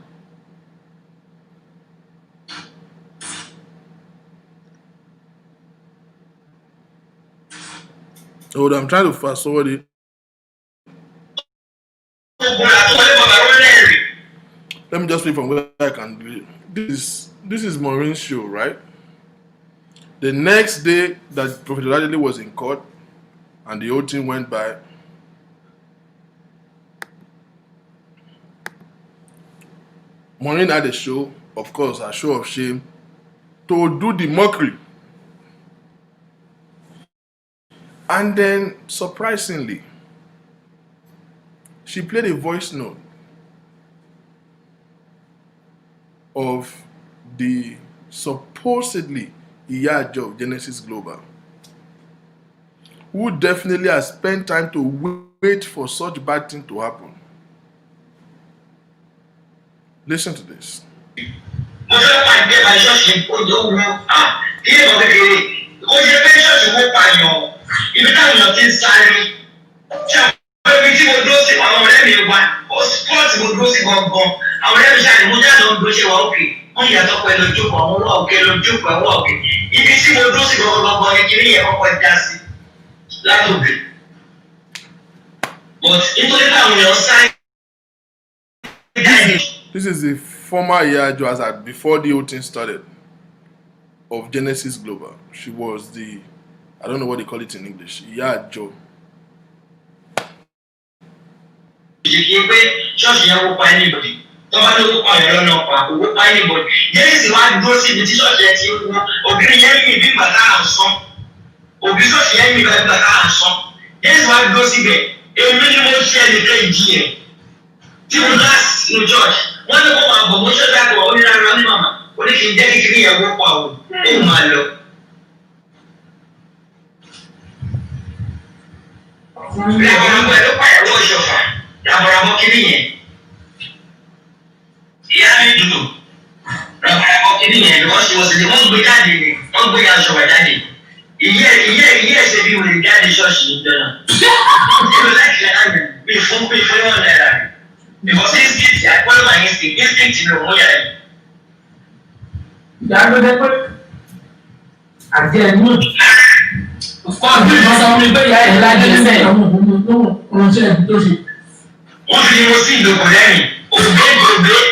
Oh, I'm trying to fast forward it. Let me just play from where I can do it. This is Maureen's show, right? The next day that Prophet OLADELE was in court and the whole thing went by, Maureen had a show, of course, a show of shame, to do the mockery. And then, surprisingly, she played a voice note of the supposedly Iyajo of Genesis Global, who definitely has spent time to wait for such bad thing to happen. Listen to this. This is the former Iyajo as at before the whole thing started of Genesis Global. She was the, I don't know what they call it in English, Iyajo.
Because she was the one who daddy, one who has your daddy. Yes, if you will daddy church in the before that. Because instinct, I follow my instinct in the morning.
Again, of course, you must only pay your life.
What do you see the Kodani? Obey,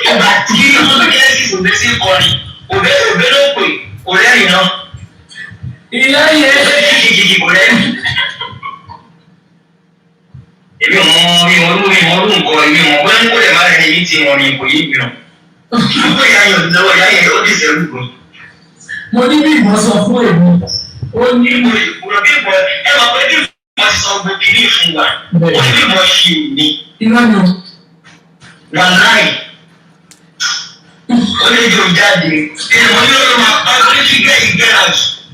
but you know the cases of the same body. Obey, Kodani, no.
Yeah.
If you want to go, you want to marry a meeting on you, know.
Money be was of way.
Only people, everybody must have been believing one. Only what she need.
You know,
one night, ó ní yóò jáde ìmọ̀ ní ọ̀rọ̀ máa bá tó ní gẹ́ ìgẹ́ra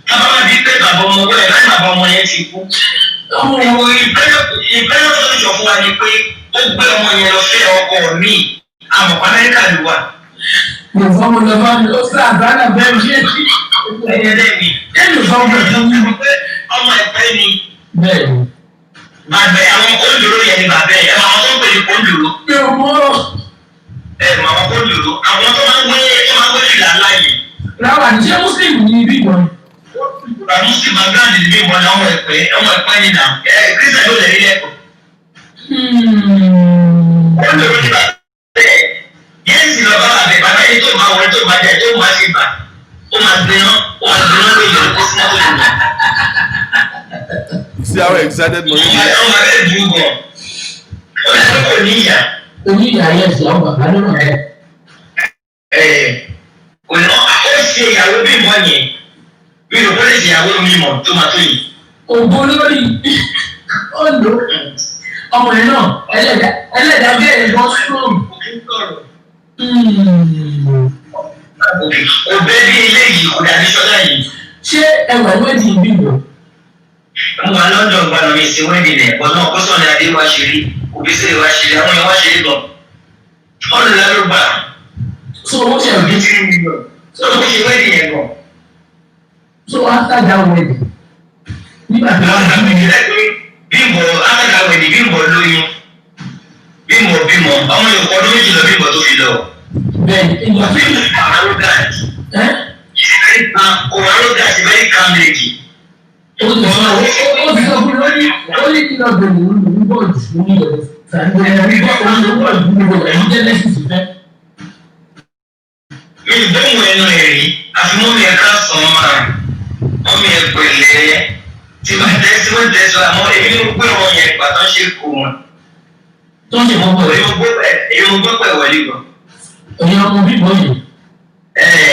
tábà máa bí pé bàbá ọmọ wẹ̀ láì bàbá ọmọ yẹn ti kú. ìbẹ́rẹ̀ tó sọ fún wa ni pé ó gbé ọmọ yẹn lọ fẹ́ ọkọ mi àmọ́ Amẹ́ríkà ló wà.
mo fọ́ mo lọ bá mi ó sá àgbàdo bẹ́ẹ̀ ṣe
ẹ̀yẹ lẹ́mi
ẹ̀mí fọ́ mo lọ mi.
ọmọ ẹ̀pẹ́ ni.
bẹ́ẹ̀ni.
bàbá àwọn kóńdòrò yẹn ni bàbá ẹ̀ àwọn tó ń pè ní kóńdòrò.
mi ò mọ̀.
àwọn kóńdòrò àwọn tó máa ń gbé fìlà láàyè.
láwa ní ṣé muslim ní ibi ìgbọ̀n.
Muslim background ni bí wọn ọmọ ẹ̀pẹ́ ni nà kírísítà ló lè rí lẹ́kọ̀ọ́. kóńdòrò ni bàbá ẹ̀ yẹn sì lọ bá bàbá yẹn tó máa wọlé tó máa jẹ tó máa ṣe bà ó máa gbiná lóye lóko sí náà lóye.
See how excited Maureen is?
ọmọ rẹ̀ dùn gan. ó yẹ kó níyà.
oníyà yẹn sì àwọn bàbá ló rà ẹ.
ọ̀nà ó ṣe ìyàwó bímọ yẹn bí o kò lè ṣe ìyàwó mímọ tó máa tó yìí.
ògbó lórí ọ̀nà ọmọ yẹn náà ẹlẹ́dàá bẹ́ẹ̀ lọ strong.
òbẹ́ bí ilé yìí kò dàbí sọ́dá yìí.
ṣé ẹwà wẹ́ẹ̀dì ìbímọ.
mo wà London gbàdọ̀ mi sí wẹ́ẹ̀dì rẹ̀ ọ̀nà kọ́sọ̀nì adé wá ṣeré òbí sì wá ṣeré àwọn yẹn wá ṣeré gan. ọ̀nà lẹ́rù gbà.
so wọ́n ṣe
òbí tí ń lọ so ó ṣe wẹ́ẹ̀dì yẹn gan.
so after that wedding nígbà tí wọ́n
bí Bímbọ́ after that wedding Bímbọ́ lóyún Bímbọ́ bímọ ọmọ yòókù ọdún méjì lọ Bímbọ́ tó fi lọ.
bẹ́ẹ̀ni ìgbà tí
arrogant. Arrogant is very calm lady.
ó ti sọ fún mi ó ní kí lọ bẹ̀rẹ̀ ní bọ́ọ̀dù fún mi lọ sàgbé ẹni bọ́ọ̀dù fún mi lọ ẹni Genesis fẹ́.
mi ìdóhùn ẹnu ẹ̀ rí àfi mọ́mí ẹ̀ ká sàn máa mọ́mí ẹ̀ pẹ̀lẹ́ tí wọ́n tẹ̀sọ́ àmọ́ èmi ló gbé wọn yẹn pàtó ṣe kó wọn.
tó ń ṣe mọ́kọ̀ rẹ̀.
èmi mo gbọ́ pẹ̀ wọlé gan.
ẹ̀yin ọmọ bíbọ̀ yìí.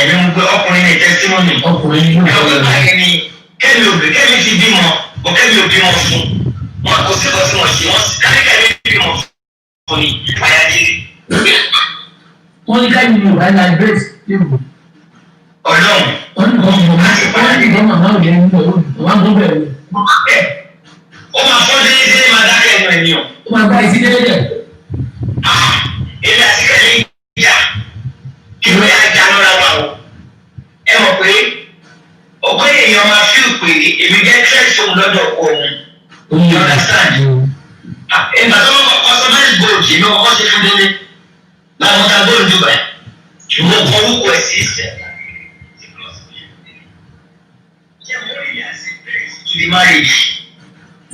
èmi mo gbé ọkùnrin ní tẹ́símọ́nì.
ọkùnrin ní ìlú
ọ̀rẹ́ kẹ́mi ti bímọ bọ̀ kẹ́mi ò bímọ fún wọn kò sí ọtí wọn ṣe wọn sì kẹ́mi bímọ fún ni ayájẹ́.
wọ́n ní káyọ̀ ní ìwà náà grace léwu.
Ọlọ́run.
wọ́n ní kọ́ màmá òye ń bọ̀ wọ́n á bẹ̀rẹ̀.
ó máa fọ́ déédéé máa dákẹ́ ẹnu ẹ̀ ní o.
ó máa bá ìsí déédéé.
èmi àti kẹ́mi ìjà kí ló yà já lọ́la wa o. ẹ mọ̀ pé ọ̀pọ̀ èèyàn máa fi pè èmi jẹ́ tẹ́sán lọ́dọ̀ òun. you understand? ìgbà tó customize gold yìí ni ọkọ̀ ṣe fún délé. láwọn ta gold Dubai. mo kọ orúkọ ẹ̀ sí ìṣẹ̀. to the marriage.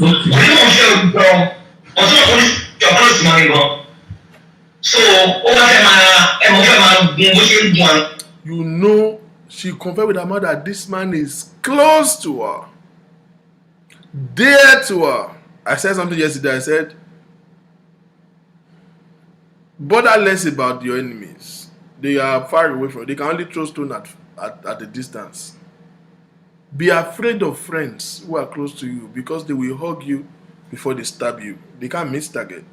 Onímọ̀ ṣe òkúta ọ̀tún ọ̀kùnrin ṣọ̀kọ́ sí mọ́ mi gan. So ó wá fẹ́ máa gun bó ṣe ń gun àwọn.
You know, she confessed with her mother that this man is close to her, dear to her. I said something yesterday. I said, bother less about your enemies. They are far away from you. They can only throw stone at a distance. Be afraid of friends who are close to you because they will hug you before they stab you. They can't miss target.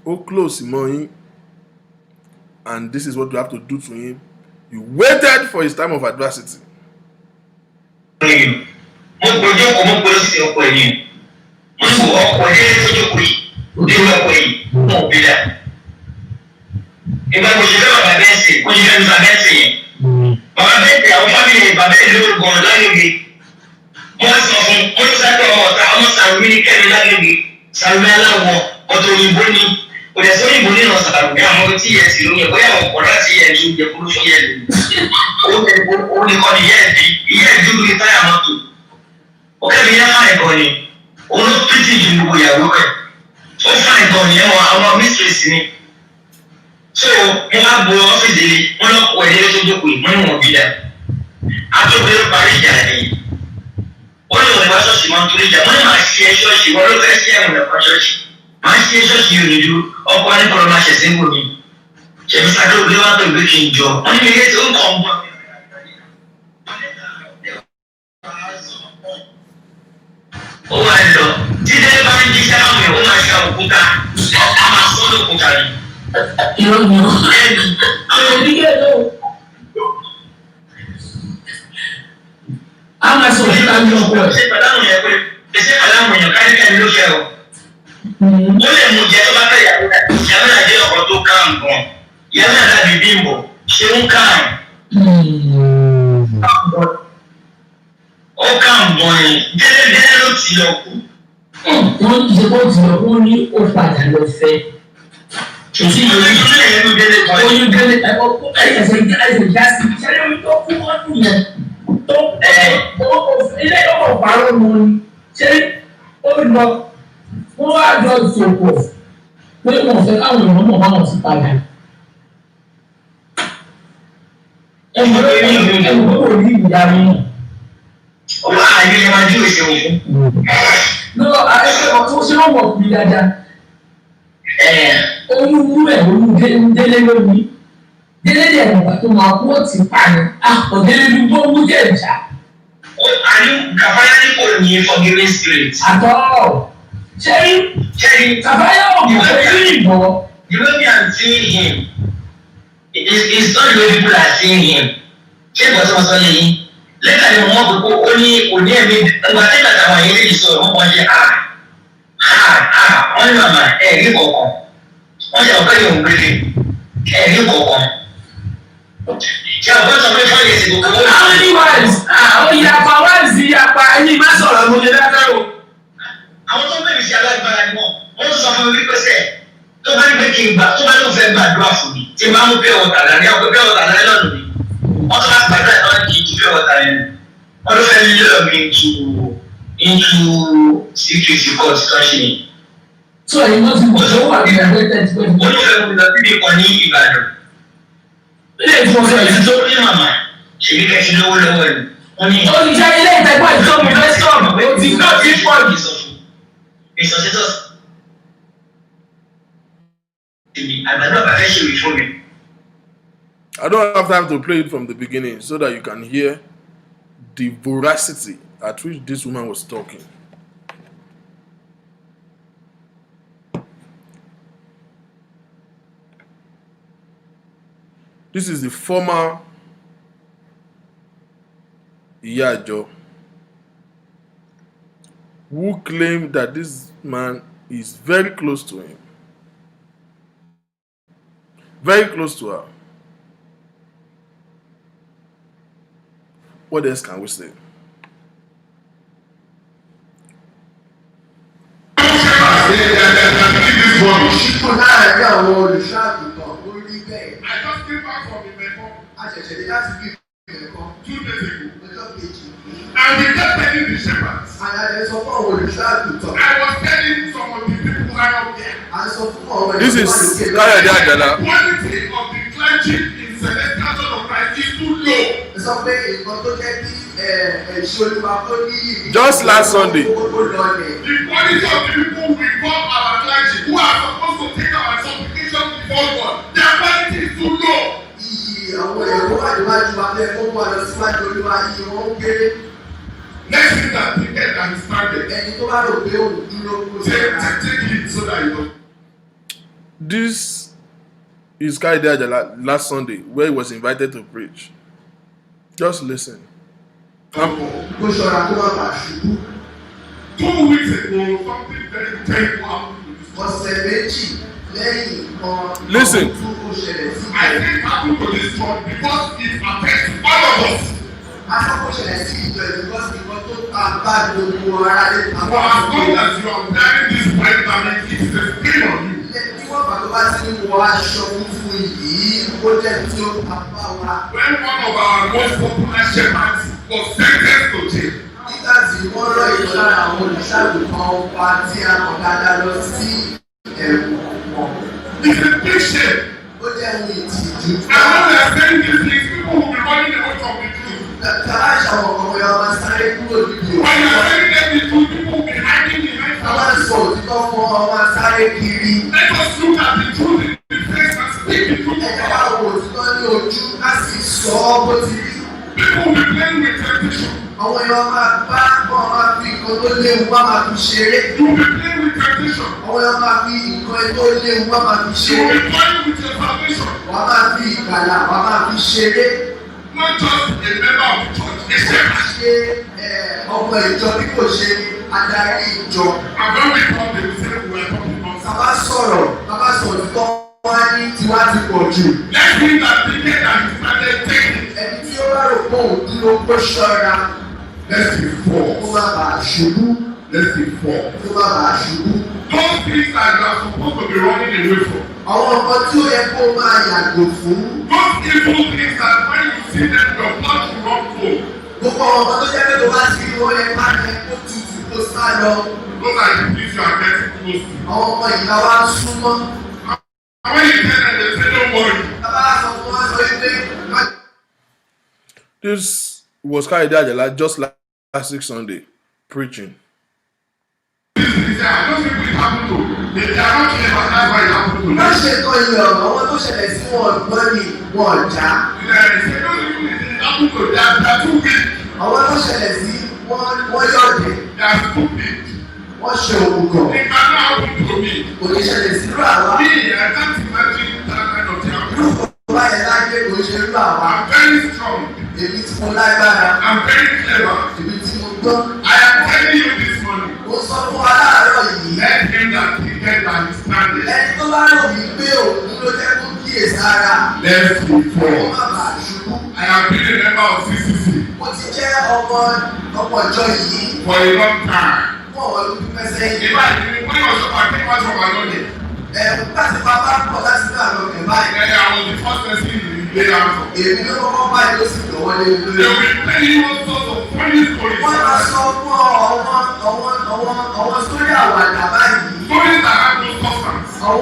Oh, close, Moin. And this is what you have to do to him. You waited for his time of adversity.
Bàbá bẹ́ẹ̀ àwọn fámìlì bàbá ẹ̀ ló gbọ̀n lágbègbè. Wọ́n sọ fún wọ́n sáré ọmọ ọ̀tá ọmọ Sàrùmí ní kẹ́mi lágbègbè. Sàrùmí aláwọ̀ ọ̀tọ̀ òyìnbó ni. Kò dẹ̀ sí òyìnbó nínú Sàrùmí àwọn tí yẹn sì lóye bóyá àwọn ọ̀pọ̀ láti yẹn tó jẹ kúrú fún yẹn lè. Ó ní kọ́ni ìyẹn dúró ní táyà mọ́tò. Ó kẹ́mi yẹn fáìn gan ni. Òun ló pìtì ju gbogbo ìyàwó rẹ̀. Ó fáìn gan ni ẹ̀wọ̀n àwọn mísírèsì ni. So mo máa bo ọ́fíìsì mi wọ́n lọ kọ ẹ̀dẹ́ tó jókòó yìí wọ́n ní wọ́n bí dá àtúntò ló parí ìjà ni wọ́n ní wọ́n bá ṣọ́ọ̀ṣì máa ń torí ìjà wọ́n ní máa ṣe é ṣọ́ọ̀ṣì wọ́n ló fẹ́ sí ẹ̀wọ̀n ẹ̀kọ́ ṣọ́ọ̀ṣì máa ṣe é ṣọ́ọ̀ṣì yìí nìjú ọkọ̀ nípa ọ̀rọ̀ máa ṣẹ̀ṣẹ̀ ń wò mí ṣẹ̀mí sáré òbí wá pé ìwé kì í jọ wọ́n ní ilé tó ń kọ̀ ń bọ̀. ó wà lọ jíjẹ́ bá ń jíṣẹ́ àwọn èèyàn ó máa ṣe òkúta ó máa sọ́ lókúta ni.
I'm not so sure I'm not going. Ó lè mú jẹ tó bá fẹ́ yàrá náà jẹ́ ọ̀rọ̀ tó kàn gan. Yàrá náà dàbí bímbọ̀ ṣé ń kàn. Ó kàn gan ni délé ló ti lọ kú. Wọ́n ti ṣe kó ti lọ kó ní ó padà lọ fẹ́. Èsì yìí oyún délé ẹ̀sẹ̀ gáàsì ṣẹlẹ̀ orí tó kú ọdún yẹn tó ilé ọkọ̀ parọ́ mọ́ ni ṣé ó lọ. Wọ́n wá jọ ìṣòkò pé wọ́n fẹ́ káwọn èèyàn mọ̀ bá wọn sí padà. Ẹ̀mọ́ ló ní ìyá mi nù. Ọba àyè ẹ̀ máa dúró ṣe òfin. Lọ́wọ́ ẹgbẹ́ ọ̀tún ṣé wọ́n mọ̀ fún mi dáadáa. Oyún mú ẹ̀ oyún délé lónìí. Délé dẹ̀ nígbà tó máa kú ó ti pa ni. Ọ̀délé dúdú ó mú jẹ́ ìjà. Àní kàfáyà ní kò ní forgiving spirit. Àtọ́. Cherry, Kafaya of the Europeans seeing him. It's not the way people are seeing him. Check what's saying. Later, the more people only but I think that our area is so much. Only mama, you go. Only a very hungry. You go. How many words? Any master of the àwọn tó bẹ̀rẹ̀ sí alágbára ni wọ́n sọ fún mi wípé sẹ́ tó bá ní pé kí n gbà tó bá ní òun fẹ́ gbàdúrà fún mi tí n bá mú pé ọ̀tà lání àwọn pé ọ̀tà lání lọ́nà mi wọ́n tó bá gbàdúrà náà kì í ju pé ọ̀tà lẹ́nu wọ́n ló fẹ́ lé mi into security court tó ṣe yìí. So ẹ̀yin náà ti mọ̀ tó wà ní ẹgbẹ́ tẹ́tí pé. Ó ní fẹ́ mi lọ síbi kan ní Ìbàdàn. Ilé ìfowópamọ́ ìlú tó ní màmá ṣèlú kẹ́kí lówó lọ́wọ́ ẹ̀. Olùjẹ́ ilé ìtẹ́gbọ́n ìtọ́mù fẹ́ sọ̀rọ̀ pé ó ti gbọ́ sí pọ́ọ̀lù sọ.
I don't have time to play it from the beginning so that you can hear the voracity at which this woman was talking. This is the former Iyajo who claimed that this man is very close to him. Very close to her. What else can we say?
I just came back from Imeko. 2 days ago. And we kept telling the shepherds. I was telling some of the people right up there.
This is Kayode Ajala.
The quality of the clergy in Celestial Church of Christ is too low.
Just last Sunday.
The quality of the people we call our clergy who are supposed to take our supplication before God, their quality is too low. Next thing that the head and his target. Take it so that you know.
This is Kayode Ajala last Sunday where he was invited to preach. Just listen.
2 weeks ago, something very terrible happened to this church.
Listen.
I think it happened to this church because it affects all of us. For as long as you are wearing this white garment, it is a stain on you. When one of our most popular shepherds was sentenced to jail. It's a big shame. And when they are saying these things, people will be running away from the truth. When you are saying that the truth, people will be hiding behind us. Let us look at the truth in the face and speak the truth about it. People will be playing with temptation. You will be playing with temptation.
ọmọ ẹ máa fi nǹkan tó léwu wá máa fi
You will
ṣeré.
be toying with your salvation.
Wàá máa fi ìgbàlà wàá máa fi ṣeré.
Not just a member of the church, a shepherd.
Ṣé ọmọ ìjọ bí kò ṣe adarí ìjọ?
And when we come, they will say we are talking about.
Bàbá sọ̀rọ̀ tó wá ní tiwa ti pọ̀ jù.
Let's bring that ticket and started taking.
Ẹni tí ó bá rò pé òun dúró kó ṣọ́ra.
Let's be
Kó
false.
má bàa ṣubú.
Let's be false.
Kó má bàa ṣubú.
Those things that you are supposed to be running away from.
Àwọn nǹkan tí ó yẹ kó máa yàgò fún.
Those evil things that when you see them, your blood will run cold.
Gbogbo àwọn nǹkan tó jẹ́ pé tó bá sí wọ́n yẹ ká yẹ kó tutù kó sá lọ.
Those are the things you are getting close to.
Àwọn ọmọ ìlà wa ń súnmọ́.
And when you tell them, they say, don't worry.
Bàbá sọ fún wa sọ pé
This was Kayode Ajala just last week Sunday preaching.
These are those people it happened to. They are not clever, that's why it happened to
má
them.
ṣe kọ ilẹ̀ ọ̀rọ̀ àwọn tó ṣẹlẹ̀ sí wọn gbọ́n ni wọn jà.
They say, those people it happened to. They are too weak.
Àwọn tó ṣẹlẹ̀ sí wọn yọ̀dẹ̀.
They are stupid.
Wọ́n ṣe òkùnkàn.
It cannot happen to me.
Kò ní ṣẹlẹ̀ sí irú àwa.
Me, I can't imagine that kind of thing.
Irú kò bá yẹ láyé kò ṣe irú àwa.
I'm very strong.
Èmi tí mo lágbára.
I'm very clever.
Èmi tí mo gbọ́n.
I am telling you this morning.
Mo sọ fún wa láàárọ̀ yìí.
Let him that thinketh that is standing.
Ẹni tó bá rò wí pé òun ló jẹ́ kó kíyèsára.
Let's be
Kó
false.
má bàa ṣubú.
I have been a member of CCC
Mo ti jẹ́ ọmọ ìjọ yìí
for a long time.
fún ọ̀wọ́ ló pípẹ́ sẹ́yìn.
If I didn't, when I was up, I think much of my money.
Láti bàbá pọ̀ láti ní àlọ́ ẹ̀ báyìí.
Then I was the first person in the lay hands on.
Èmi ló kọ́kọ́ báyìí ló sì lọ́wọ́ lé
They
lórí.
will tell you all sorts of funny stories.
Wọ́n máa sọ fún àwọn sórí àwàdà báyìí.
Stories that have no substance.
Àwọn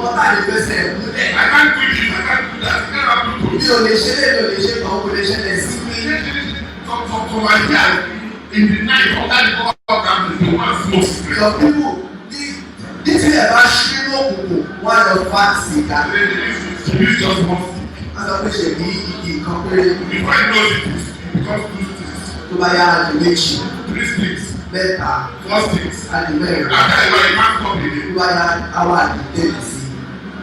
bàbá lè fẹsẹ̀ múlẹ̀.
I can't do this, I can't do that. It never happened to me.
Mi ò lè ṣe lè mi ò lè ṣe kàn kò lè ṣẹlẹ̀ sí mi.
To my dad, in the night, under the cover of darkness, the one smoke cigarette.
Some people ní tí ẹ̀ bá ṣí lókùnkùn wọ́n á lọ fa sìgá.
This just one stick.
Wọ́n sọ pé ṣe bí igi kan péré
Before you know it, it becomes two sticks,
tó bá yára di méjì,
3 sticks,
mẹ́ta,
4 sticks.
àti mẹ́rin.
After a while, you can't stop again.
Tó bá yára àwa àdìtẹ́lì sí.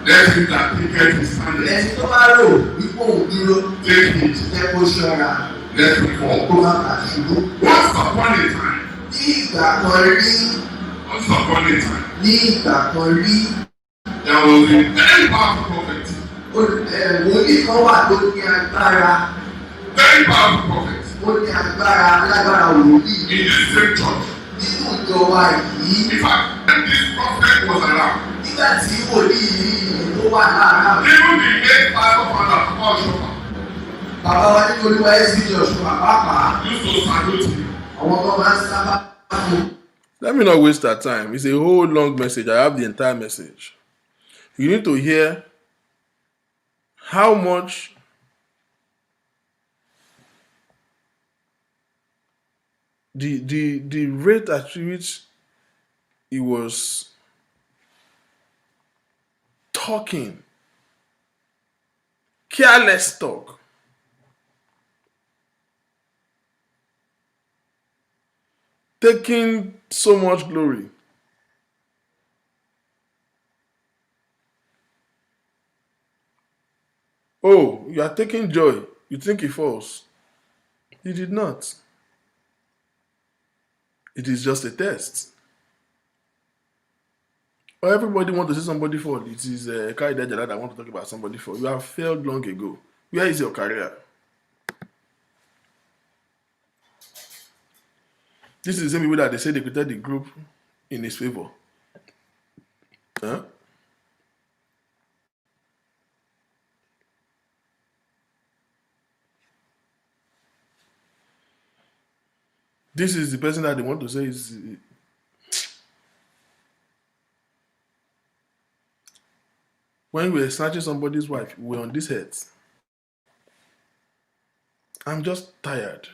Let's see that ticket is standing.
Ẹni tó bá rò wípé òun dúró
Take it.
jẹ́ kó ṣọ́ra
Let's be
kó
fall.
má bàa ṣubú.
Once upon a time,
Ní ìgbà kan rí,
once upon a time,
ní ìgbà kan rí,
there was a very powerful prophet.
wòlíì kan wà tó ní agbára,
Very powerful prophet.
ó ní agbára alágbára wòlíì
In this same church.
nínú ìjọ wa yìí.
In fact, when this prophet was around,
Nígbà tí wòlíì yìí tó wà láàárọ̀,
even the late pastor father, Paul Shofa,
bàbá wa nínú olúwa ẹ̀sìn Joshua pàápàá,
used to salute him.
àwọn kan máa ń sábà fún.
Let me not waste our time. It's a whole long message. I have the entire message. You need to hear how much the rate at which he was talking, careless talk. Taking so much glory. Oh, you are taking joy. You think he falls. He did not. It is just a test. Or everybody want to see somebody fall. It is Kayode Ajala that want to talk about somebody fall. You have failed long ago. Where is your career? This is the same people that they say they created the group in his favor. Huh? This is the person that they want to say is. When we were snatching somebody's wife, we were on this head. I'm just tired.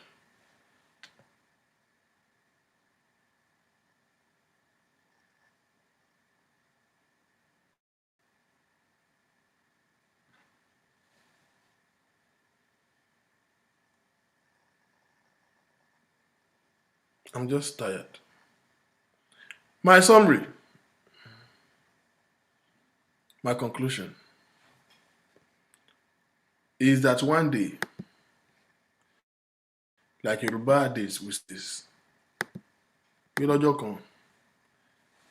I'm just tired. My summary, my conclusion is that one day, like Yoruba days with this, ní lọ́jọ́ kan,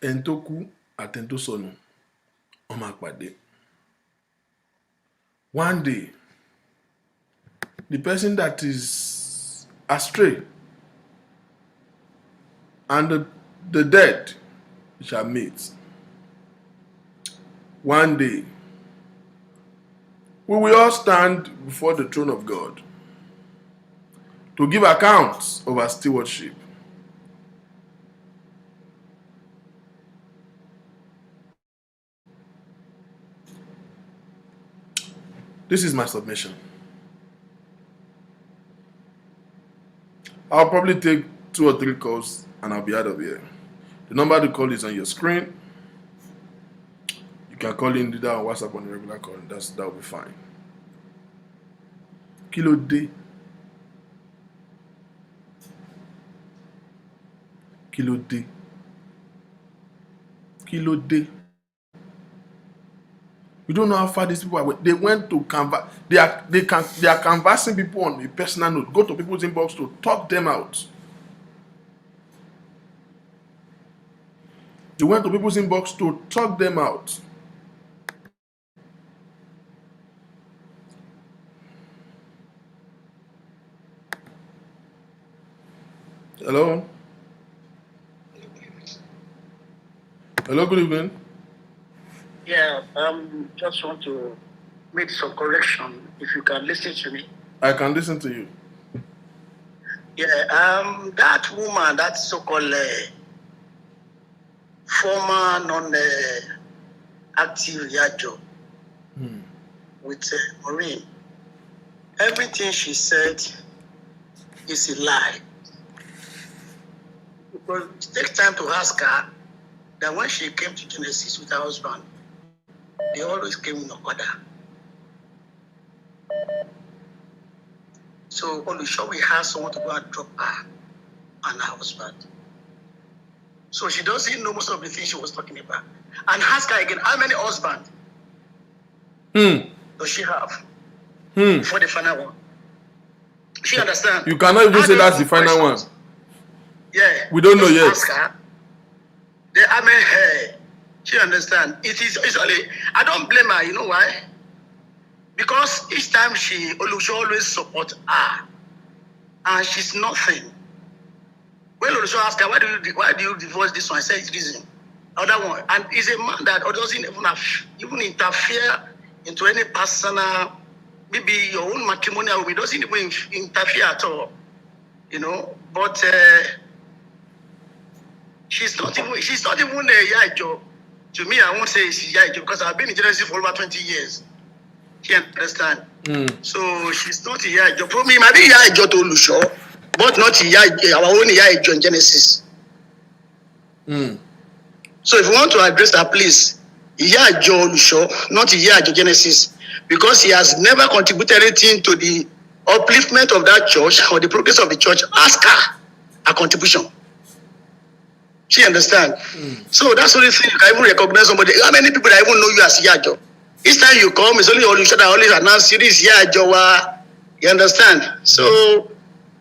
ẹni tó kú àti ẹni tó sọnù, wọ́n máa pàdé. One day, the person that is astray and the dead shall meet. One day, we will all stand before the throne of God to give accounts of our stewardship. This is my submission. I'll probably take 2 or 3 calls and I'll be out of here. The number to call is on your screen. You can call in either on WhatsApp or on a regular call. That will be fine. Kilo day. Kilo day. Kilo day. We don't know how far these people are. They went to canvas. They are canvassing people on a personal note. Go to people's inbox to talk them out. They went to people's inbox to talk them out. Hello? Hello, good evening.
Yeah, just want to make some correction. If you can listen to me.
I can listen to you.
Yeah, that woman, that so-called former non-active Yajo with Maureen, everything she said is a lie. Because it takes time to ask her that when she came to Genesis with her husband, they always came in order. So only sure we have someone to go and drop her and her husband. So she doesn't know most of the things she was talking about. And ask her again, how many husbands does she have for the final one? She understand?
You cannot even say that's the final one.
Yeah.
We don't know yet.
Ask her. How many hair? She understand. It is usually, I don't blame her, you know why? Because each time she always support her, and she's nothing. When Olusho ask her, why do you divorce this one? I say it's reason. Other one, and he's a man that doesn't even interfere into any personal, maybe your own matrimonial. He doesn't even interfere at all, you know. But she's not even a Yajo. To me, I won't say she's Yajo because I've been in Genesis for over 20 years. You understand? So she's not a Yajo. For me, maybe Yajo to Olusho, but not our own Yajo in Genesis. So if you want to address her, please, Yajo Olusho, not Yajo Genesis, because he has never contributed anything to the upliftment of that church or the progress of the church. Ask her a contribution. She understand? So that's the only thing you can even recognize somebody. How many people that even know you as Yajo? Each time you come, it's only Olusho that always announce this Yajo. You understand? So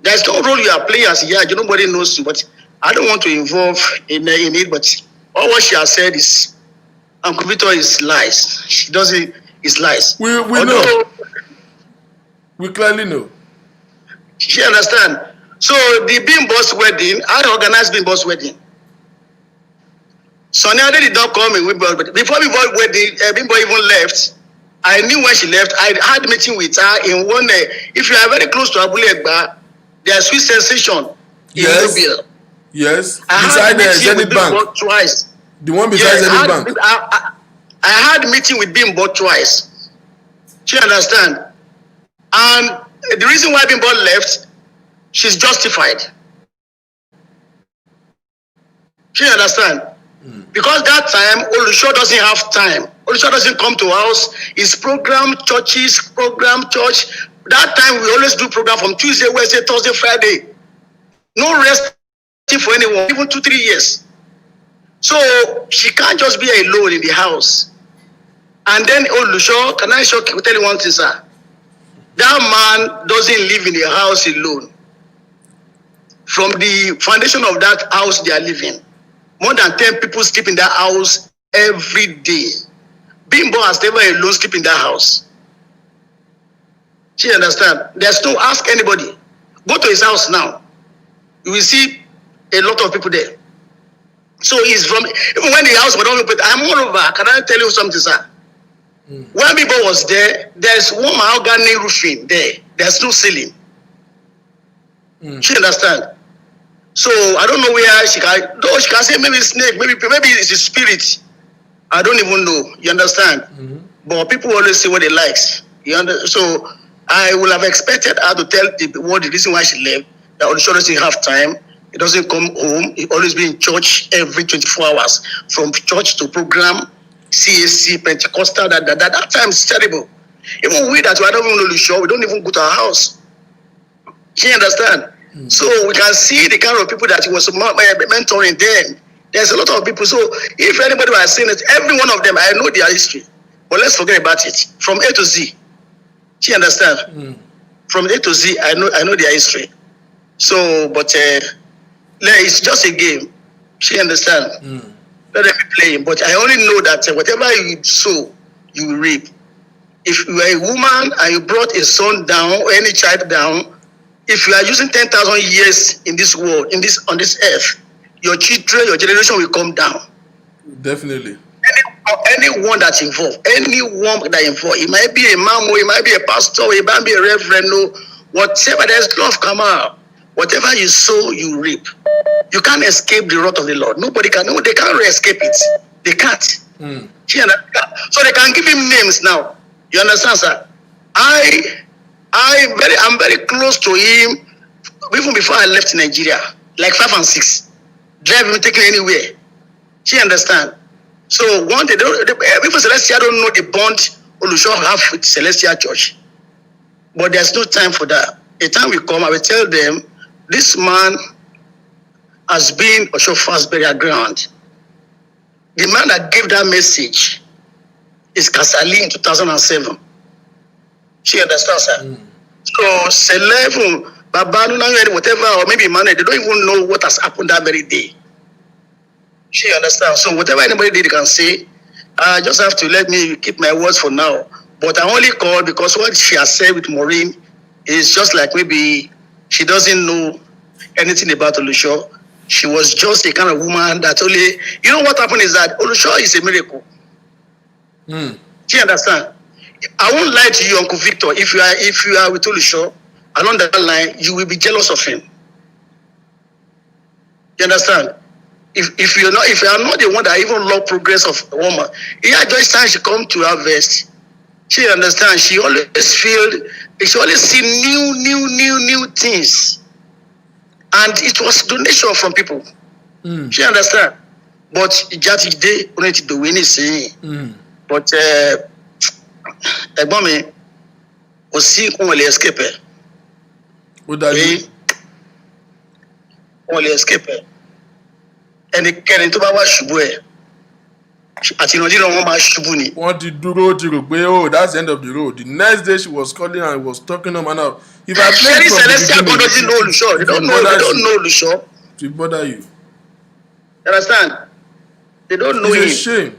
there's no role you are playing as Yajo. Nobody knows you, but I don't want to involve in it. But all what she has said is, Kubito is lies. She doesn't. It's lies.
We know. We clearly know.
She understand. So the Bimbo's wedding, I organized Bimbo's wedding. Sonia did not come in but before Bimbo's wedding, Bimbo even left. I knew when she left. I had a meeting with her in one. If you are very close to Abule Egba, there's sweet sensation in Mobile.
Yes.
Beside the Zenith Bank twice.
The one beside Zenith Bank.
I had a meeting with Bimbo twice. She understand. And the reason why Bimbo left, she's justified. She understand. Because that time, Olusho doesn't have time. Olusho doesn't come to house. His program, churches, church. That time, we always do program from Tuesday, Wednesday, Thursday, Friday. No rest for anyone, even 2-3 years. So she can't just be alone in the house. And then, Olusho, can I tell you one thing, sir? That man doesn't live in the house alone. From the foundation of that house they are living, more than 10 people sleep in that house every day. Bimbo has never alone sleep in that house. She understand? There's no ask anybody. Go to his house now. You will see a lot of people there. So he's from, even when the house was not open, I'm all over. Can I tell you something, sir? When Bimbo was there, there's one mahogany roofing there. There's no ceiling. She understand? So I don't know where she can, though she can say maybe snake, maybe it's a spirit. I don't even know. You understand? But people always say what they like. So I would have expected her to tell the world the reason why she left. That Olusho doesn't have time. He doesn't come home. He always be in church every 24 hours. From church to program, CAC, Pentecostal, that time is terrible. Even we that we don't even know Olusho, we don't even go to our house. She understand? So we can see the kind of people that he was mentoring then. There's a lot of people. So if anybody was saying it, every one of them, I know their history. But let's forget about it. From A to Z. She understand? From A to Z, I know their history. So, but it's just a game. She understand? Let them be playing. But I only know that whatever you sow, you will reap. If you are a woman and you brought a son down or any child down, if you are using 10,000 years in this world, on this earth, your children, your generation will come down.
Definitely.
Anyone that's involved, it might be a man, or it might be a pastor, or it might be a reverend, or whatever. There's love come out. Whatever you sow, you reap. You can't escape the wrath of the Lord. Nobody can. No, they can't escape it. They can't. So they can give him names now. You understand, sir? I'm very close to him. Even before I left Nigeria, like 5 and 6, drive him, take him anywhere. She understand. So one day, people Celestial don't know the bond Olusho have with Celestial Church. But there's no time for that. A time will come, I will tell them, this man has been Oshofa's burial ground. The man that gave that message is Kasali in 2007. She understands, sir? So, Celeb, Babanu, whatever, or maybe Mane, they don't even know what has happened that very day. She understands. So, whatever anybody did can say, I just have to let me keep my words for now. But I only called because what she has said with Maureen is just like maybe she doesn't know anything about Olusho. She was just a kind of woman that only, you know what happened is that Olusho is a miracle. She understand? I won't lie to you, Uncle Victor. If you are with Olusho, along that line, you will be jealous of him. You understand? If you are not the one that even love progress of a woman, just time she come to harvest, she understands. She always see new things, and it was donation from people. She understand. But just today, only to do anything. But ẹ̀gbọ́n mi kò sí wọn lè escape ẹ.
Ó dájú.
Wọn lè escape ẹ. Ẹnikẹ́ni tó bá wá ṣubú ẹ àti ìrànjú wọn máa ṣubú ni.
Wọ́n ti dúró ti rò pé that's the end of the road. The next day she was calling and was talking on and out. If I play from
the beginning, doesn't know Olusho. They don't know Olusho.
To bother you.
You understand? They don't know him.
It's a shame.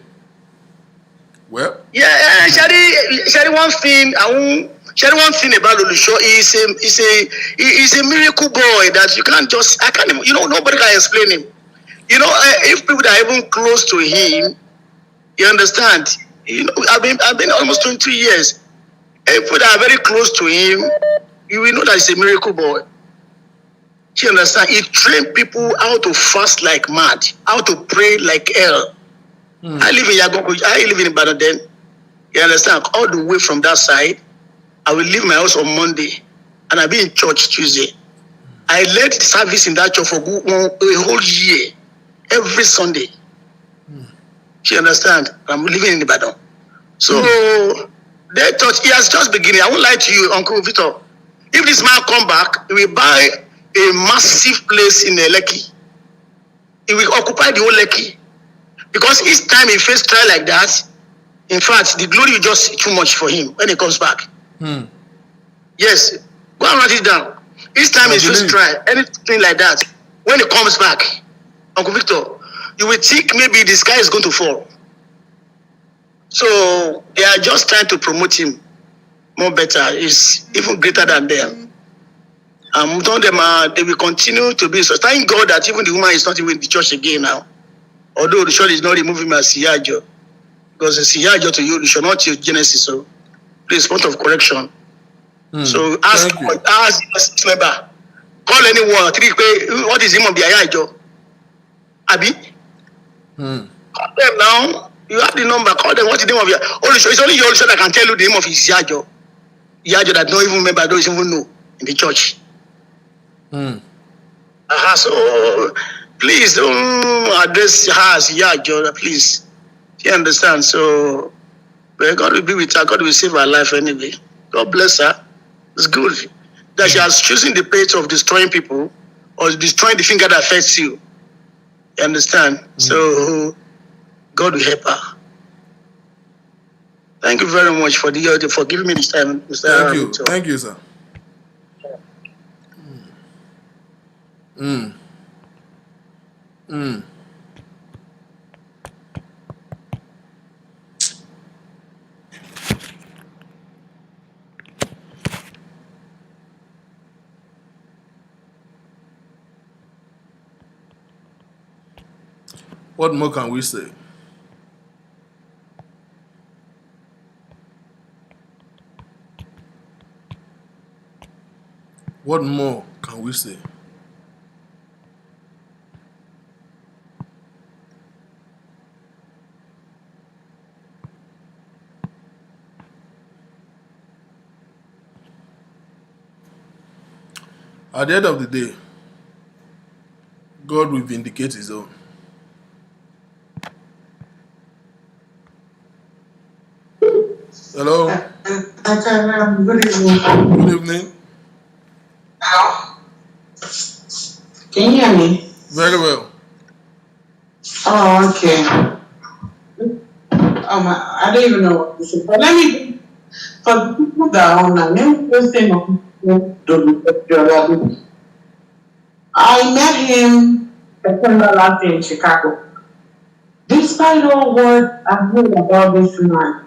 Well,
Shari one thing about Olusho is a miracle boy that you can't just, nobody can explain him. If people that are even close to him, you understand? I've been almost 22 years. If people that are very close to him, you will know that he's a miracle boy. You understand? He trained people how to fast like mad, how to pray like hell. I live in Yagogo. I live in Ibadan then. You understand? All the way from that side, I will leave my house on Monday, and I'll be in church Tuesday. I led the service in that church for a whole year, every Sunday. You understand? I'm living in Ibadan. So they thought he has just beginning. I won't lie to you, Uncle Victor. If this man come back, he will buy a massive place in Lekki. He will occupy the whole Lekki. Because each time he face trial like that, in fact, the glory is just too much for him when he comes back. Yes, go and write it down. Each time he face trial, anything like that, when he comes back, Uncle Victor, you will think maybe the sky is going to fall. So they are just trying to promote him more better. He's even greater than them. Told them they will continue to be so. Thank God that even the woman is not even in the church again now. Although the church is not removing him as Siyajo. Because the Siyajo to you, should not use Genesis. So please, point of correction. So ask the member, call anyone, what is the name of the Ayajo? Abi? Call them now. You have the number, call them. What is the name of your Olusho? It's only your Olusho that can tell you the name of his Yajo. Yajo that no even member don't even know in the church. So please don't address her as Yajo, please. You understand? So God will be with her, God will save her life anyway. God bless her. It's good that she has chosen the path of destroying people or destroying the finger that affects you. You understand? So God will help her. Thank you very much for giving me this time, Mr.
Thank you, sir. What more can we say? What more can we say? At the end of the day, God will vindicate his own. Hello?
Good evening.
Good evening.
Hello? Can you hear me?
Very well.
Oh, okay. I don't even know what to say. But let me, for the people that are online, let me just say I met him September last year in Chicago. Despite all what I've heard about this man,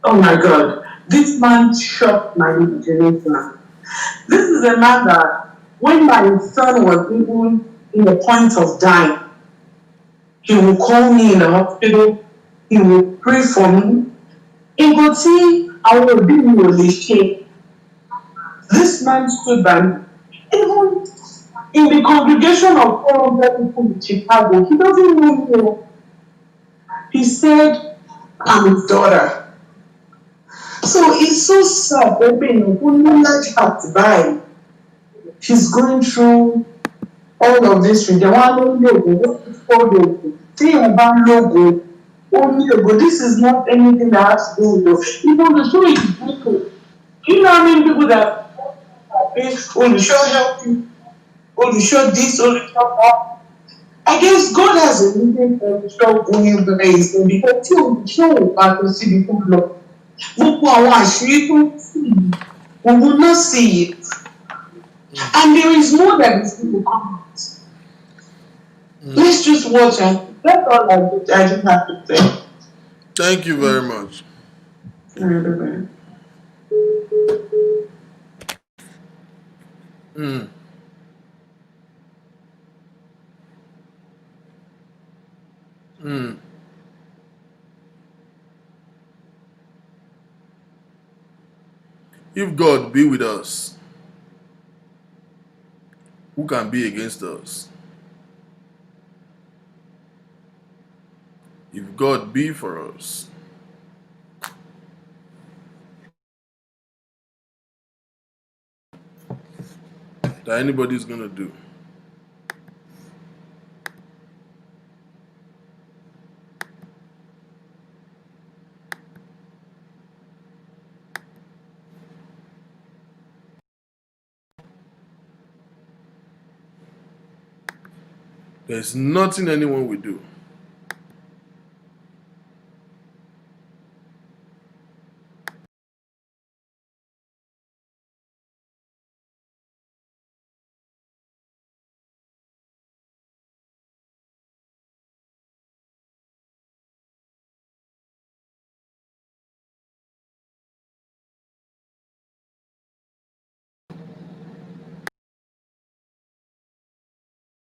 oh my God, this man shocked my imagination. This is a man that, when my son was even in the point of dying, he will call me in the hospital, he will pray for me. He will see I will be really shaken. This man stood by me. Even in the congregation of 400 people in Chicago, he doesn't know me. He said, I'm his daughter. So it's so sad that when large heart by, she's going through all of this with the one logo. What is called logo? Say about logo. Only logo. This is not anything that has to do with logo. Even the show is beautiful. You know how many people that only show help you, only show this, only show that. I guess God has a reason for the show going place because you show I can see the people. Gbogbo àwọn àṣírí tó ń sì we will not see it. And there is more that is going to come out. Let's just watch and that's all I just have to say.
Thank you very much. If God be with us, who can be against us? If God be for us, that anybody's gonna do. There's nothing anyone will do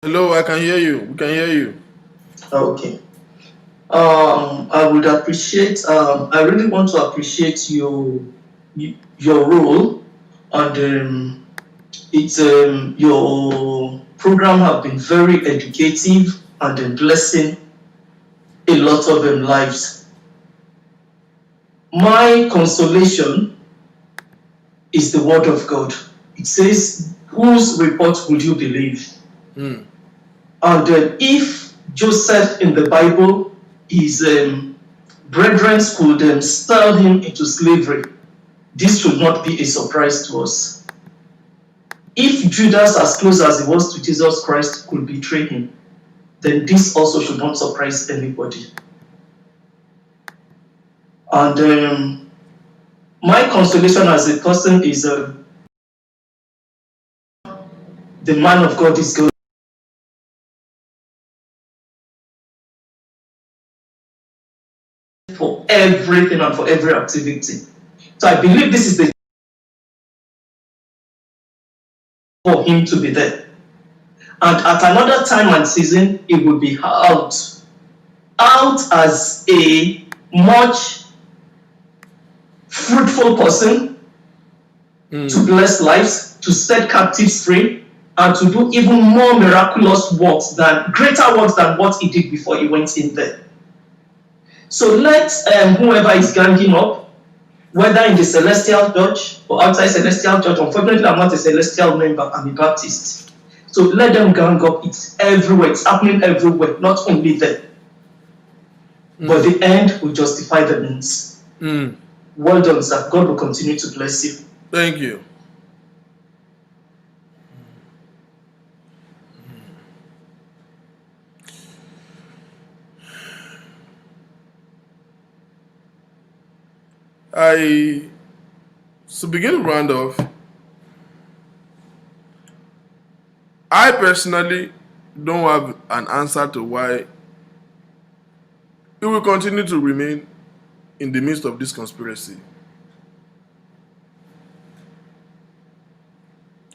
Hello, I can hear you. We can hear you.
Okay. I would appreciate. I really want to appreciate your role, and it's your program have been very educative and blessing a lot of lives. My consolation is the word of God. It says, "Whose report would you believe?"
Mm.
And if Joseph in the Bible, his brethren could sell him into slavery, this should not be a surprise to us. If Judas, as close as he was to Jesus Christ, could betray him, then this also should not surprise anybody. And my consolation as a person is the man of God is going for everything and for every activity. So I believe this is the for him to be there. And at another time and season, it will be out as a much fruitful person to bless lives, to set captives free, and to do even more miraculous works greater works than what he did before he went in there. So let whoever is ganging up, whether in the Celestial Church or outside Celestial Church, unfortunately I'm not a Celestial member, I'm a Baptist. So let them gang up, it's everywhere, it's happening everywhere, not only there. But the end will justify the means. Well done, sir. God will continue to bless you.
Thank you. So begin to round off. I personally don't have an answer to why it will continue to remain in the midst of this conspiracy.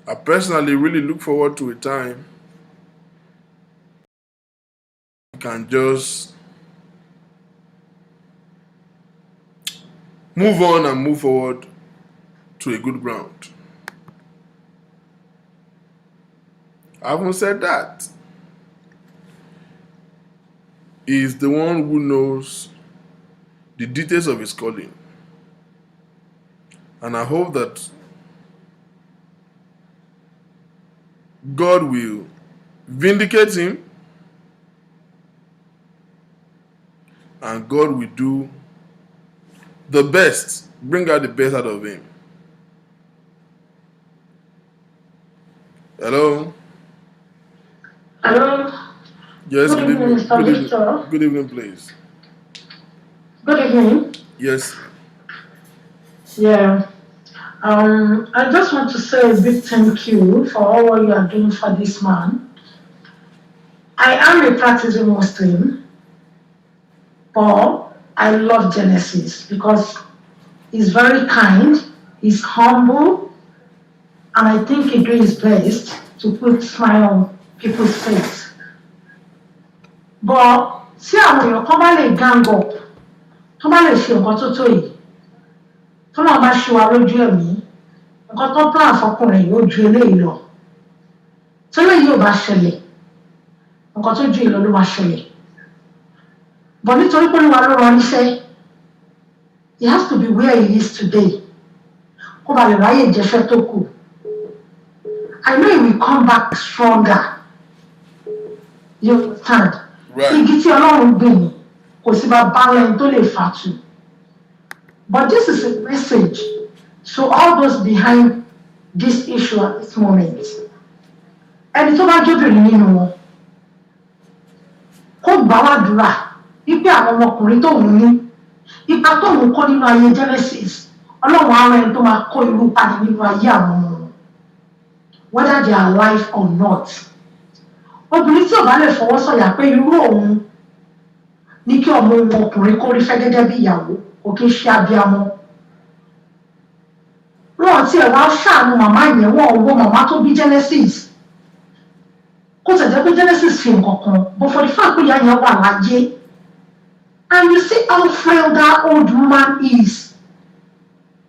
I personally really look forward to a time we can just move on and move forward to a good ground. I haven't said that. He is the one who knows the details of his calling. And I hope that God will vindicate him and God will do the best, bring out the best out of him. Hello?
Hello?
Yes,
good evening, Mr. Victor.
Good evening, please.
Good evening.
Yes.
Yeah. I just want to say a big thank you for all what you are doing for this man. I am a practicing Muslim, but I love Genesis because he's very kind, he's humble, and I think he does his best to put smile on people's face. But see àwọn èèyàn kan bá lè gang up, tó bá lè ṣe nǹkan tó tó yìí, tó náà bá ṣe wa lójú ẹ̀mí, nǹkan tó plan fọkùnrin yóò ju eléyìí lọ. Tí eléyìí ò bá ṣẹlẹ̀, nǹkan tó ju ìlọ ló máa ṣẹlẹ̀. But nítorí pé Olúwa ló rán níṣẹ́, he has to be where he is today. Kó ba lè ráyè jẹ́fẹ́ tó kù. I know he will come back stronger. You understand? Igi tí Ọlọ́run gbìn kò sí bá balẹ̀ tó lè fà tu. But this is a message to all those behind this issue at this moment. Ẹni tó bá jóbìnrin nínú wọn, kó gbà wádùúrà wípé àwọn ọmọkùnrin tóun ní, ipa tóun kó nínú ayé Genesis, Ọlọ́run á rán ẹni tó máa kó irú padà nínú ayé àwọn ọmọ wọn, whether they are alive or not. Obìnrin tí ò bá lè fọwọ́ sọ̀yà pé irú òun ní kí ọmọ òun ọkùnrin kó rí fẹ́ gẹ́gẹ́ bí ìyàwó, kò kí ń ṣe abiyamọ. Wọ́n ti ẹ̀ wá ṣàánú màmá yẹn, wọ́n wo màmá tó bí Genesis. kó tẹ̀ jẹ́ pé Genesis fi nǹkan kan but for the fact pé ìyá yẹn wà láyé and you see how frail that old woman is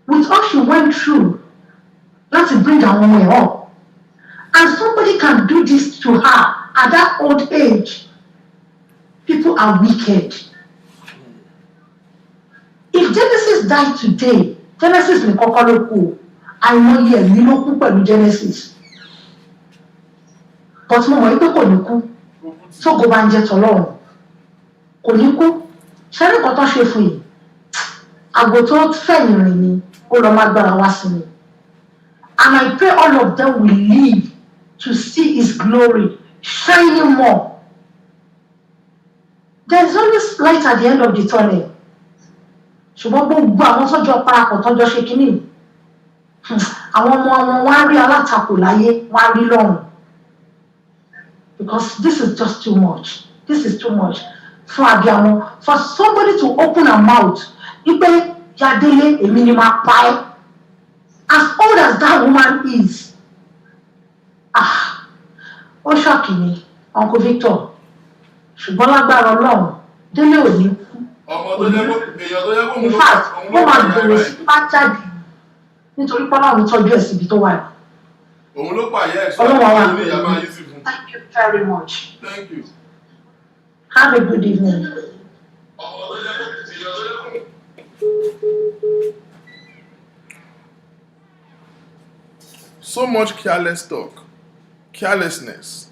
with all she went through láti bring àwọn ọmọ ẹ̀ up and somebody can do this to her at that old age. People are wicked. If Genesis died today, Genesis ní kọ́kọ́ ló kú àìmọye ẹ̀mí ló kú pẹ̀lú Genesis but mo mọ̀ pé kò ní kú tógo bá ń jẹ́ tọ́lọ́run kò ní kú ṣẹ́rí kan tó ṣe fún yìí àgbò tó fẹ̀yìn rìn ni ó lọ má gbára wá sí mi and I pray all of them will live to see his glory shining more. There is always light at the end of the tunnel. Ṣùgbọ́n gbogbo àwọn tọ́jọ́ parapọ̀ tọ́jọ́ ṣe kínní àwọn ọmọ wọn á rí alátakò láyé wọn á rí lọ́run because this is just too much. This is too much fún abiyamọ for somebody to open her mouth wípé Yadele èmi ni máa pa ẹ́ as old as that woman is ó ṣọ́ọ̀kì mi Uncle Victor ṣùgbọ́n lágbára Ọlọ́run Délé ò ní kú.
ọmọ tó jẹ́ èèyàn tó jẹ́ kó
in fact wọ́n máa bẹ̀rẹ̀ sí bá jáde nítorí pé Ọlọ́run tọ́jú ẹ̀ síbi tó wà ní.
òun ló pààyà ẹ̀
Ọlọ́run àwọn
ní ìyá máa yí sí fún.
Thank you very much.
Thank you.
Have a good evening.
So much careless talk, carelessness,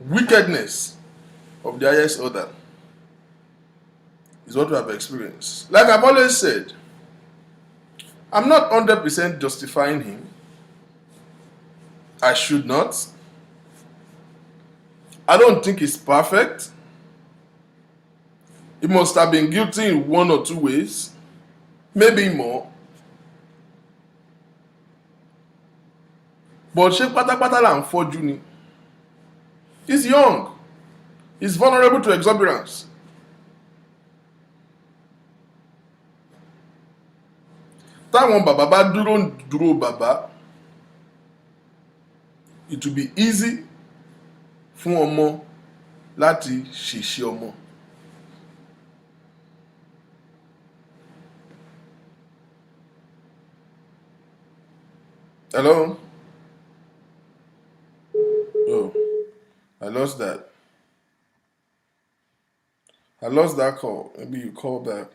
wickedness of the highest order is what we have experienced. Like I've always said, I'm not 100% justifying him. I should not. I don't think he's perfect. He must have been guilty in one or two ways, maybe more. But ṣé pátápátá là ń fọ́jú ni? He's young. He's vulnerable to exuberance. Táwọn bàbá bá dúró bàbá, it will be easy fún ọmọ láti ṣèṣe ọmọ. Hello? Oh, I lost that. I lost that call. Maybe you call back.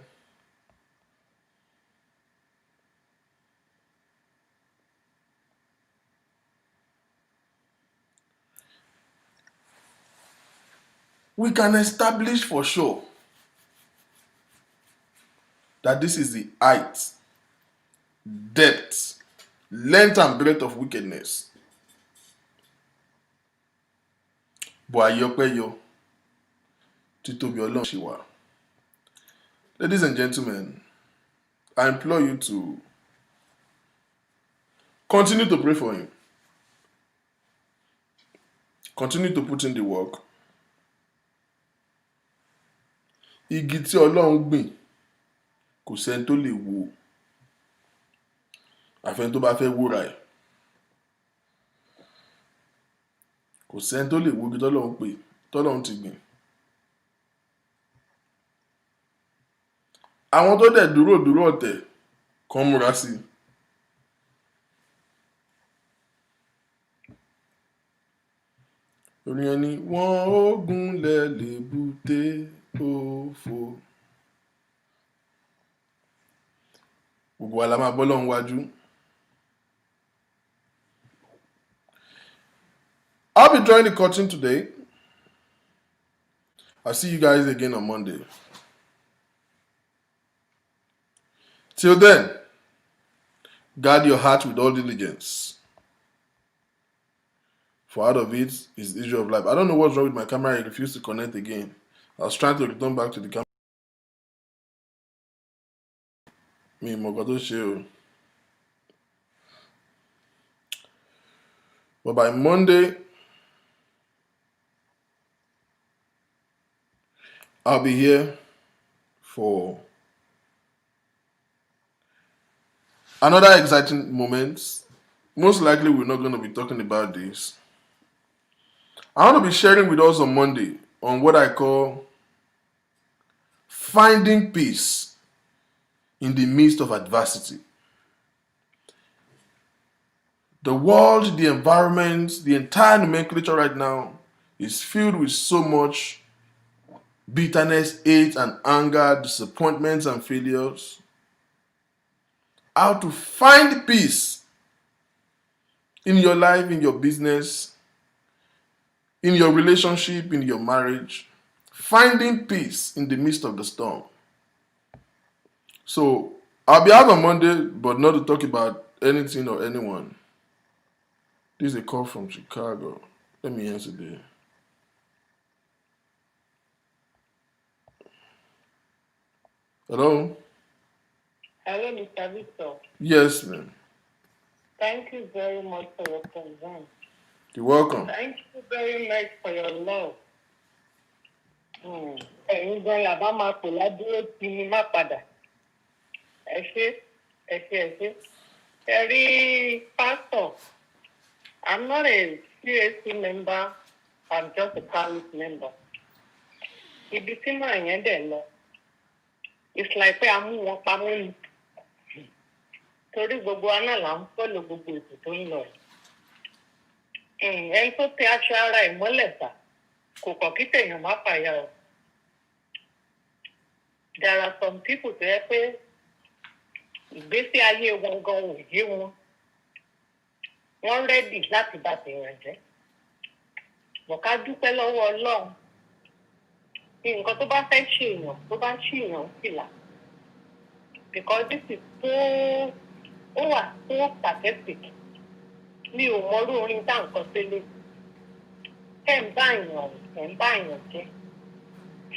We can establish for sure that this is the height, depth, length and breadth of wickedness. But ayọpẹyọ títóbi Ọlọ́run ṣì wà. Ladies and gentlemen, I implore you to continue to pray for him. Continue to put in the work. Igi tí Ọlọ́run gbìn kò sẹ́ni tó lè wó. Àfẹn tó bá fẹ́ wúra ẹ̀. Kò sẹ́ni tó lè wó igi tọ́lọ́run ti gbìn. Àwọn tó dẹ̀ dúró ọ̀tẹ̀ kan múra sí i. Orin ẹni wọ́n ó gúnlẹ̀ lébùté òfo. Gbogbo wa la máa bọ́ lọ́hùn wájú. I'll be drawing the curtain today. I'll see you guys again on Monday. Till then, guard your heart with all diligence. For out of it is the issue of life. I don't know what's wrong with my camera. It refused to connect again. I was trying to return back to the camera. Me, Mogodo show. But by Monday, I'll be here for another exciting moment. Most likely, we're not going to be talking about this. I want to be sharing with us on Monday on what I call finding peace in the midst of adversity. The world, the environment, the entire nomenclature right now is filled with so much bitterness, hate, and anger, disappointments, and failures. How to find peace in your life, in your business, in your relationship, in your marriage. Finding peace in the midst of the storm. So, I'll be out on Monday, but not to talk about anything or anyone. This is a call from Chicago. Let me answer there. Hello?
Hello, Mr. Victor.
Yes, ma'am.
Thank you very much for your concern.
You're welcome.
Thank you very much for your love. Ẹ̀yin gan la bá máa pè ládùúró tí mi má padà. Ẹ ṣé. Ẹ rí pastor. I'm not a CAC member. I'm just a parish member. Ibi tí màá yẹn dẹ̀ lọ. It's like pé a mú wọn pamọ́ ni. Torí gbogbo aná là ń fọ́lọ̀ gbogbo ètò tó ń lọ. Ẹni tó tẹ aṣọ ara ẹ̀ mọ́lẹ̀ ta kò kàn kí tèèyàn má fàyà o. There are some people tó yẹ pé ìgbésí ayé wọn gan ò yé wọn. Wọ́n rẹ́dì láti bá tèèyàn jẹ́. Bọ̀ ká dúpẹ́ lọ́wọ́ Ọlọ́run. Nǹkan tó bá fẹ́ ṣe èèyàn tó bá ṣì èèyàn fìlà. Because this is so pathetic. Mi ò mọrú orin tá à ń kọ sílé. Ẹ̀ ń bá èèyàn jẹ́.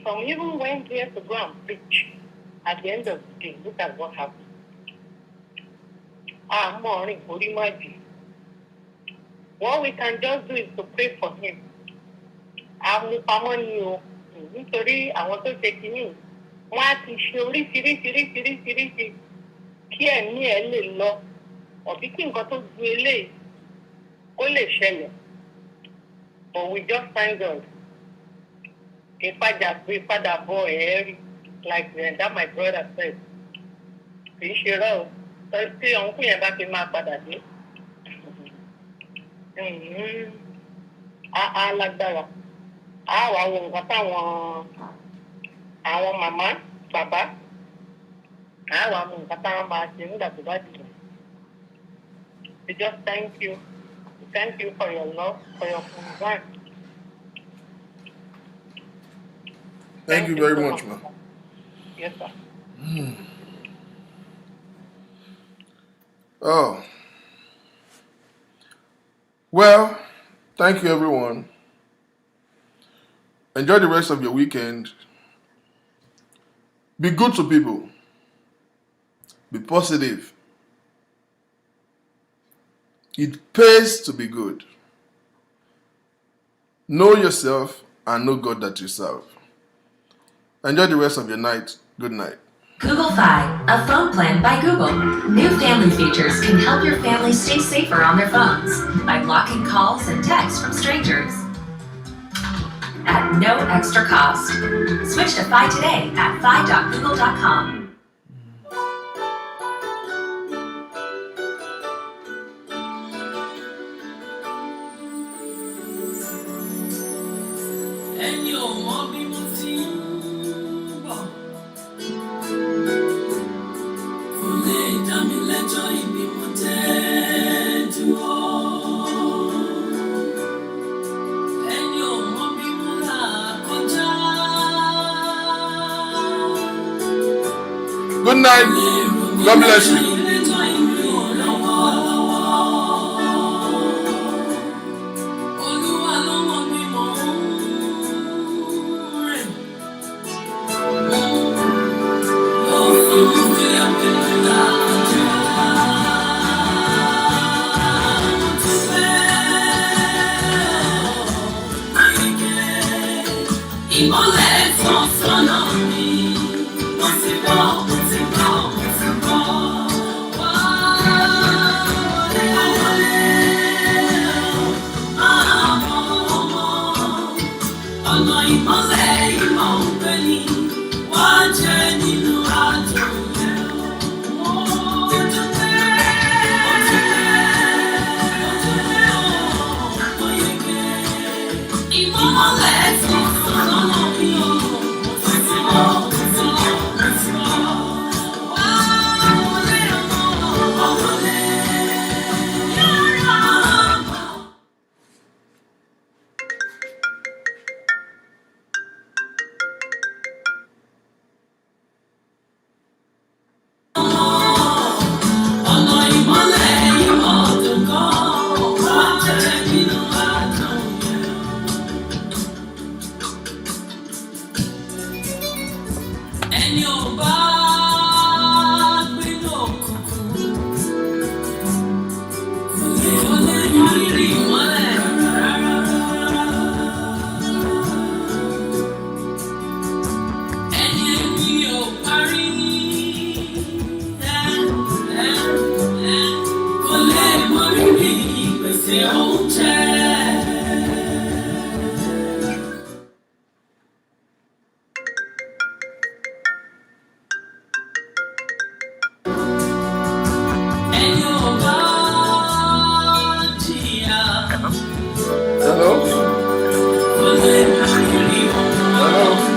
Some even went there to go and preach. At the end of the day, look at what happened. Àmọ́ orin orí má jì. What we can just do is to pray for him. Àmupamọ́ ni o. Nítorí àwọn tó ṣe kìíní, wọ́n á ti ṣe oríṣiríṣiríṣiríṣiríṣi kí ẹ̀mí ẹ̀ lè lọ. Ọ̀bí kí nǹkan tó ju eléyìí kó lè ṣẹlẹ̀. But we just thank God. Ìpadà bọ̀ ẹ̀ẹ́rì like that my brother said. Kì í ṣe rọ́ o. Tí ọ̀hún yẹn bá fi máa padà dé. Á lágbára. Á wá wo nǹkan táwọn màmá bàbá. Á wá wo nǹkan táwọn máa ṣe nígbà tó bá dìbò. We just thank you. Thank you for your love, for your concern.
Thank you very much, ma'am.
Yes, sir.
Oh. Well, thank you, everyone. Enjoy the rest of your weekend. Be good to people. Be positive. It pays to be good. Know yourself and know God that you serve. Enjoy the rest of your night. Good night.
Google Fi, a phone plan by Google. New family features can help your family stay safer on their phones by blocking calls and texts from strangers at no extra cost. Switch to Fi today at fi.google.com.
Good night. God bless you.
Ìmọ́lẹ̀ tán sọ́nà mi, mo ti bọ́.
Oh